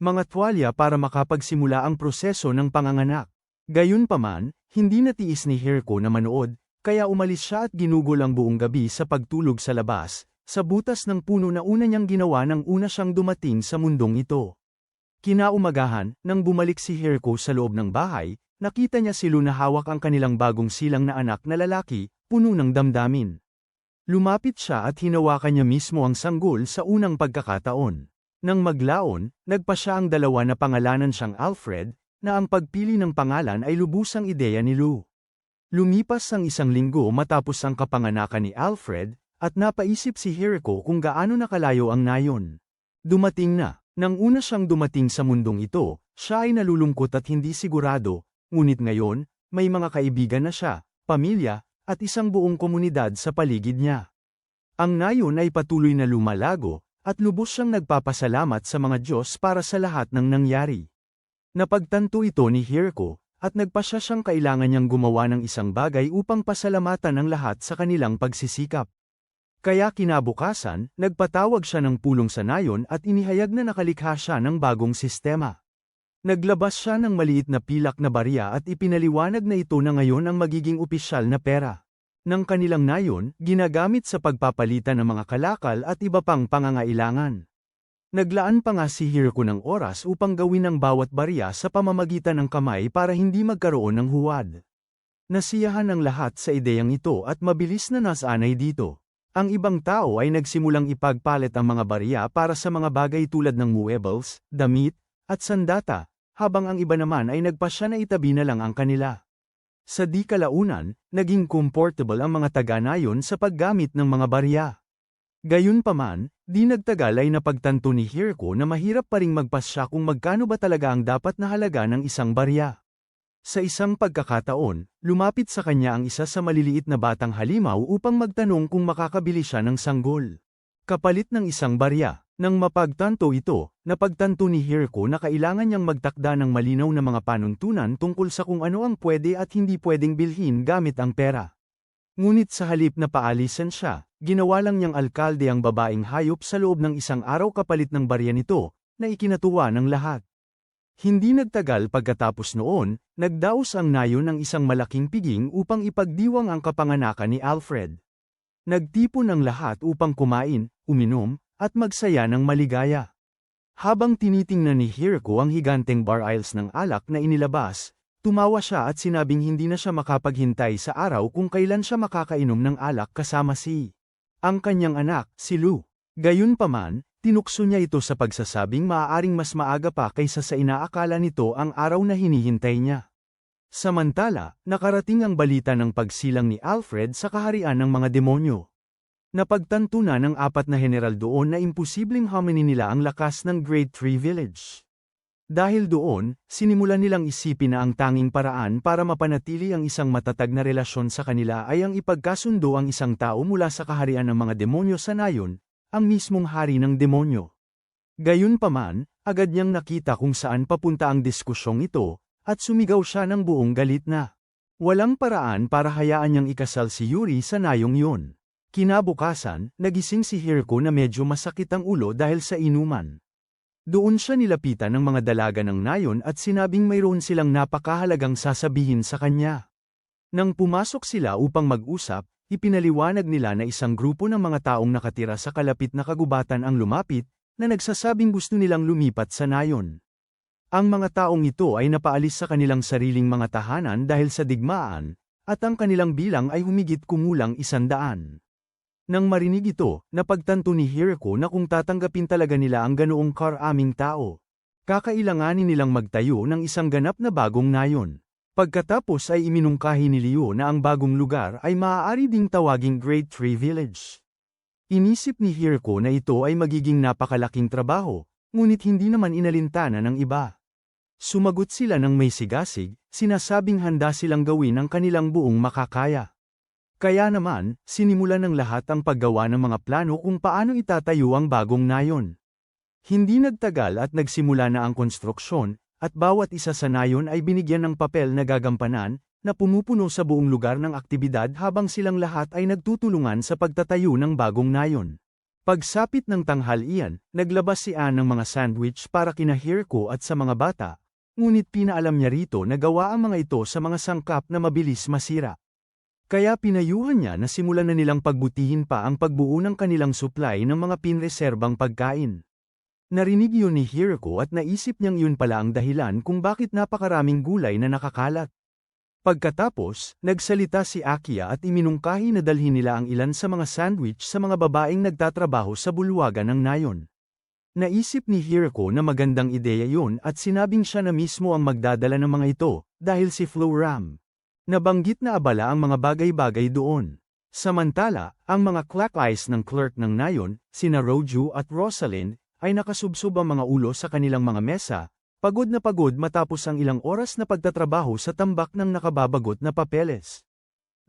mga tuwalya para makapagsimula ang proseso ng panganganak. Gayunpaman, hindi natiis ni Hirko na manood, kaya umalis siya at ginugol ang buong gabi sa pagtulog sa labas, sa butas ng puno na una niyang ginawa nang una siyang dumating sa mundong ito. Kinaumagahan, nang bumalik si Hirko sa loob ng bahay, nakita niya si Lou na hawak ang kanilang bagong silang na anak na lalaki, puno ng damdamin. Lumapit siya at hinawakan niya mismo ang sanggol sa unang pagkakataon. Nang maglaon, nagpa siya ang dalawa na pangalanan siyang Alfred, na ang pagpili ng pangalan ay lubusang ideya ni Lou. Lumipas ang 1 linggo matapos ang kapanganakan ni Alfred, at napaisip si Hirko kung gaano nakalayo ang nayon. Dumating na. Nang una siyang dumating sa mundong ito, siya ay nalulungkot at hindi sigurado, ngunit ngayon, may mga kaibigan na siya, pamilya, at isang buong komunidad sa paligid niya. Ang nayon ay patuloy na lumalago, at lubos siyang nagpapasalamat sa mga Diyos para sa lahat ng nangyari. Napagtanto ito ni Hirko, at nagpasya siyang kailangan niyang gumawa ng isang bagay upang pasalamatan ang lahat sa kanilang pagsisikap. Kaya kinabukasan, nagpatawag siya ng pulong sa nayon at inihayag na nakalikha siya ng bagong sistema. Naglabas siya ng maliit na pilak na barya at ipinaliwanag na ito na ngayon ang magiging opisyal na pera ng kanilang nayon, ginagamit sa pagpapalitan ng mga kalakal at iba pang pangangailangan. Naglaan pa nga si Hirko ng oras upang gawin ang bawat barya sa pamamagitan ng kamay para hindi magkaroon ng huwad. Nasiyahan ang lahat sa ideyang ito at mabilis na nasanay dito. Ang ibang tao ay nagsimulang ipagpalit ang mga barya para sa mga bagay tulad ng muebles, damit, at sandata, habang ang iba naman ay nagpasya na itabi na lang ang kanila. Sa di kalaunan, naging comfortable ang mga taga-nayon sa paggamit ng mga barya. Gayunpaman, di nagtagal ay napagtanto ni Hirko na mahirap pa ring magpasya kung magkano ba talaga ang dapat na halaga ng isang barya. Sa isang pagkakataon, lumapit sa kanya ang isa sa maliliit na batang halimaw upang magtanong kung makakabili siya ng sanggol. Kapalit ng isang barya. Nang mapagtanto ito, napagtanto ni Hirko na kailangan niyang magtakda ng malinaw na mga panuntunan tungkol sa kung ano ang pwede at hindi pwedeng bilhin gamit ang pera. Ngunit sa halip na paalisan siya, ginawa lang niyang alkalde ang babaeng hayop sa loob ng 1 araw kapalit ng barya nito, na ikinatuwa ng lahat. Hindi nagtagal pagkatapos noon, nagdaos ang nayon ng isang malaking piging upang ipagdiwang ang kapanganakan ni Alfred. Nagtipon ang lahat upang kumain, uminom, at magsaya ng maligaya. Habang tinitingnan ni Hiriko ang higanteng barrels ng alak na inilabas, tumawa siya at sinabing hindi na siya makapaghintay sa araw kung kailan siya makakainom ng alak kasama ang kanyang anak, si Lou. Gayunpaman, tinukso niya ito sa pagsasabing maaaring mas maaga pa kaysa sa inaakala nito ang araw na hinihintay niya. Samantala, nakarating ang balita ng pagsilang ni Alfred sa kaharian ng mga demonyo. Napagtanto na ng 4 na general doon na imposibleng haminin nila ang lakas ng Great Tree Village. Dahil doon, sinimulan nilang isipin na ang tanging paraan para mapanatili ang isang matatag na relasyon sa kanila ay ang ipagkasundo ang isang tao mula sa kaharian ng mga demonyo sa nayon, ang mismong hari ng demonyo. Gayunpaman, agad niyang nakita kung saan papunta ang diskusyong ito, at sumigaw siya ng buong galit na walang paraan para hayaan niyang ikasal si Yuri sa nayong yun. Kinabukasan, nagising si Hiriko na medyo masakit ang ulo dahil sa inuman. Doon siya nilapitan ng mga dalaga ng nayon at sinabing mayroon silang napakahalagang sasabihin sa kanya. Nang pumasok sila upang mag-usap, ipinaliwanag nila na isang grupo ng mga taong nakatira sa kalapit na kagubatan ang lumapit, na nagsasabing gusto nilang lumipat sa nayon. Ang mga taong ito ay napaalis sa kanilang sariling mga tahanan dahil sa digmaan, at ang kanilang bilang ay humigit kumulang 100. Nang marinig ito, napagtanto ni Hiriko na kung tatanggapin talaga nila ang ganoong karaming tao, kakailanganin nilang magtayo ng isang ganap na bagong nayon. Pagkatapos ay iminungkahi ni Leo na ang bagong lugar ay maaari ding tawaging Great Tree Village. Inisip ni Hiriko na ito ay magiging napakalaking trabaho, ngunit hindi naman inalintana ng iba. Sumagot sila ng may sigasig, sinasabing handa silang gawin ang kanilang buong makakaya. Kaya naman, sinimulan ng lahat ang paggawa ng mga plano kung paano itatayo ang bagong nayon. Hindi nagtagal at nagsimula na ang konstruksyon, at bawat isa sa nayon ay binigyan ng papel na gagampanan, na pumupuno sa buong lugar ng aktibidad habang silang lahat ay nagtutulungan sa pagtatayo ng bagong nayon. Pagsapit ng tanghalian, naglabas si Anne ng mga sandwich para kina Hiriko at sa mga bata, ngunit pinaalam niya rito na gawa ang mga ito sa mga sangkap na mabilis masira. Kaya pinayuhan niya na simulan na nilang pagbutihin pa ang pagbuo ng kanilang supply ng mga pinreserbang pagkain. Narinig yun ni Hiriko at naisip niyang yun pala ang dahilan kung bakit napakaraming gulay na nakakalat. Pagkatapos, nagsalita si Akiya at iminungkahi na dalhin nila ang ilan sa mga sandwich sa mga babaeng nagtatrabaho sa bulwagan ng nayon. Naisip ni Hiriko na magandang ideya yun at sinabing siya na mismo ang magdadala ng mga ito, dahil si Floram. Nabanggit na abala ang mga bagay-bagay doon. Samantala, ang mga clack eyes ng clerk ng nayon, sina Roju at Rosalind, ay nakasubsob ang mga ulo sa kanilang mga mesa, pagod na pagod matapos ang ilang oras na pagtatrabaho sa tambak ng nakababagot na papeles.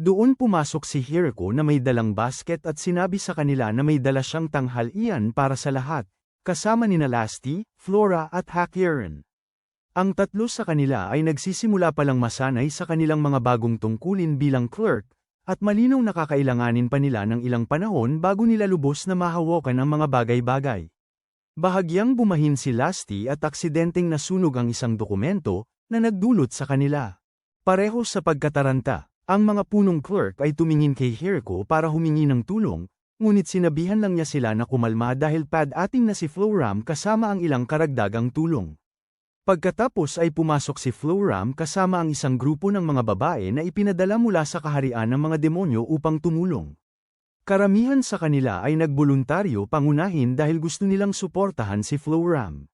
Doon pumasok si Hiriko na may dalang basket at sinabi sa kanila na may dala siyang tanghalian para sa lahat, kasama nina Lasty, Flora at Hakiran. Ang tatlo sa kanila ay nagsisimula palang masanay sa kanilang mga bagong tungkulin bilang clerk, at malinaw na kakailanganin pa nila ng ilang panahon bago nila lubos na mahawakan ang mga bagay-bagay. Bahagyang bumahin si Lasty at aksidenteng nasunog ang isang dokumento, na nagdulot sa kanila. Pareho sa pagkataranta, ang mga punong clerk ay tumingin kay Hiriko para humingi ng tulong, ngunit sinabihan lang niya sila na kumalma dahil pad-ating na si Floram kasama ang ilang karagdagang tulong. Pagkatapos ay pumasok si Floram kasama ang isang grupo ng mga babae na ipinadala mula sa kaharian ng mga demonyo upang tumulong. Karamihan sa kanila ay nagboluntaryo pangunahin dahil gusto nilang suportahan si Floram.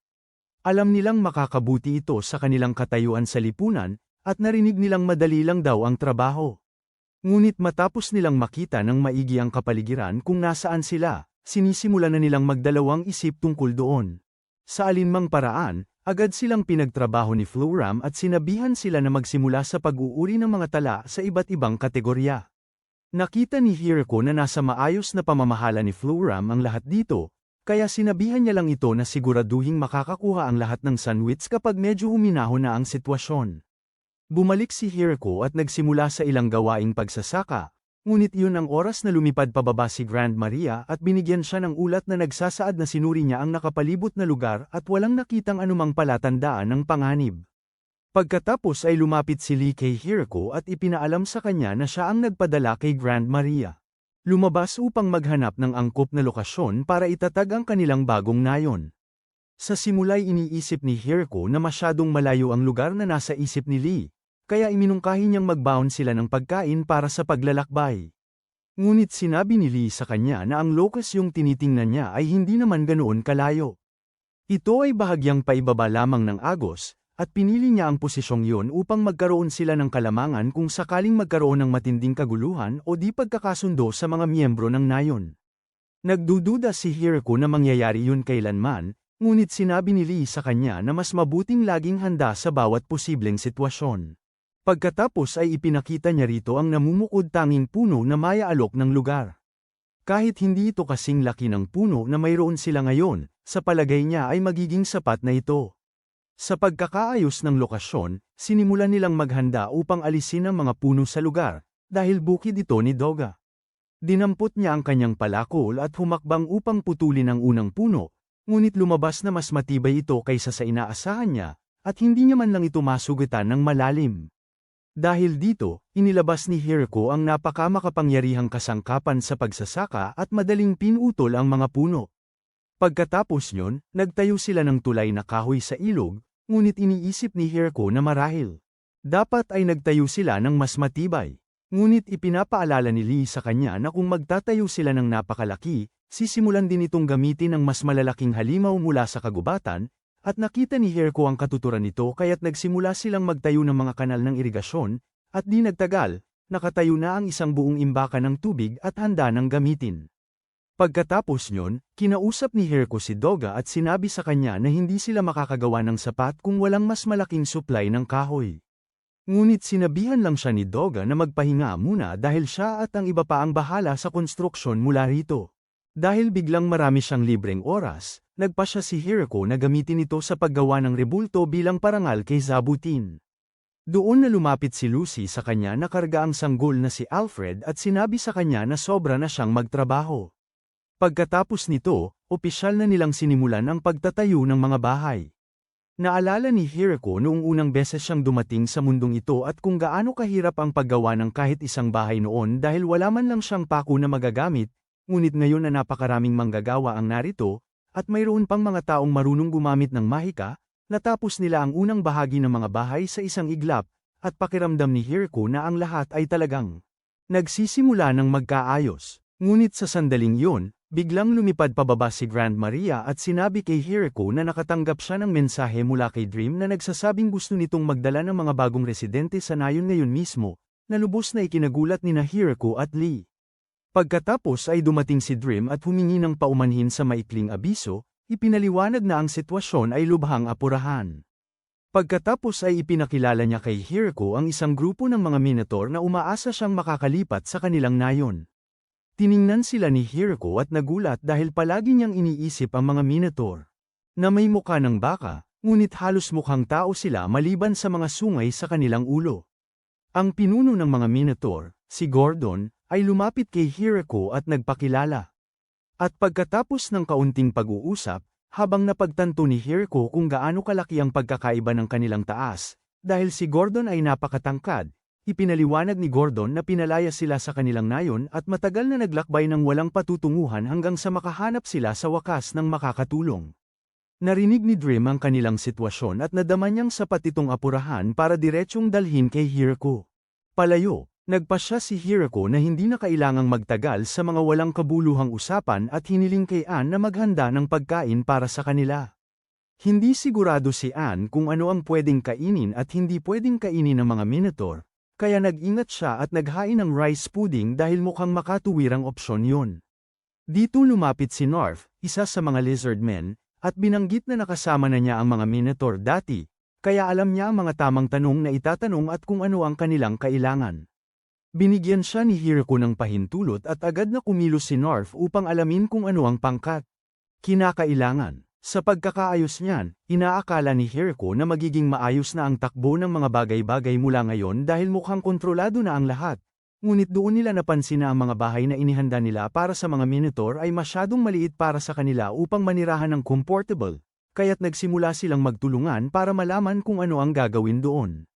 Alam nilang makakabuti ito sa kanilang katayuan sa lipunan, at narinig nilang madali lang daw ang trabaho. Ngunit matapos nilang makita ng maigi ang kapaligiran kung nasaan sila, sinisimula na nilang magdalawang isip tungkol doon. Sa alinmang paraan, agad silang pinagtrabaho ni Floram at sinabihan sila na magsimula sa pag-uuri ng mga tala sa iba't ibang kategorya. Nakita ni Hiriko na nasa maayos na pamamahala ni Floram ang lahat dito, kaya sinabihan niya lang ito na siguraduhing makakakuha ang lahat ng sandwich kapag medyo huminahon na ang sitwasyon. Bumalik si Hiriko at nagsimula sa ilang gawaing pagsasaka, Ngunit yun ang oras na lumipad pababa si Grand Maria at binigyan siya ng ulat na nagsasaad na sinuri niya ang nakapalibot na lugar at walang nakitang anumang palatandaan ng panganib. Pagkatapos ay lumapit si Lee kay Hiroko at ipinaalam sa kanya na siya ang nagpadala kay Grand Maria. Lumabas upang maghanap ng angkop na lokasyon para itatag ang kanilang bagong nayon. Sa simula'y iniisip ni Hiroko na masyadong malayo ang lugar na nasa isip ni Lee, kaya iminungkahi niyang magbaon sila ng pagkain para sa paglalakbay. Ngunit sinabi ni Lee sa kanya na ang locus yung tinitingnan niya ay hindi naman ganoon kalayo. Ito ay bahagyang paibaba lamang ng Agos, at pinili niya ang posisyong yun upang magkaroon sila ng kalamangan kung sakaling magkaroon ng matinding kaguluhan o di pagkakasundo sa mga miyembro ng nayon. Nagdududa si Hiroko na mangyayari yun kailanman, ngunit sinabi ni Lee sa kanya na mas mabuting laging handa sa bawat posibleng sitwasyon. Pagkatapos ay ipinakita niya rito ang namumukod tanging puno na maya-alok ng lugar. Kahit hindi ito kasing laki ng puno na mayroon sila ngayon, sa palagay niya ay magiging sapat na ito. Sa pagkakaayos ng lokasyon, sinimulan nilang maghanda upang alisin ang mga puno sa lugar, dahil bukid ito ni Doga. Dinampot niya ang kanyang palakol at humakbang upang putulin ang unang puno, ngunit lumabas na mas matibay ito kaysa sa inaasahan niya, at hindi niya man lang ito masugutan ng malalim. Dahil dito, inilabas ni Hiroko ang napakamakapangyarihang kasangkapan sa pagsasaka at madaling pinutol ang mga puno. Pagkatapos nyon, nagtayo sila ng tulay na kahoy sa ilog, ngunit iniisip ni Hiroko na marahil dapat ay nagtayo sila ng mas matibay. Ngunit ipinapaalala ni Lee sa kanya na kung magtatayo sila ng napakalaki, sisimulan din itong gamitin ng mas malalaking halimaw mula sa kagubatan, at nakita ni Hiroko ang katuturan nito kaya't nagsimula silang magtayo ng mga kanal ng irigasyon, at di nagtagal, nakatayo na ang isang buong imbakan ng tubig at handa ng gamitin. Pagkatapos nyon, kinausap ni Hiroko si Doga at sinabi sa kanya na hindi sila makakagawa ng sapat kung walang mas malaking supply ng kahoy. Ngunit sinabihan lang siya ni Doga na magpahinga muna dahil siya at ang iba pa ang bahala sa konstruksyon mula rito. Dahil biglang marami siyang libreng oras, nagpasya si Hiroko na gamitin ito sa paggawa ng rebulto bilang parangal kay Zabutin. Doon na lumapit si Lucy sa kanya na karga ang sanggol na si Alfred at sinabi sa kanya na sobra na siyang magtrabaho. Pagkatapos nito, opisyal na nilang sinimulan ang pagtatayo ng mga bahay. Naalala ni Hiroko noong unang beses siyang dumating sa mundong ito at kung gaano kahirap ang paggawa ng kahit isang bahay noon dahil wala man lang siyang paku na magagamit, ngunit ngayon na napakaraming manggagawa ang narito, at mayroon pang mga taong marunong gumamit ng mahika, natapos nila ang unang bahagi ng mga bahay sa isang iglap, at pakiramdam ni Hiroko na ang lahat ay talagang nagsisimula ng magkaayos. Ngunit sa sandaling yun, biglang lumipad pababa si Grand Maria at sinabi kay Hiroko na nakatanggap siya ng mensahe mula kay Dream na nagsasabing gusto nitong magdala ng mga bagong residente sa nayon ngayon mismo, na lubos na ikinagulat ni Hiroko at Lee. Pagkatapos ay dumating si Dream at humingi ng paumanhin sa maikling abiso, ipinaliwanag na ang sitwasyon ay lubhang apurahan. Pagkatapos ay ipinakilala niya kay Hiroko ang isang grupo ng mga Minotaur na umaasa siyang makakalipat sa kanilang nayon. Tiningnan sila ni Hiroko at nagulat dahil palagi niyang iniisip ang mga Minotaur na may mukha ng baka, ngunit halos mukhang tao sila maliban sa mga sungay sa kanilang ulo. Ang pinuno ng mga Minotaur, si Gordon, ay lumapit kay Hiroko at nagpakilala. At pagkatapos ng kaunting pag-uusap, habang napagtanto ni Hiroko kung gaano kalaki ang pagkakaiba ng kanilang taas, dahil si Gordon ay napakatangkad, ipinaliwanag ni Gordon na pinalaya sila sa kanilang nayon at matagal na naglakbay ng walang patutunguhan hanggang sa makahanap sila sa wakas ng makakatulong. Narinig ni Dream ang kanilang sitwasyon at nadama niyang sapat itong apurahan para diretsyong dalhin kay Hiroko. Palayo, nagpasya si Hiroko na hindi na kailangang magtagal sa mga walang kabuluhang usapan at hiniling kay Anne na maghanda ng pagkain para sa kanila. Hindi sigurado si Anne kung ano ang pwedeng kainin at hindi pwedeng kainin ng mga Minotaur, kaya nag-ingat siya at naghain ng rice pudding dahil mukhang makatuwirang opsyon yun. Dito lumapit si Narf, isa sa mga lizard men, at binanggit na nakasama na niya ang mga Minotaur dati, kaya alam niya ang mga tamang tanong na itatanong at kung ano ang kanilang kailangan. Binigyan siya ni Hiroko ng pahintulot at agad na kumilos si Narf upang alamin kung ano ang pangkat kinakailangan. Sa pagkakaayos niyan, inaakala ni Hiroko na magiging maayos na ang takbo ng mga bagay-bagay mula ngayon dahil mukhang kontrolado na ang lahat, Ngunit doon nila napansin na ang mga bahay na inihanda nila para sa mga Minotaur ay masyadong maliit para sa kanila upang manirahan ng comfortable, kaya't nagsimula silang magtulungan para malaman kung ano ang gagawin doon.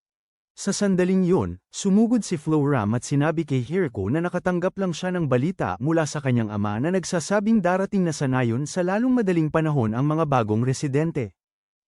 Sa sandaling yun, sumugod si Floram at sinabi kay Hirko na nakatanggap lang siya ng balita mula sa kanyang ama na nagsasabing darating na sa nayon sa lalong madaling panahon ang mga bagong residente.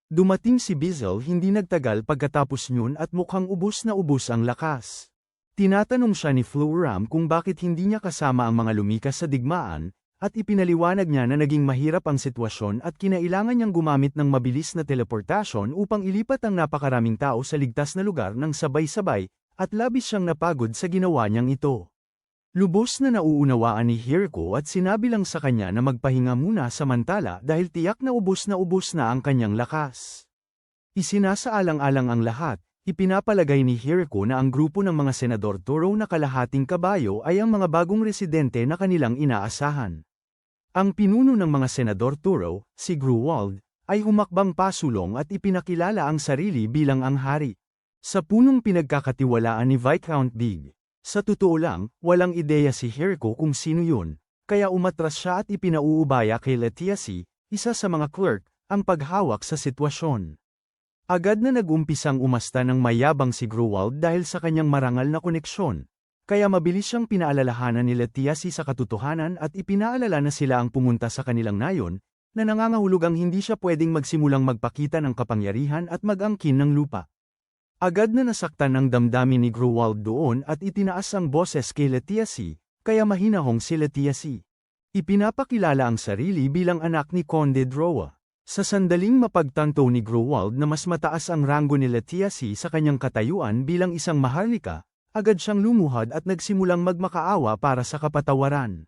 Dumating si Bizzle hindi nagtagal pagkatapos yun at mukhang ubos na ubos ang lakas. Tinatanong siya ni Floram kung bakit hindi niya kasama ang mga lumikas sa digmaan, at ipinaliwanag niya na naging mahirap ang sitwasyon at kinailangan niyang gumamit ng mabilis na teleportasyon upang ilipat ang napakaraming tao sa ligtas na lugar ng sabay-sabay, at labis siyang napagod sa ginawa niyang ito. Lubos na nauunawaan ni Hirko at sinabi lang sa kanya na magpahinga muna samantala dahil tiyak na ubos na ang kanyang lakas. Isinasaalang-alang ang lahat, ipinapalagay ni Hirko na ang grupo ng mga Senador Turo na kalahating kabayo ay ang mga bagong residente na kanilang inaasahan. Ang pinuno ng mga Senador Turo, si Gruwald, ay humakbang pasulong at ipinakilala ang sarili bilang ang hari. Sa punong pinagkakatiwalaan ni Viscount Big. Sa totoo lang, walang ideya si Hirko kung sino yun, kaya umatras siya at ipinauubaya kay Letiasi, isa sa mga clerk, ang paghawak sa sitwasyon. Agad na nag-umpisang umasta ng mayabang si Gruwald dahil sa kanyang marangal na koneksyon. Kaya mabilis siyang pinaalalahanan ni Letiasi sa katotohanan at ipinaalala na sila ang pumunta sa kanilang nayon, na nangangahulugang hindi siya pwedeng magsimulang magpakita ng kapangyarihan at mag-angkin ng lupa. Agad na nasaktan ng damdamin ni Gruwald doon at itinaas ang boses kay Letiasi, kaya mahinahong si Letiasi. Ipinapakilala ang sarili bilang anak ni Conde Drowa. Sa sandaling mapagtanto ni Gruwald na mas mataas ang ranggo ni Letiasi sa kanyang katayuan bilang isang maharlika, agad siyang lumuhad at nagsimulang magmakaawa para sa kapatawaran.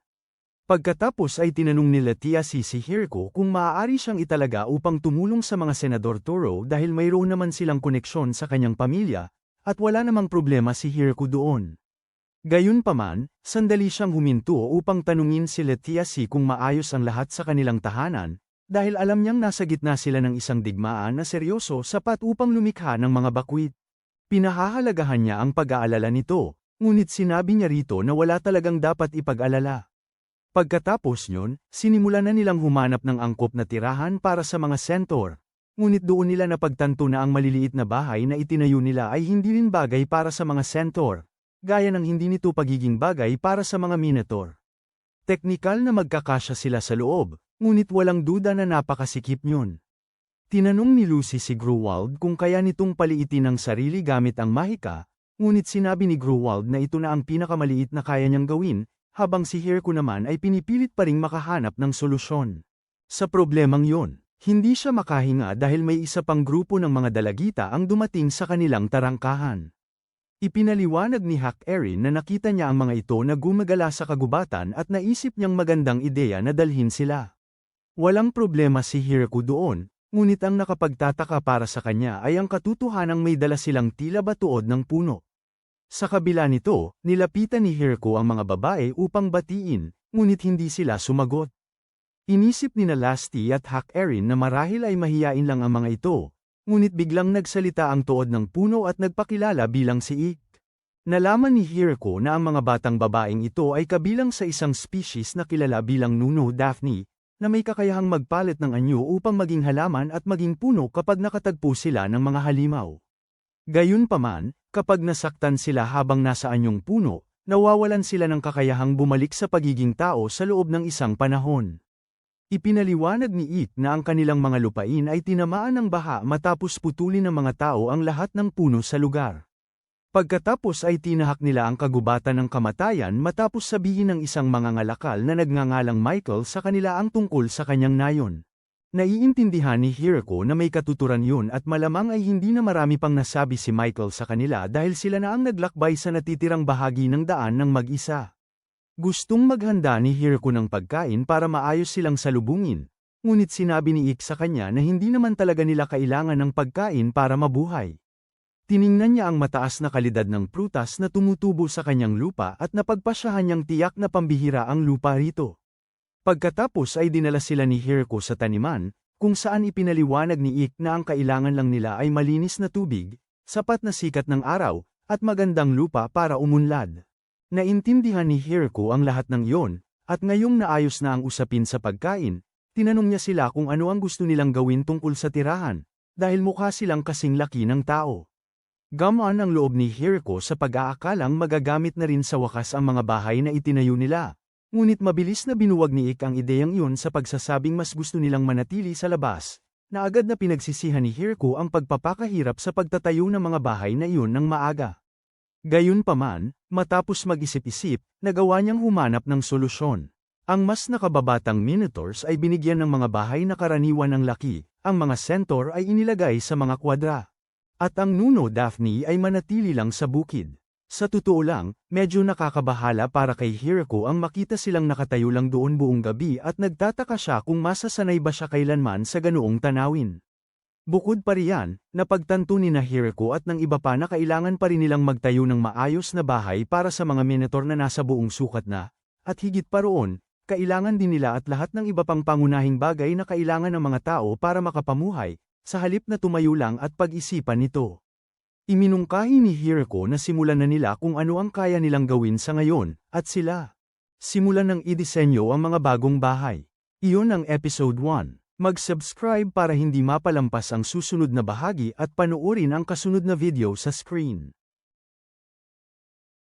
Pagkatapos ay tinanong ni Letiasi si Hirko kung maaari siyang italaga upang tumulong sa mga Senador Turo dahil mayroon naman silang koneksyon sa kanyang pamilya, at wala namang problema si Hirko doon. Gayunpaman, sandali siyang huminto upang tanungin si Letiasi kung maayos ang lahat sa kanilang tahanan, dahil alam niyang nasa gitna sila ng isang digmaan na seryoso sapat upang lumikha ng mga bakwit. Pinahahalagahan niya ang pag-aalala nito, ngunit sinabi niya rito na wala talagang dapat ipag-alala. Pagkatapos nyon, sinimulan na nilang humanap ng angkop na tirahan para sa mga Centaur, ngunit doon nila napagtanto na ang maliliit na bahay na itinayo nila ay hindi rin bagay para sa mga Centaur, gaya ng hindi nito pagiging bagay para sa mga Minotaur. Teknikal na magkakasya sila sa loob, ngunit walang duda na napakasikip nyon. Tinanong ni Lucy si Gruwald kung kaya nitong paliitin ang sarili gamit ang mahika, ngunit sinabi ni Gruwald na ito na ang pinakamaliit na kaya niyang gawin, habang si Hirko naman ay pinipilit pa ring makahanap ng solusyon. Sa problemang yon, hindi siya makahinga dahil may isa pang grupo ng mga dalagita ang dumating sa kanilang tarangkahan. Ipinaliwanag ni Hak Erin na nakita niya ang mga ito na gumagala sa kagubatan at naisip niyang magandang ideya na dalhin sila. Walang problema si Hirko doon, ngunit ang nakapagtataka para sa kanya ay ang katotohanang may dala silang tila batuod ng puno. Sa kabila nito, nilapitan ni Hirko ang mga babae upang batiin, ngunit hindi sila sumagot. Inisip ni Lasty at Hak Erin na marahil ay mahiyain lang ang mga ito, ngunit biglang nagsalita ang tuod ng puno at nagpakilala bilang si Ik. Nalaman ni Hirko na ang mga batang babaeng ito ay kabilang sa isang species na kilala bilang Nuno Daphne, na may kakayahang magpalit ng anyo upang maging halaman at maging puno kapag nakatagpo sila ng mga halimaw. Gayunpaman, kapag nasaktan sila habang nasa anyong puno, nawawalan sila ng kakayahang bumalik sa pagiging tao sa loob ng isang panahon. Ipinaliwanag ni It na ang kanilang mga lupain ay tinamaan ng baha matapos putulin ng mga tao ang lahat ng puno sa lugar. Pagkatapos ay tinahak nila ang kagubatan ng kamatayan matapos sabihin ng isang mangangalakal na nagngangalang Michael sa kanila ang tungkol sa kanyang nayon. Naiintindihan ni Hirko na may katuturan yun at malamang ay hindi na marami pang nasabi si Michael sa kanila dahil sila na ang naglakbay sa natitirang bahagi ng daan ng mag-isa. Gustong maghanda ni Hirko ng pagkain para maayos silang salubungin, ngunit sinabi ni Ik sa kanya na hindi naman talaga nila kailangan ng pagkain para mabuhay. Tiningnan niya ang mataas na kalidad ng prutas na tumutubo sa kanyang lupa at napagpasyahan niyang tiyak na pambihira ang lupa rito. Pagkatapos ay dinala sila ni Hirko sa taniman, kung saan ipinaliwanag ni Ik na ang kailangan lang nila ay malinis na tubig, sapat na sikat ng araw, at magandang lupa para umunlad. Naintindihan ni Hirko ang lahat ng iyon, at ngayong naayos na ang usapin sa pagkain, tinanong niya sila kung ano ang gusto nilang gawin tungkol sa tirahan, dahil mukha silang kasing laki ng tao. Gamaan ang loob ni Hirko sa pag-aakalang magagamit na rin sa wakas ang mga bahay na itinayo nila. Ngunit mabilis na binuwag ni Ik ang ideyang iyon sa pagsasabing mas gusto nilang manatili sa labas, na agad na pinagsisihan ni Hirko ang pagpapakahirap sa pagtatayo ng mga bahay na iyon ng maaga. Gayunpaman, matapos mag-isip-isip, nagawa niyang humanap ng solusyon. Ang mas nakababatang Minotaurs ay binigyan ng mga bahay na karaniwan ng laki, ang mga Centaur ay inilagay sa mga kwadra. At ang Nuno Daphne ay manatili lang sa bukid. Sa totoo lang, medyo nakakabahala para kay Hirko ang makita silang nakatayo lang doon buong gabi at nagtataka siya kung masasanay ba siya kailanman sa ganoong tanawin. Bukod pa riyan, napagtanto ni na Hirko at ng iba pa na kailangan pa rin nilang magtayo ng maayos na bahay para sa mga Minotaur na nasa buong sukat na, at higit pa roon, kailangan din nila at lahat ng iba pang pangunahing bagay na kailangan ng mga tao para makapamuhay, sa halip na tumayo lang at pag-isipan nito. Iminungkahi ni Hirko na simulan na nila kung ano ang kaya nilang gawin sa ngayon, at sila simulan ng idisenyo ang mga bagong bahay. Iyon ang Episode 1. Mag-subscribe para hindi mapalampas ang susunod na bahagi at panoorin ang kasunod na video sa screen.